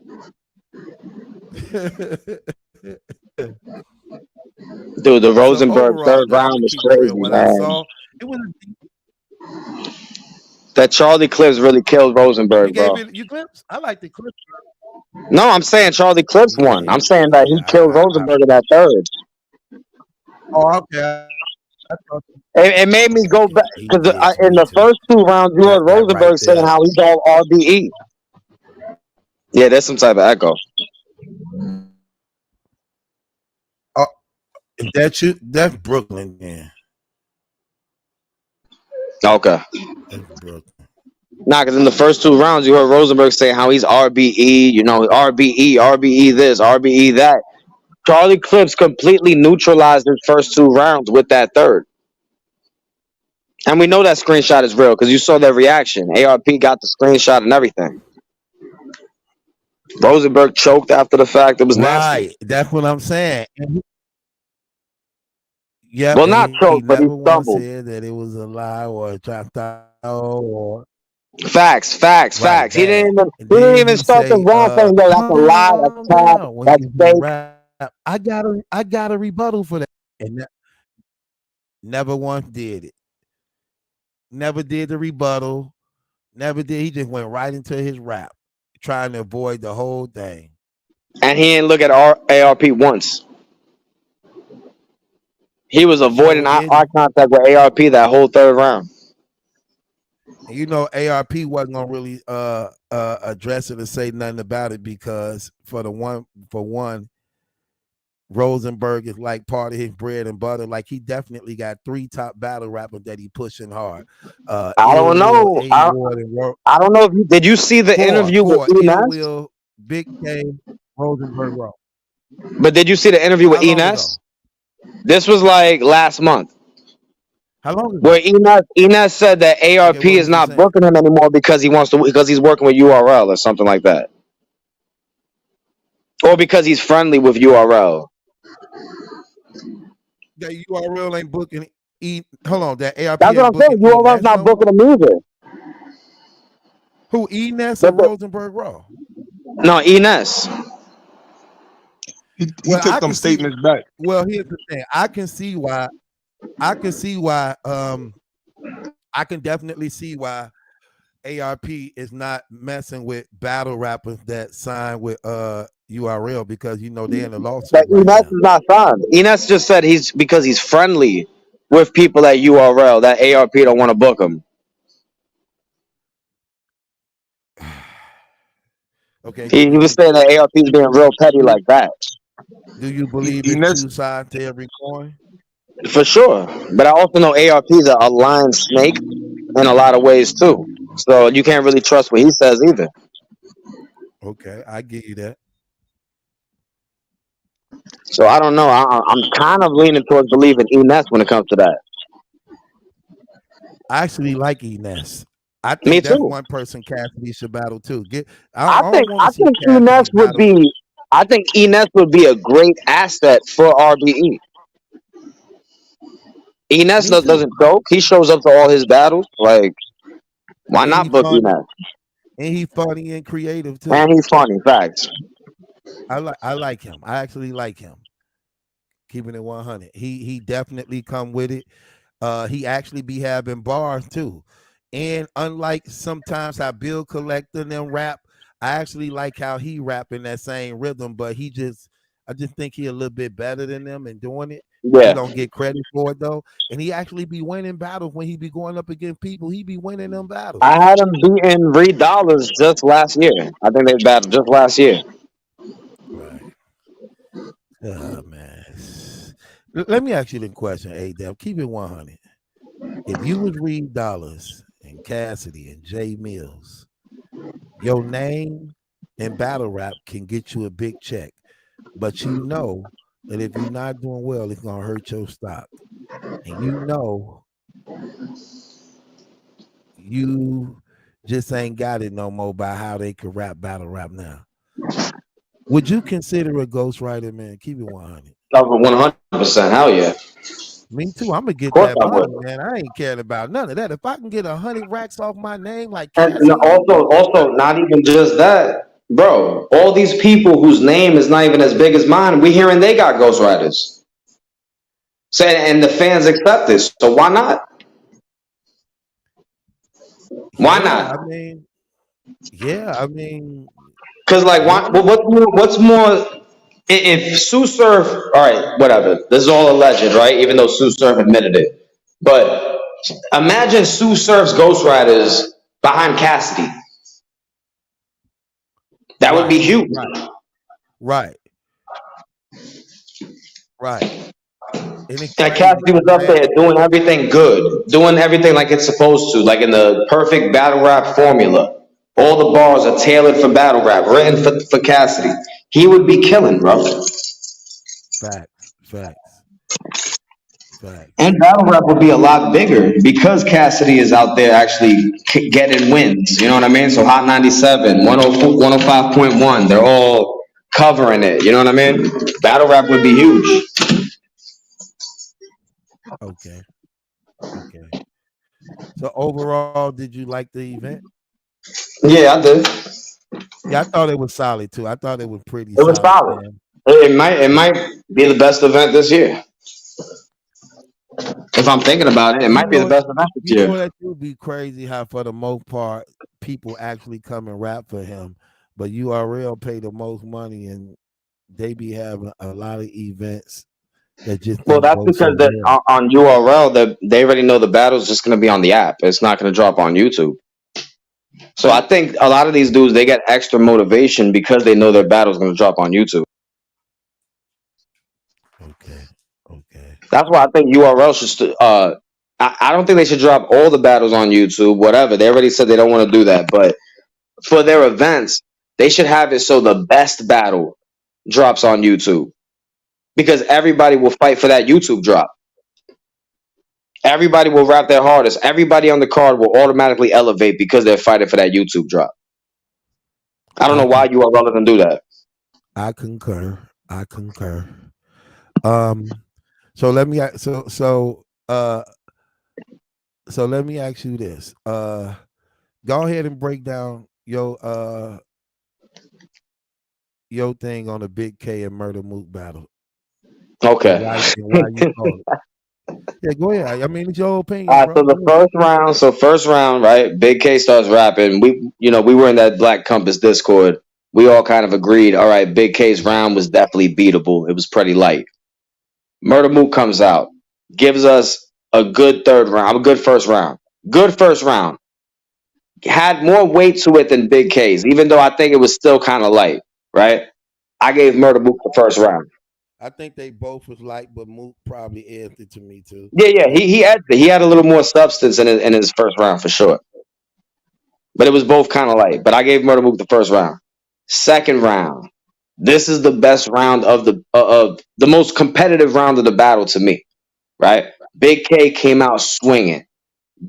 Dude, the So Rosenberg overall, third though, I'm round gonna was keep it crazy, real. What I man. saw, it was. That Charlie Clips really killed You Rosenberg, gave bro. it. You clips. I like the clips. No, I'm saying Charlie Clips won. I'm saying that he killed Yeah. Rosenberg in that third. Oh, okay. It made me go back He because did to in me the too. first two rounds, you heard That right Rosenberg saying there. how he's all RBE. Yeah, there's some type of echo. Oh, that's Brooklyn. Yeah. Okay. That's Brooklyn. Nah, because in the first two rounds, you heard Rosenberg saying how he's RBE, you know, RBE this, RBE that. Charlie Clips completely neutralized his first two rounds with that third. And we know that screenshot is real because you saw their reaction. ARP got the screenshot and everything. Rosenberg choked after the fact. It was nasty. Right. That's what I'm saying. Yep. Well, And not he choked, but he never once stumbled. said that it was a lie or dropped out or Facts. right. He didn't Bad. And even then he start the say, round saying, "Yo, that's a lie, calm that's cap, down when that's you hear me fake." rap. I got a rebuttal for that. And never once did it. Never did the rebuttal. Never did. He just went right into his rap, trying to avoid the whole thing. And he didn't look at ARP once. He was avoiding eye contact with ARP that whole third round. And you know, ARP wasn't gonna really address it or say nothing about it because for one, Rosenberg is like part of his bread and butter. Like he definitely got 3 top battle rappers that he pushing hard. I don't know. I don't know if did you see the interview with Enes? Will, Big K, Rosenberg Raw. But did you see the interview with Enes? This was like last month. How long ago? Where Enes said that ARP is not booking him anymore because he's working with URL or something like that. Or because he's friendly with URL. That URL ain't booking hold on, that ARP That's what I'm saying. URL's not booking him either. Who, Enes or Rosenberg Raw? No, Enes. He took them statements back. Well, here's the thing. I can definitely see why ARP is not messing with battle rappers that sign with URL because you know they're in the lawsuit. But Enes is not signed. Enes just said because he's friendly with people at URL that ARP don't want to book him. Okay. He was saying that ARP is being real petty like that. Do you believe it's Ines, two sides to every coin? For sure. But I also know ARP is a lying snake in a lot of ways too. So you can't really trust what he says either. Okay, I give you that. So I don't know. I'm kind of leaning towards believing Enes when it comes to that. I actually like Enes. I Me think that's too. one person Cassidy should battle too. I I think don't want I to see think Enes Cassidy would battle. be. I think Enes would be a great asset for RBE. Enes Me too. doesn't choke. He shows up to all his battles. Like, why And he not book funny. Enes? And he funny and creative too. And he's funny. Facts. I like him. I actually like him. Keeping it 100. He definitely come with it. He actually be having bars too. And unlike sometimes how Bill Collector and them rap, I actually like how he rap in that same rhythm, but I just think he a little bit better than them in doing it. He Yeah. don't get credit for it though. And he actually be winning battles when he be going up against people. He be winning them battles. I had him beating Reed Dollars just last year. I think they battled just last year. Right. Man. Let me ask you the question, A-Dep. Keep it 100. If you was Reed Dollars and Cassidy and Jay Mills, your name in battle rap can get you a big check, but you know that if you're not doing well, it's gonna hurt your stock, and you know you just ain't got it no more by how they can rap battle rap now. Would you consider a ghostwriter, man? Keep it 100. 100%. Hell yeah. Me too. I'm gonna Of get course that I would. money, man. I ain't caring about none of that. If I can get 100 racks off my name, like And Cassidy, also, not even just that, bro. All these people whose name is not even as big as mine, we hearing they got ghostwriters. Saying and the fans accept this. So why not? Why yeah, not? I mean, Because like, yeah, what's more? If Sue Surf, all right, whatever. This is all alleged, right? Even though Sue Surf admitted it, but imagine Sue Surf's ghostwriters behind Cassidy. That would be right, huge. right. And it's And crazy Cassidy was because up there doing everything good, doing everything like it's supposed to, like in the perfect battle rap formula. All the bars are tailored for battle rap, written for Cassidy. He would be killing, bro. facts. And battle rap would be a lot bigger because Cassidy is out there actually getting wins. You know what I mean? So Hot 97, 105.1, they're all covering it. You know what I mean? Battle rap would be huge. Okay. So overall, did you like the event? Yeah, I did. Yeah, I thought it was solid too. I thought it was pretty It was solid, solid. man. It might be the best event this year. If I'm thinking about it, it might be the best event this year. That would be crazy how for the most part people actually come and rap for him, but URL pay the most money and they be having a lot of events that just Well, don't that's go because so well. on URL they already know the battle's just going to be on the app. It's not going to drop on YouTube. So I think a lot of these dudes, they get extra motivation because they know their battle's going to drop on YouTube. Okay. That's why I think URL should. I don't think they should drop all the battles on YouTube. Whatever, they already said they don't want to do that. But for their events, they should have it so the best battle drops on YouTube because everybody will fight for that YouTube drop. Everybody will rap their hardest. Everybody on the card will automatically elevate because they're fighting for that YouTube drop. I don't know why URL doesn't do that. I concur. So let me so let me ask you this. Go ahead and break down your thing on the Bigg K and Murda Mook battle. Okay. And why you call it. Yeah, go ahead. I mean, it's your opinion. All right, so the first round, right? Bigg K starts rapping. We were in that Black Compass Discord. We all kind of agreed. All right, Bigg K's round was definitely beatable. It was pretty light. Murda Mook comes out, gives us a good third round, a good first round. Good first round. Had more weight to it than Bigg K's, even though I think it was still kind of light, right? I gave Murda Mook the first round. I think they both was light, but Mook probably edged it to me too. Yeah, he had a little more substance in his first round for sure. But it was both kind of light. But I gave Murda Mook the first round. Second round, this is the best round of the most competitive round of the battle to me. Right? Big K came out swinging,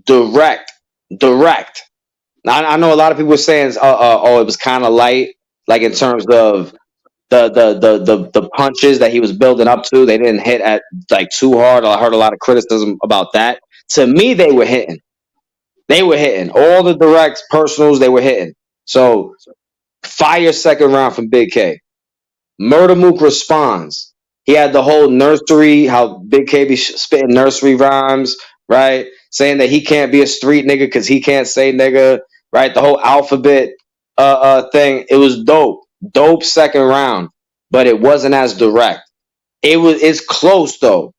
direct. I know a lot of people were saying, oh, it was kind of light, like in terms of the punches that he was building up to. They didn't hit at like too hard. I heard a lot of criticism about that. To me, they were hitting. They were hitting all the directs, personals. They were hitting. So fire second round from Big K. Murda Mook responds. He had the whole nursery, how Big K be spitting nursery rhymes, right? Saying that he can't be a street nigga because he can't say nigga, right? The whole alphabet thing. It was dope. Dope second round, but it wasn't as direct. It's close though.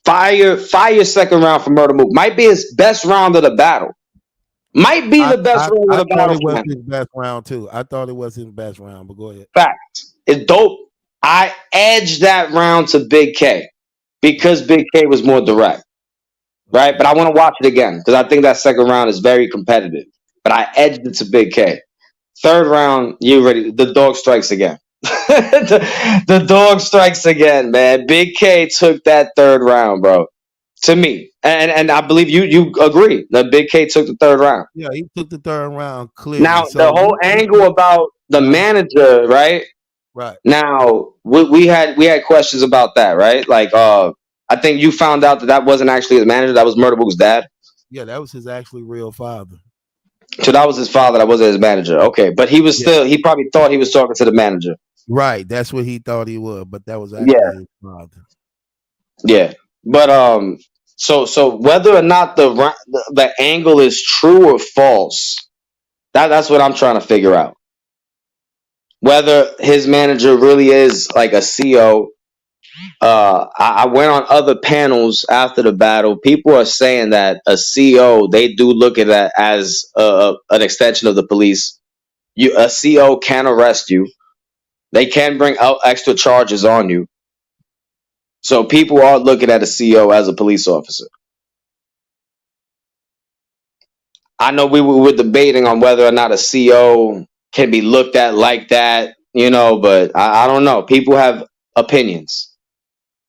Fire second round for Murda Mook. Might be his best round of the battle. Might be the best round of the I thought battle it was for him. his best round too. I thought it was his best round, but go ahead. Fact. It's dope. I edged that round to Big K because Big K was more direct, right? But I want to watch it again because I think that second round is very competitive. But I edged it to Big K. Third round, you ready? The dog strikes again. the dog strikes again, man. Big K took that third round, bro. To me, and I believe you agree that Big K took the third round. Yeah, he took the third round clearly. Now So the whole angle about the manager, right? Right. Now we had questions about that, right? Like, I think you found out that wasn't actually his manager. That was Murda Mook's dad. Yeah, that was his actually real father. So that was his father. That wasn't his manager. Okay, but he was still. He probably thought he was talking to the manager. Right, that's what he thought he was, but that was actually his father. Yeah, but so whether or not the angle is true or false, that's what I'm trying to figure out. Whether his manager really is like a CO. I went on other panels after the battle. People are saying that a CO, they do look at that as an extension of the police. A CO can arrest you. They can bring out extra charges on you. So people are looking at a CO as a police officer. I know we were debating on whether or not a CO can be looked at like that, but I don't know. People have opinions.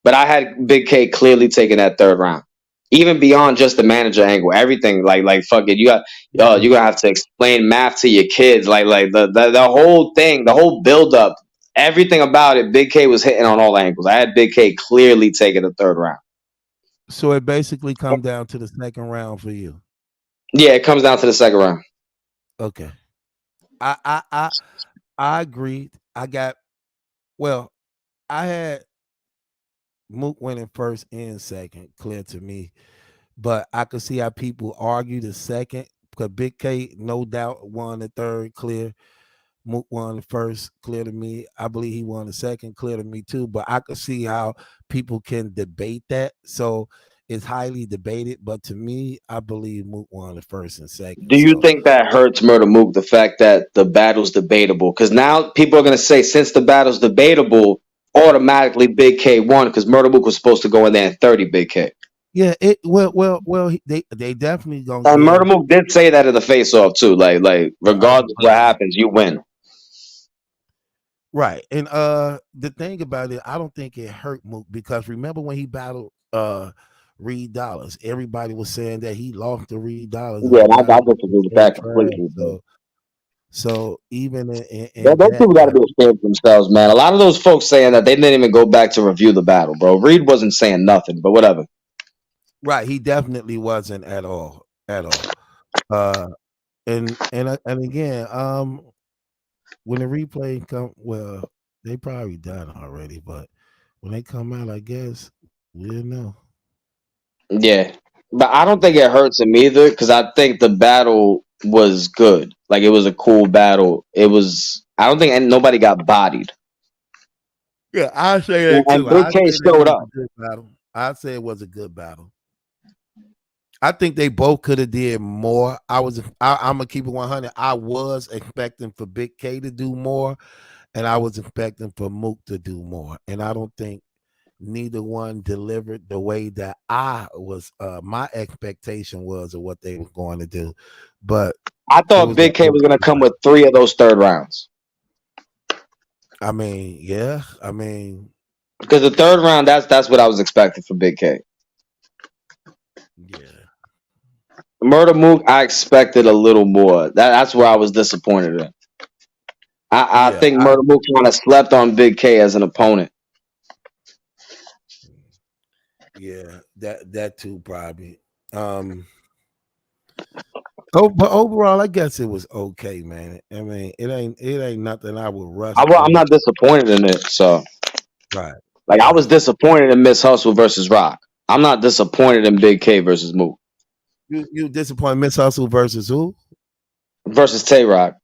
But I had Big K clearly taking that third round, even beyond just the manager angle. Everything like fuck it, you're gonna have to explain math to your kids, like the whole thing, the whole build up, everything about it. Big K was hitting on all angles. I had Big K clearly taking the third round. So it basically comes down to the second round for you. Yeah, it comes down to the second round. Okay, I agreed. I had Mook winning first and second, clear to me. But I could see how people argue the second because Big K, no doubt, won the third, clear. Mook won the first, clear to me. I believe he won the second, clear to me too. But I could see how people can debate that. So it's highly debated. But to me, I believe Mook won the first and second. Do you think that hurts Murda Mook, the fact that the battle's debatable? Because now people are going to say, since the battle's debatable, automatically Big K won because Murda Mook was supposed to go in there at 30 Big K. Yeah, they definitely gonna. And Murda Mook did say that in the face-off too. Like regardless of what happens, you win. Right, and the thing about it, I don't think it hurt Mook because remember when he battled Reed Dollars, everybody was saying that he lost to Reed Dollars. Yeah, I disagree with that completely. So even in those people got to be ashamed of themselves, man. A lot of those folks saying that they didn't even go back to review the battle, bro. Reed wasn't saying nothing, but whatever. Right, he definitely wasn't at all. And again, when the replay come, well, they probably done already, but when they come out, I guess we'll know. Yeah, but I don't think it hurts him either because I think the battle was good. Like it was a cool battle. It was. I don't think nobody got bodied. Yeah, I say that too. And Big K showed up. I'd say it was a good battle. I think they both could have did more. I'm gonna keep it 100. I was expecting for Big K to do more, and I was expecting for Mook to do more, and I don't think neither one delivered the way that I was. My expectation was of what they were going to do, but I it thought was an Big K was gonna come okay. with 3 of those third rounds. I mean, yeah. I mean, Because the third round, that's what I was expecting for Big K. yeah. Murda Mook, I expected a little more. That's where I was disappointed in. I Yeah, think I Murda Mook kind of slept on Big K as an opponent. yeah, that too probably. Oh, but overall, I guess it was okay, man. I mean, it ain't nothing I would rush to I'm watch. not disappointed in it. So, Right, like, I was right. disappointed in Miss Hustle versus Rock. I'm not disappointed in Big K versus Mook You disappointed Miss Hustle versus who? versus Tay Rock.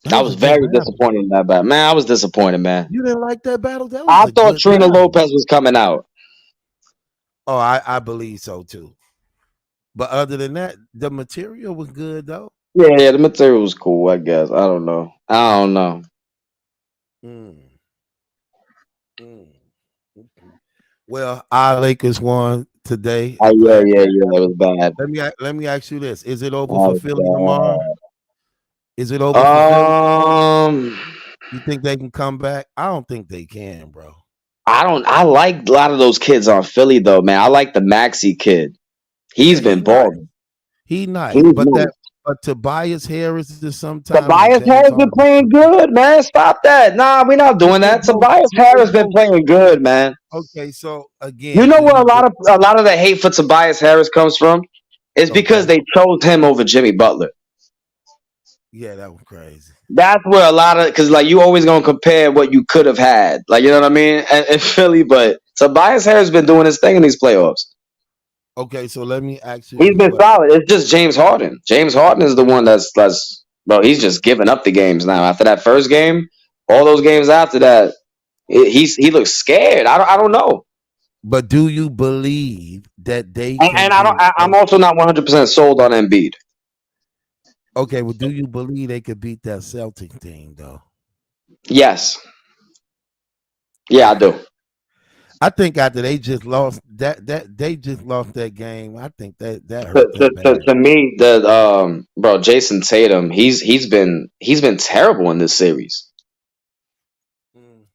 That I was was a good very battle. disappointed in that battle. Man, I was disappointed, man. You didn't like that battle? That was I a thought good Trina battle. Lopez was coming out. Oh, I believe so too. But other than that, the material was good though. Yeah, the material was cool, I guess. I don't know. Mm, mm. Okay. Well, our Lakers won today. Oh, Glad. yeah, it was bad. Let me ask you this: is it That over for was Philly tomorrow? Is it over for Philly? bad. You think they can come back? I don't think they can, bro. I like a lot of those kids on Philly though, man. I like the Maxi kid. He's Yeah, been balling. he nice. He's nice. But Tobias Harris is sometimes and Tobias James Harris been Harden. playing good, man. Stop that. Nah, we're not doing Okay, that. Tobias Harris been playing good, man. Okay, so You again, know do where you a lot of the hate for Tobias Harris comes from? It's because okay? they chose him over Jimmy Butler. Yeah, that was crazy. That's where a lot of because like you always gonna compare what you could have had, like you know what I mean, in Philly. But Tobias Harris been doing his thing in these playoffs. Okay, so let me ask you He's this been question. solid. It's just James Harden. James Harden is the one that's bro. He's just giving up the games now. After that first game, all those games after that, he looks scared. I don't know. But do you believe that they And can I don't. beat? I'm also not 100% sold on Embiid. Okay, well, do you believe they could beat that Celtic team though? Yes. Yeah, I do. I think after they just lost that game, I think that To, hurt to, them to, bad. to me, bro, Jason Tatum, he's been terrible in this series. Mm.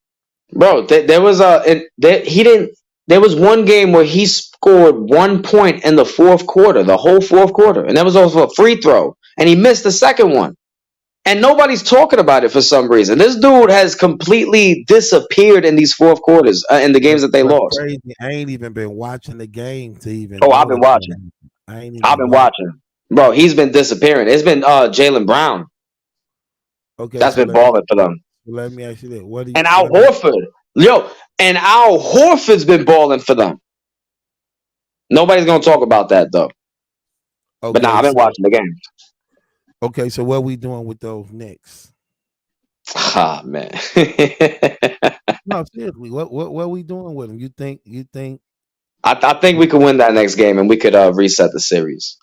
Bro, there was he didn't. There was one game where he scored 1 point in the fourth quarter, the whole fourth quarter, and that was also a free throw, and he missed the second one. And nobody's talking about it for some reason. This dude has completely disappeared in these fourth quarters in the games that they What's lost. crazy? I ain't even been watching the game to even Oh, I've know been that. watching. I ain't I've even been watching. watching. Bro, he's been disappearing. It's been Jaylen Brown Okay, that's so been balling for them. let me ask you this: what do you? And Al Horford. And Al Horford's been balling for them. Nobody's gonna talk about that though. But nah, I've been watching the game. Okay, so what we doing with those Knicks? Ah man. No, seriously, what we doing with them? You think? I think we could win that next game and we could reset the series.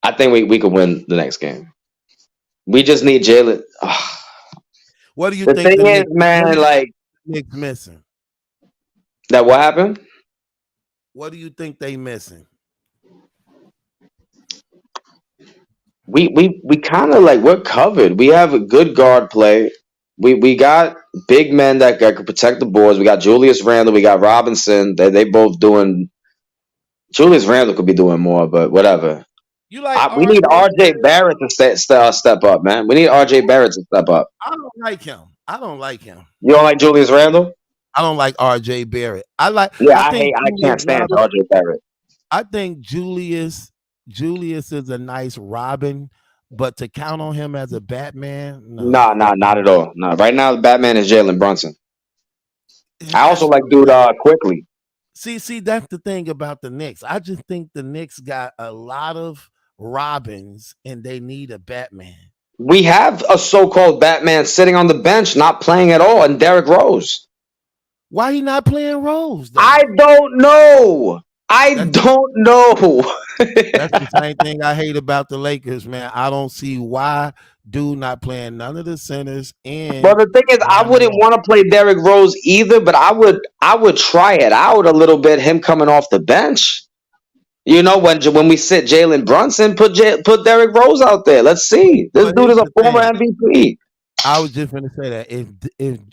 I think we could win the next game. We just need Jalen. What do you The think thing is, man, like Knicks missing? that what happened? What do you think they missing? We kind of like we're covered. We have a good guard play. We got big men that could protect the boards. We got Julius Randle. We got Robinson. They both doing. Julius Randle could be doing more, but whatever. You like We need RJ Barrett to step up, man. We need RJ Barrett to step up. I don't like him. I don't like him. You don't like Julius Randle? I don't like RJ Barrett. I can't stand RJ Barrett. I think Julius is a nice Robin, but to count on him as a Batman, no. Nah, not at all. No, right now the Batman is Jalen Brunson. I also like dude Quickly. See, that's the thing about the Knicks. I just think the Knicks got a lot of Robins and they need a Batman. We have a so-called Batman sitting on the bench, not playing at all, and Derrick Rose. Why he not playing Rose? Though? I don't know. I don't know. That's the same thing I hate about the Lakers, man. I don't see why dude not playing none of the centers But and the thing is, I running wouldn't off. want to play Derrick Rose either. But I would try it out a little bit. Him coming off the bench. You know, when we sit Jalen Brunson, put Derrick Rose out there. Let's see. This But dude here's is a the former thing. MVP. I was just going to say that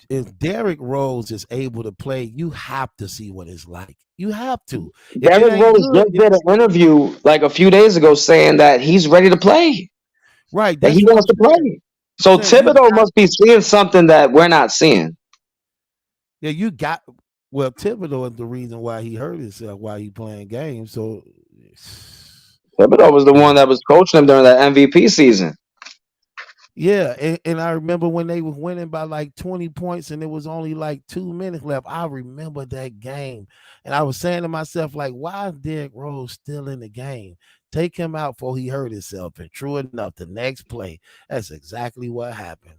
if Derrick Rose is able to play, you have to see what it's like. You have to. If it Derrick ain't Rose good, just did an interview like a few days ago saying that he's ready to play, right? that That's he what wants I'm to saying. play. So You Thibodeau got, must be seeing something that we're not seeing. yeah, you got. Well, Thibodeau is the reason why he hurt himself while he playing games. So, Thibodeau was the one that was coaching him during that MVP season. yeah, and I remember when they was winning by like 20 points and it was only like 2 minutes left. I remember that game. And I was saying to myself, like, why is Derrick Rose still in the game? Take him out before he hurt himself. And true enough, the next play, that's exactly what happened.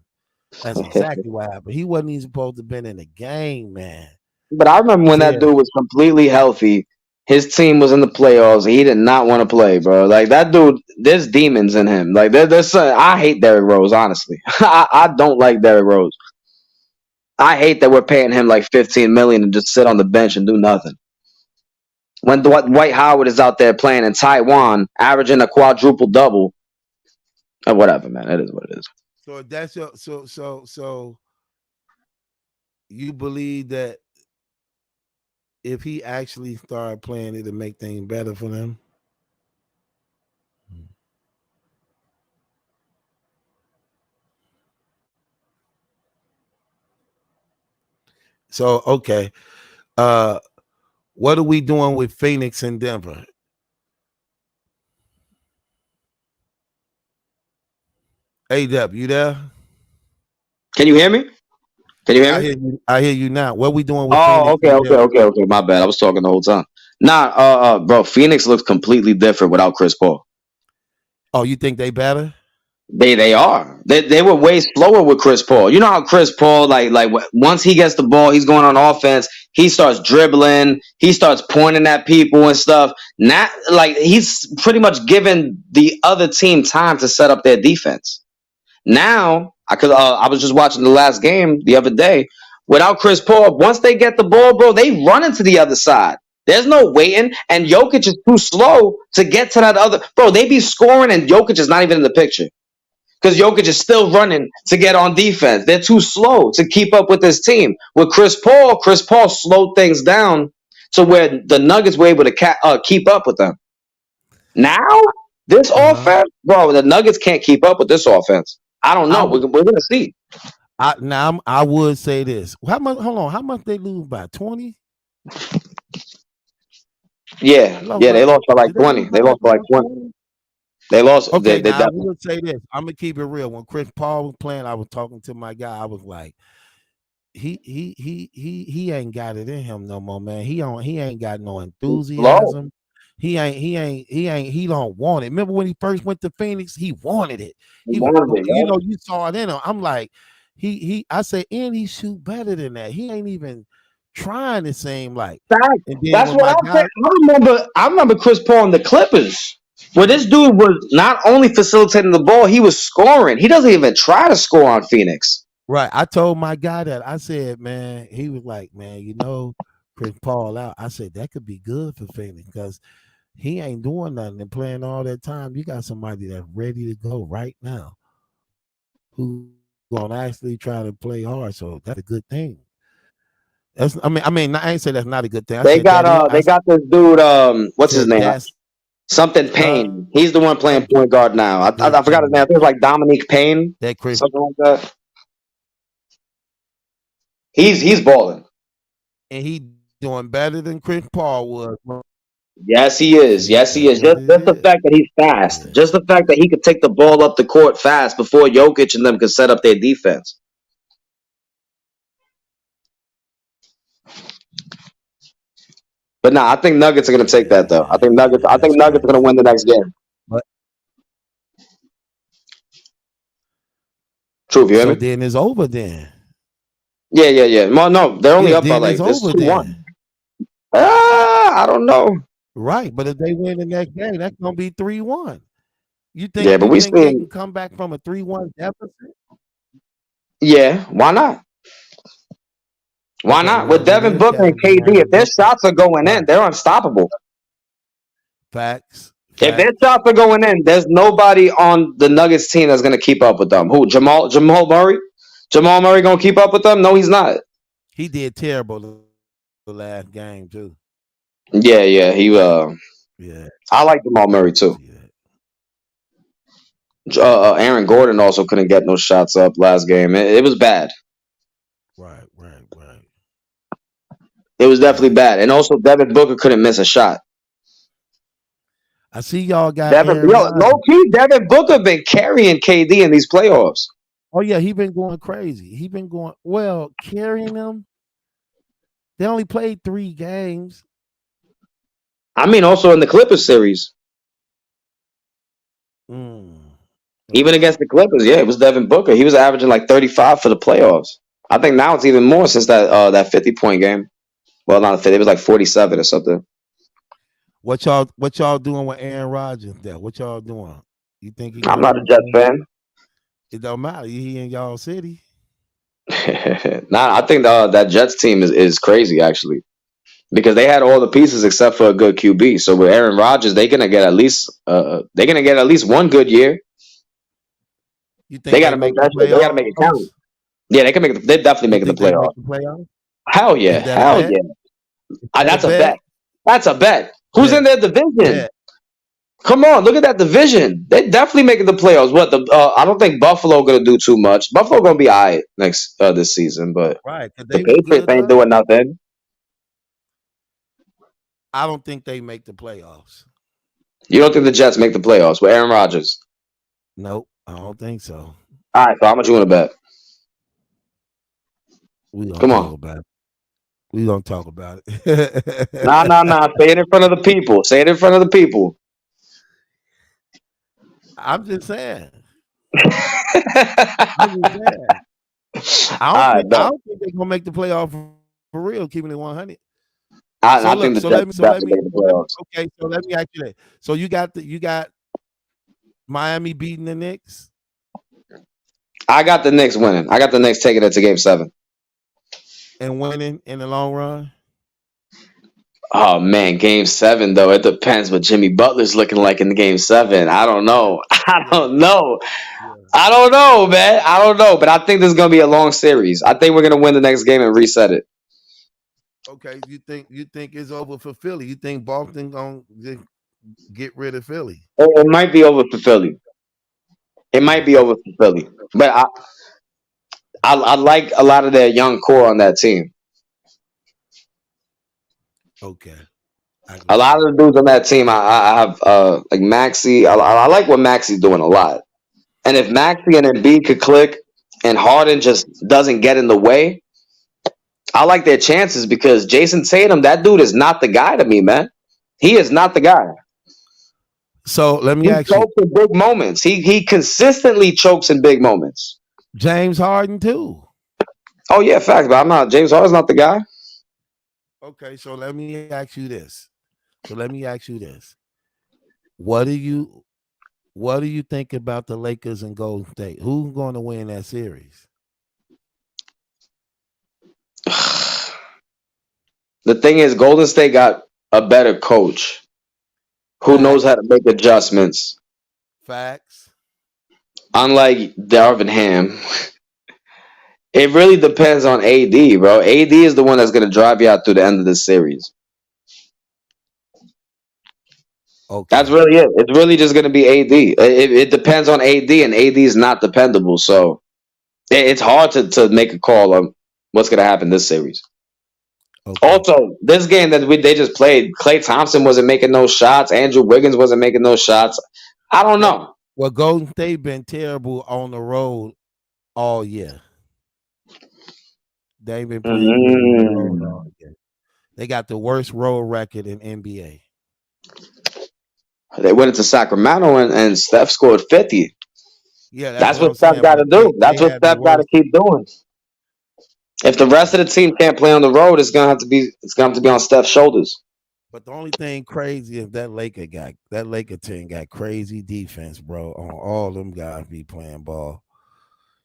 That's exactly what happened. He wasn't even supposed to have been in the game, man. But I remember when that Yeah. dude was completely healthy. His team was in the playoffs. He did not want to play, bro. Like that dude, there's demons in him. Like there's I hate Derrick Rose, honestly. I don't like Derrick Rose. I hate that we're paying him like 15 million to just sit on the bench and do nothing. When Dwight Howard is out there playing in Taiwan, averaging a quadruple double, whatever, man. It is what it is. So that's your so you believe that if he actually started playing, it'll make things better for them? So okay. What are we doing with Phoenix and Denver? AW, you there? Can you hear me? Can you hear me? I hear you now. What are we doing with Oh, Phoenix and Denver? okay. My bad. I was talking the whole time. Nah, bro. Phoenix looks completely different without Chris Paul. Oh, you think they better? They are. They were way slower with Chris Paul. You know how Chris Paul once he gets the ball, he's going on offense. He starts dribbling. He starts pointing at people and stuff. Not like he's pretty much giving the other team time to set up their defense. Now, I was just watching the last game the other day. Without Chris Paul, once they get the ball, bro, they run into the other side. There's no waiting, and Jokic is too slow to get to that other. Bro, they be scoring, and Jokic is not even in the picture because Jokic is still running to get on defense. They're too slow to keep up with this team. With Chris Paul slowed things down to where the Nuggets were able to keep up with them. Now, this offense, bro, the Nuggets can't keep up with this offense. I don't know. We're gonna see. I would say this. How much? Hold on. How much they lose by? 20? Yeah, they lost by like 20. They lost by like 20. They lost. Okay, They now I will say this. I'm gonna keep it real. When Chris Paul was playing, I was talking to my guy. I was like, he ain't got it in him no more, man. He ain't got no enthusiasm. He don't want it. Remember when he first went to Phoenix? He wanted it. You saw it in him. I'm like, I say, and he shoot better than that. He ain't even trying to seem like. That's what I'm saying. I remember Chris Paul and the Clippers. Where this dude was not only facilitating the ball, he was scoring. He doesn't even try to score on Phoenix. Right. I told my guy that. I said, man, he was like, man, Chris Paul out. I said, that could be good for Phoenix because he ain't doing nothing and playing all that time. You got somebody that's ready to go right now who gonna actually try to play hard. So that's a good thing. I ain't say that's not a good thing. They got this dude, what's his name? Something Payne. He's the one playing point guard now. I forgot his name. I think it's like Dominique Payne. Something like that. He's balling. And he doing better than Chris Paul was. Yes, he is. Just the fact that he's fast. Yeah. Just the fact that he could take the ball up the court fast before Jokic and them could set up their defense. But I think Nuggets are going to take that though. I think Nuggets are going to win the next game. But, True, you hear me? Then it's over then. Yeah. No, they're only up by like it's 2-1. I don't know. Right, but if they win the next game, that's gonna be 3-1. You Yeah, think but we they seen. can come back from a 3-1 deficit? Yeah, why not? Why Okay, not? With well it Devin is Booker and Kevin KD, Durant if and their Luka. shots are going in, Right. they're unstoppable. Facts. If their Facts. shots are going in, there's nobody on the Nuggets team that's gonna keep up with them. Who? Jamal Murray? Jamal Murray gonna keep up with them? No, he's not. He did terrible the last game too. Yeah. Yeah. I like Jamal Murray too. See that. Aaron Gordon also couldn't get no shots up last game. It was bad. Right. It was definitely bad. And also Devin Booker couldn't miss a shot. I see y'all got Aaron Low Rodgers. key, Devin Booker been carrying KD in these playoffs. Oh yeah, he been going crazy. He been going carrying them. They only played 3 games. I mean, also in the Clippers series. Even against the Clippers, yeah, it was Devin Booker. He was averaging like 35 for the playoffs. I think now it's even more since that 50-point game. Well, not 50, it was like 47 or something. What y'all doing with Aaron Rodgers there? What y'all doing? You think he I'm not a Jets fan. It don't matter. He in y'all city. Nah, I think that Jets team is crazy actually, because they had all the pieces except for a good QB. So with Aaron Rodgers, they're gonna get at least one good year. You think They gotta make that shit. They gotta make it count. Yeah, they can make it. They're definitely making the playoffs. Hell yeah, hell yeah. That's a bet. That's a bet. Who's in their division? Yeah. Come on, look at that division. They definitely making the playoffs. What I don't think Buffalo gonna do too much. Buffalo gonna be alright next this season, but Right, the Patriots ain't doing nothing. I don't think they make the playoffs. You don't think the Jets make the playoffs with Aaron Rodgers? Nope, I don't think so. All right, so how much you want to bet? Come on. We gonna talk about it. Nah. Say it in front of the people. Say it in front of the people. I'm just saying. I don't think they're gonna make the playoff for real. Keeping it 100. I think the Jets definitely make the playoffs. Okay, so let me ask you that. So you got Miami beating the Knicks. I got the Knicks winning. I got the Knicks taking it to Game 7 and winning in the long run. Oh man, Game 7 though. It depends what Jimmy Butler's looking like in the Game 7. I don't know. I don't know, man. I don't know. But I think this is gonna be a long series. I think we're gonna win the next game and reset it. Okay, you think it's over for Philly? You think Boston gonna get rid of Philly? It might be over for Philly. It might be over for Philly. But I like a lot of their young core on that team. Okay. A lot of the dudes on that team, I have like Maxey. I like what Maxey's doing a lot. And if Maxey and Embiid could click, and Harden just doesn't get in the way, I like their chances because Jason Tatum, that dude is not the guy to me, man. He is not the guy. So let me ask you. He chokes in big moments. He consistently chokes in big moments. James Harden too. Oh yeah, facts. But I'm not. James Harden's not the guy. Okay, so let me ask you this. What do you think about the Lakers and Golden State? Who's going to win that series? The thing is, Golden State got a better coach who knows how to make adjustments. Facts. Unlike Darvin Ham, it really depends on AD, bro. AD is the one that's going to drive you out through the end of the series. Okay. That's really it. It's really just going to be AD. It depends on AD, and AD is not dependable. So it's hard to make a call on what's going to happen this series. Okay. Also, this game that they just played, Klay Thompson wasn't making no shots. Andrew Wiggins wasn't making no shots. I don't know. Well, Golden State been terrible on the road all year. They've been playing good on the road all year. They got the worst road record in NBA. They went into Sacramento and Steph scored 50. Yeah, that's what Steph got to do. That's what Steph got to keep doing. If the rest of the team can't play on the road, it's gonna have to be on Steph's shoulders. But the only thing crazy is that Laker team got crazy defense, bro. On all them guys be playing ball.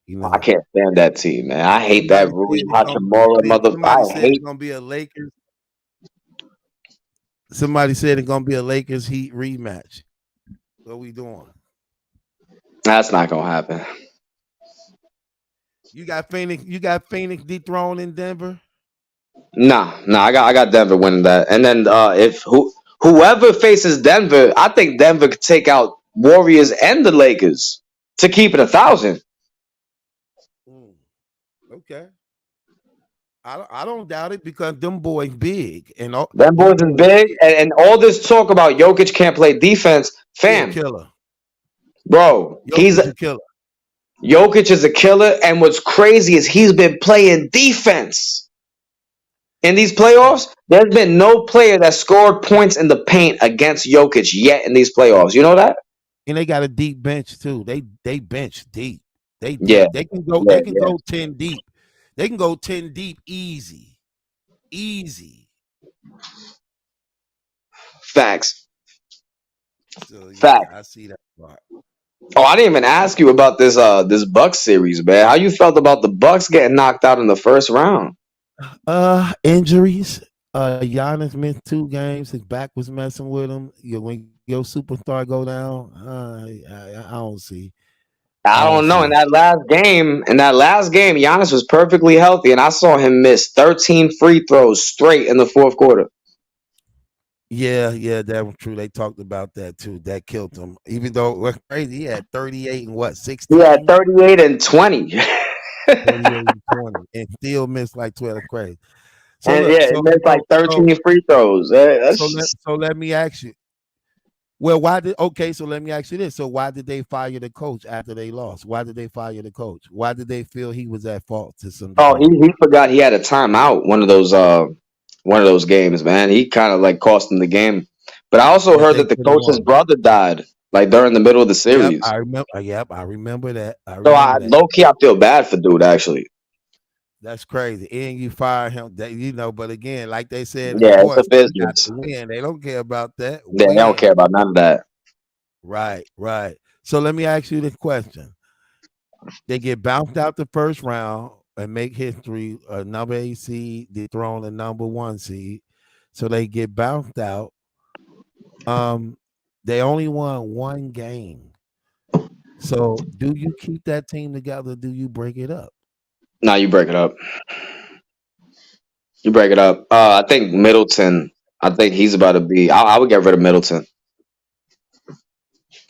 You I know, can't stand that team, man. I hate that somebody Rui said it's gonna Hachimura be mother. I somebody said it's hate. gonna be a Lakers. Somebody said it's gonna be a Lakers Heat rematch. What we doing? That's not gonna happen. You got Phoenix dethroned in Denver. Nah. I got Denver winning that. And then if whoever faces Denver, I think Denver could take out Warriors and the Lakers to keep it 1,000. Mm, okay. I don't doubt it because them boys big and all Them them boys is boys big, and all this talk about Jokic can't play defense, he a fam, killer. bro. Jokic a killer. Jokic is a killer, and what's crazy is he's been playing defense in these playoffs. There's been no player that scored points in the paint against Jokic yet in these playoffs. You know that? And they got a deep bench too. They bench deep. They Yeah, deep. yeah, They can yeah. go 10 deep. They can go 10 deep easy. Easy. Facts, So yeah, facts. I see that part. Oh, I didn't even ask you about this Bucks series, man. How you felt about the Bucks getting knocked out in the first round? Injuries. Giannis missed 2 games. His back was messing with him. When your superstar go down, I don't see. I I don't don't know. see. In that last game, Giannis was perfectly healthy, and I saw him miss 13 free throws straight in the fourth quarter. Yeah, that was true. They talked about that too. That killed him. Even though it was crazy, he had 38 and what, He had 16? 38 and 20. 38 and 20, and still missed like 12. Crazy. So And look, yeah, it missed like 13 free throws. so let me ask you. Well, why did okay? So let me ask you this. So why did they fire the coach after they lost? Why did they fire the coach? Why did they feel he was at fault to some Oh, degree? he forgot he had a timeout one of those games, man. He kind of like cost him the game. But I also That heard they that the could have coach's won. brother died like during the middle of the Yep, series. I remember. Yep, I remember that. I So remember that. low key I feel bad for dude actually. That's crazy. And you fire him. That but again, like they said in Yeah, it's a sports, they got business. to win. They don't care about that. Yeah, they don't Win. care about none of that. Right. So let me ask you this question. They get bounced out the first round and make history. A number 8 seed dethrone a number 1 seed. So they get bounced out. They only won 1 game. So do you keep that team together? Do you break it up? Nah, you break it up. You break it up. I think Middleton. I think he's about to be. I would get rid of Middleton.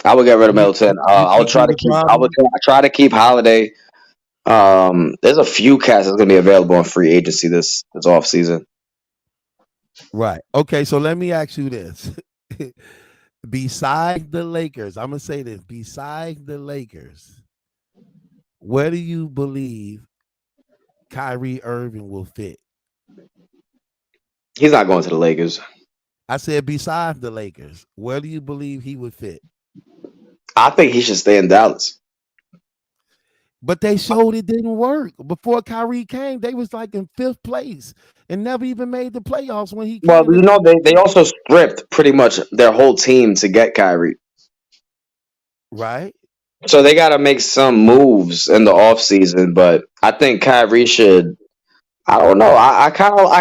I would get rid of Middleton. You I would think try he to the keep. I would problem? try to keep Holiday. There's a few cats that's gonna be available on free agency this off season. Right. Okay. So let me ask you this. Besides the Lakers, I'm gonna say this. Besides the Lakers, where do you believe Kyrie Irving will fit? He's not going to the Lakers. I said besides the Lakers, where do you believe he would fit? I think he should stay in Dallas. But they showed it didn't work. Before Kyrie came, they was like in 5th place and never even made the playoffs when he Well, came to they also stripped pretty much their whole team to get Kyrie. right. So they got to make some moves in the offseason, but I think Kyrie should. I don't know. But do I want Kyrie to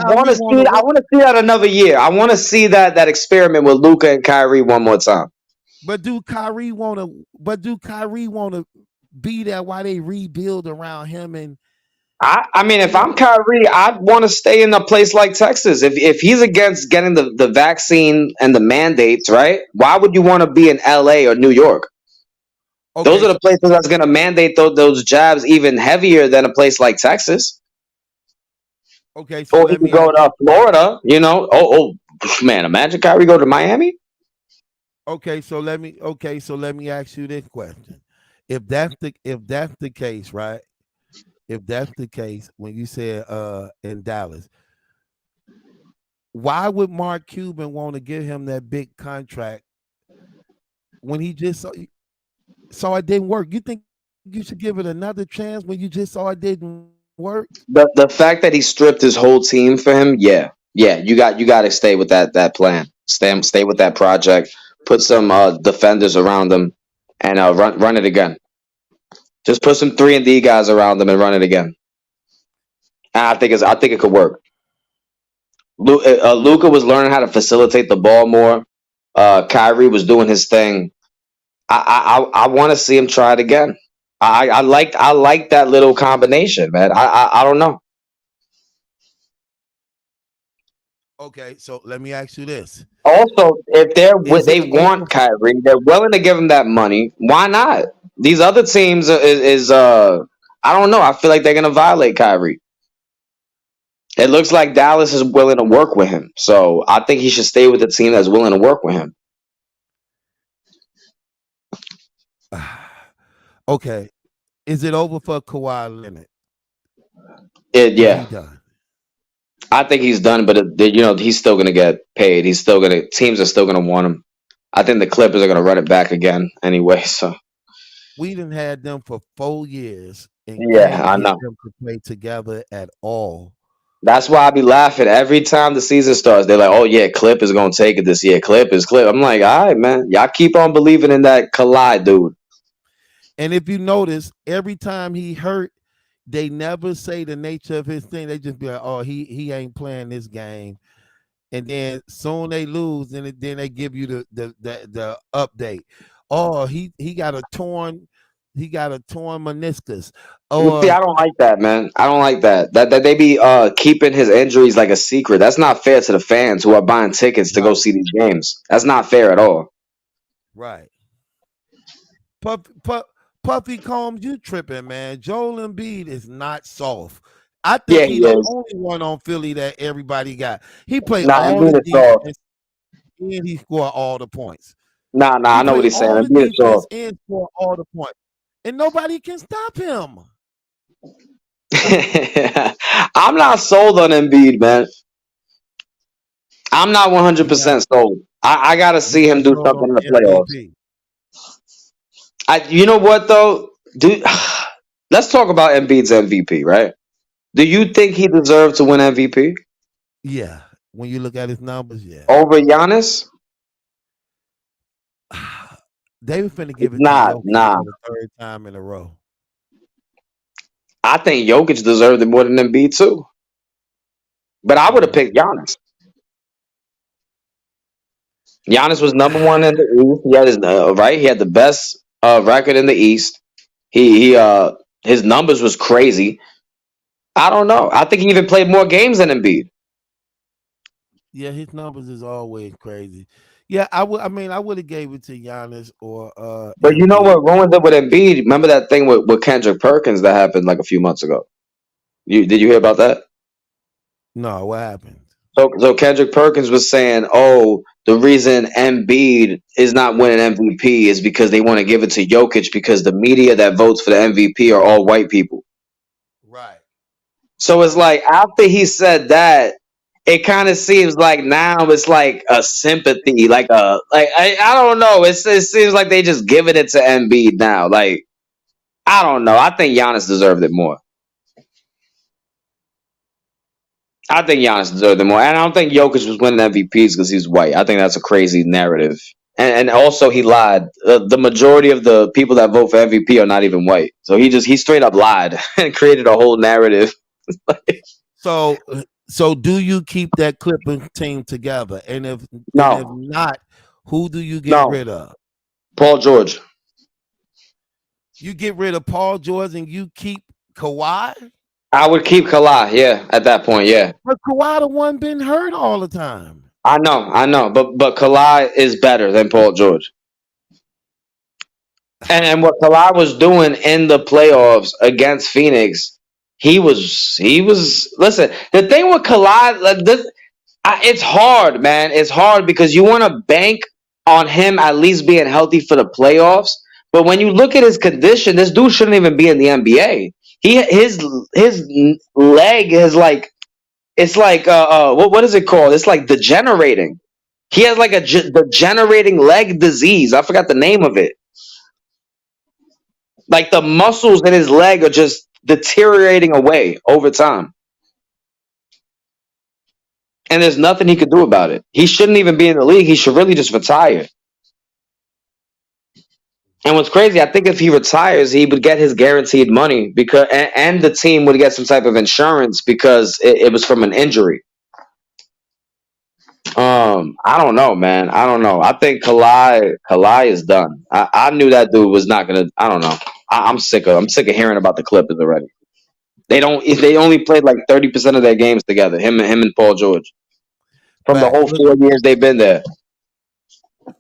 want to see. I work? want to see that another year. I want to see that experiment with Luca and Kyrie one more time. But do Kyrie want to? But do Kyrie want to be there while they rebuild around him? And I mean, if you I'm know, Kyrie, I'd want to stay in a place like Texas. If he's against getting the vaccine and the mandates, right? Why would you want to be in LA or New York? Those okay, are the places that's going to mandate those jabs even heavier than a place like Texas. okay. So Or he let could me go ask. to Florida. Man, imagine Kyrie go to Miami. Okay, so let me. Okay, so let me ask you this question: if that's the case, right? If that's the case, when you said in Dallas, why would Mark Cuban want to give him that big contract when he just saw it didn't work? You think you should give it another chance when you just saw it didn't work? The fact that he stripped his whole team for him, yeah. Yeah, you got to stay with that plan. Stay with that project. Put some defenders around them, and run it again. Just put some 3-and-D guys around them and run it again. And I think it could work. Luka was learning how to facilitate the ball more. Kyrie was doing his thing. I want to see him try it again. I like that little combination, man. I don't know. Okay, so let me ask you this: Also, if Is they it over? want Kyrie, they're willing to give him that money. Why not? These other teams I don't know. I feel like they're gonna violate Kyrie. It looks like Dallas is willing to work with him, so I think he should stay with the team that's willing to work with him. Okay, is it over for Kawhi Leonard? Is Yeah, he done? I think he's done, but he's still gonna get paid. Teams are still gonna want him. I think the Clippers are gonna run it back again anyway. So We didn't had them for 4 years and yeah, can't I get know. them to play together at all. That's why I be laughing every time the season starts. They're like, "Oh yeah, Clip is gonna take it this year. Clip." I'm like, "All right, man. Y'all keep on believing in that Kawhi dude." And if you notice, every time he hurt, they never say the nature of his thing. They just be like, "Oh, he ain't playing this game," and then soon they lose, and then they give you the update. Oh, he got a torn meniscus. See, Or I don't like that, man. I don't like that. That they be keeping his injuries like a secret. That's not fair to the fans who are buying tickets to go right, see these games. That's not fair at all. right. Puffy Combs, you tripping, man. Joel Embiid is not soft. I think Yeah, he he the is. only one on Philly that everybody got. He played Nah, all the Embiid is soft. defense and he scored all the points. Nah, I He know what played he's saying. all the Embiid is defense soft. and scored all the points. And nobody can stop him. I'm not sold on Embiid, man. I'm not You not 100% sold. I gotta you see him not do sold something on in the the playoffs. MVP. You know what though, dude? Let's talk about Embiid's MVP, right? Do you think he deserved to win MVP Yeah. When you look at his numbers, yeah. over Giannis? They were finna It's give it to not. Jokic Nah, for the third time in a row. I think Jokic deserved it more than Embiid too. But I would have picked Giannis. Giannis was number one in the East. He had right. He had the best record in the East. He his numbers was crazy. I don't know. I think he even played more games than Embiid. Yeah, his numbers is always crazy. Yeah, I would. I mean, I would have gave it to Giannis or But you know Embiid. what ruined it with Embiid? Remember that thing with Kendrick Perkins that happened like a few months ago? Did you hear about that? No, what happened? So Kendrick Perkins was saying, "Oh, the reason Embiid is not winning MVP is because they want to give it to Jokic because the media that votes for the MVP are all white people." Right. So it's like after he said that, it kind of seems like now it's like a sympathy, I don't know. It seems like they just giving it to Embiid now. Like I don't know. I think Giannis deserved it more. I think Giannis deserved it more, and I don't think Jokic was winning MVPs because he's white. I think that's a crazy narrative, and also he lied. The majority of the people that vote for MVP are not even white, so he straight up lied and created a whole narrative. So do you keep that Clippers team together? And if No, not, who do you get no, rid of? Paul George. You get rid of Paul George and you keep Kawhi? I would keep Kawhi. Yeah, at that point, yeah. But Kawhi the one been hurt all the time. I know, but Kawhi is better than Paul George. And what Kawhi was doing in the playoffs against Phoenix, he was. Listen, the thing with Kawhi, like this, it's hard, man. It's hard because you want to bank on him at least being healthy for the playoffs. But when you look at his condition, this dude shouldn't even be in the NBA. His leg is like it's like what is it called? It's like degenerating. He has like a degenerating leg disease. I forgot the name of it. Like the muscles in his leg are just deteriorating away over time. and there's nothing he could do about it. He shouldn't even be in the league. He should really just retire. And what's crazy, I think if he retires, he would get his guaranteed money because, and the team would get some type of insurance because it was from an injury. I don't know, man. I don't know. I think Kalai is done. I knew that dude was not gonna. I don't know. I'm sick of hearing about the Clippers already. They only played like 30% of their games together. Him and Paul George from the Facts. whole 4 years they've been there.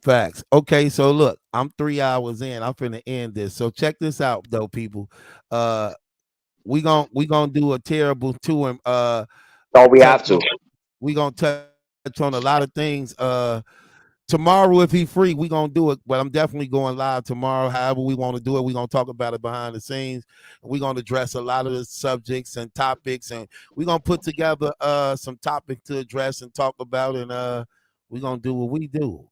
Facts. Okay, so look, I'm 3 hours in. I'm finna end this. So check this out, though, people. We gonna do a terrible tour. Oh, we have to. We gonna touch on a lot of things. Tomorrow, if he free, we gonna do it. But I'm definitely going live tomorrow. However, we want to do it. We gonna talk about it behind the scenes. We gonna address a lot of the subjects and topics, and we gonna put together some topics to address and talk about, and we gonna do what we do.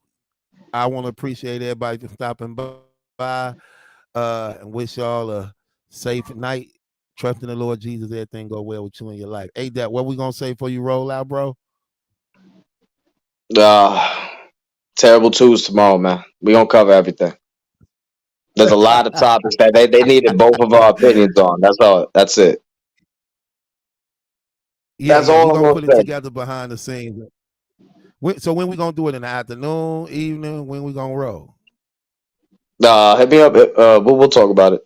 I want to appreciate everybody for stopping by, and wish y'all a safe night. Trust in the Lord Jesus, everything go well with you in your life. Hey, Dad, what we gonna say before you roll out, bro? Terrible twos tomorrow, man. We gonna cover everything. There's a lot of topics that they needed both of our opinions on. That's all. That's it. Yeah, That's we're all I'm gonna gonna put say. it together behind the scenes. So when we gonna do it, in the afternoon, evening? When we gonna roll? Hit me up. We'll talk about it.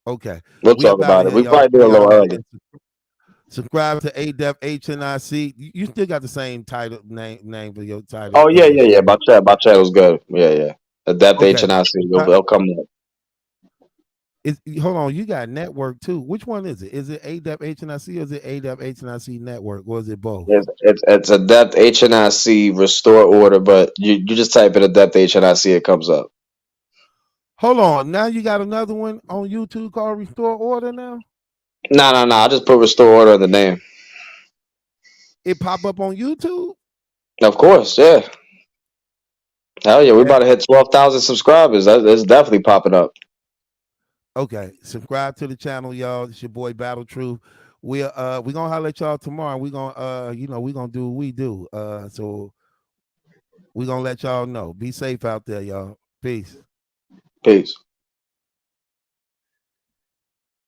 Okay, We'll we talk up out about of it. here, We y'all. probably do a little early. Subscribe to ADEF HNIC. You still got the same title name for your title. Oh yeah. My chat was good. Yeah. Adept HNIC. They'll come up. Hold on, you got network too. Which one is it? Is it ADEP HNIC or is it ADEP HNIC network, or is it both? It's Adept HNIC restore order, but you just type in Adept HNIC, it comes up. Hold on, now you got another one on YouTube called Restore Order now? No. I just put restore order in the name. It pop up on YouTube? Of course, yeah. Hell yeah, we about to hit 12,000 subscribers. That's definitely popping up. Okay, subscribe to the channel, y'all. It's your boy Battle Truth. We gonna holler at y'all tomorrow. We gonna we gonna do what we do. So we gonna let y'all know. Be safe out there, y'all. Peace.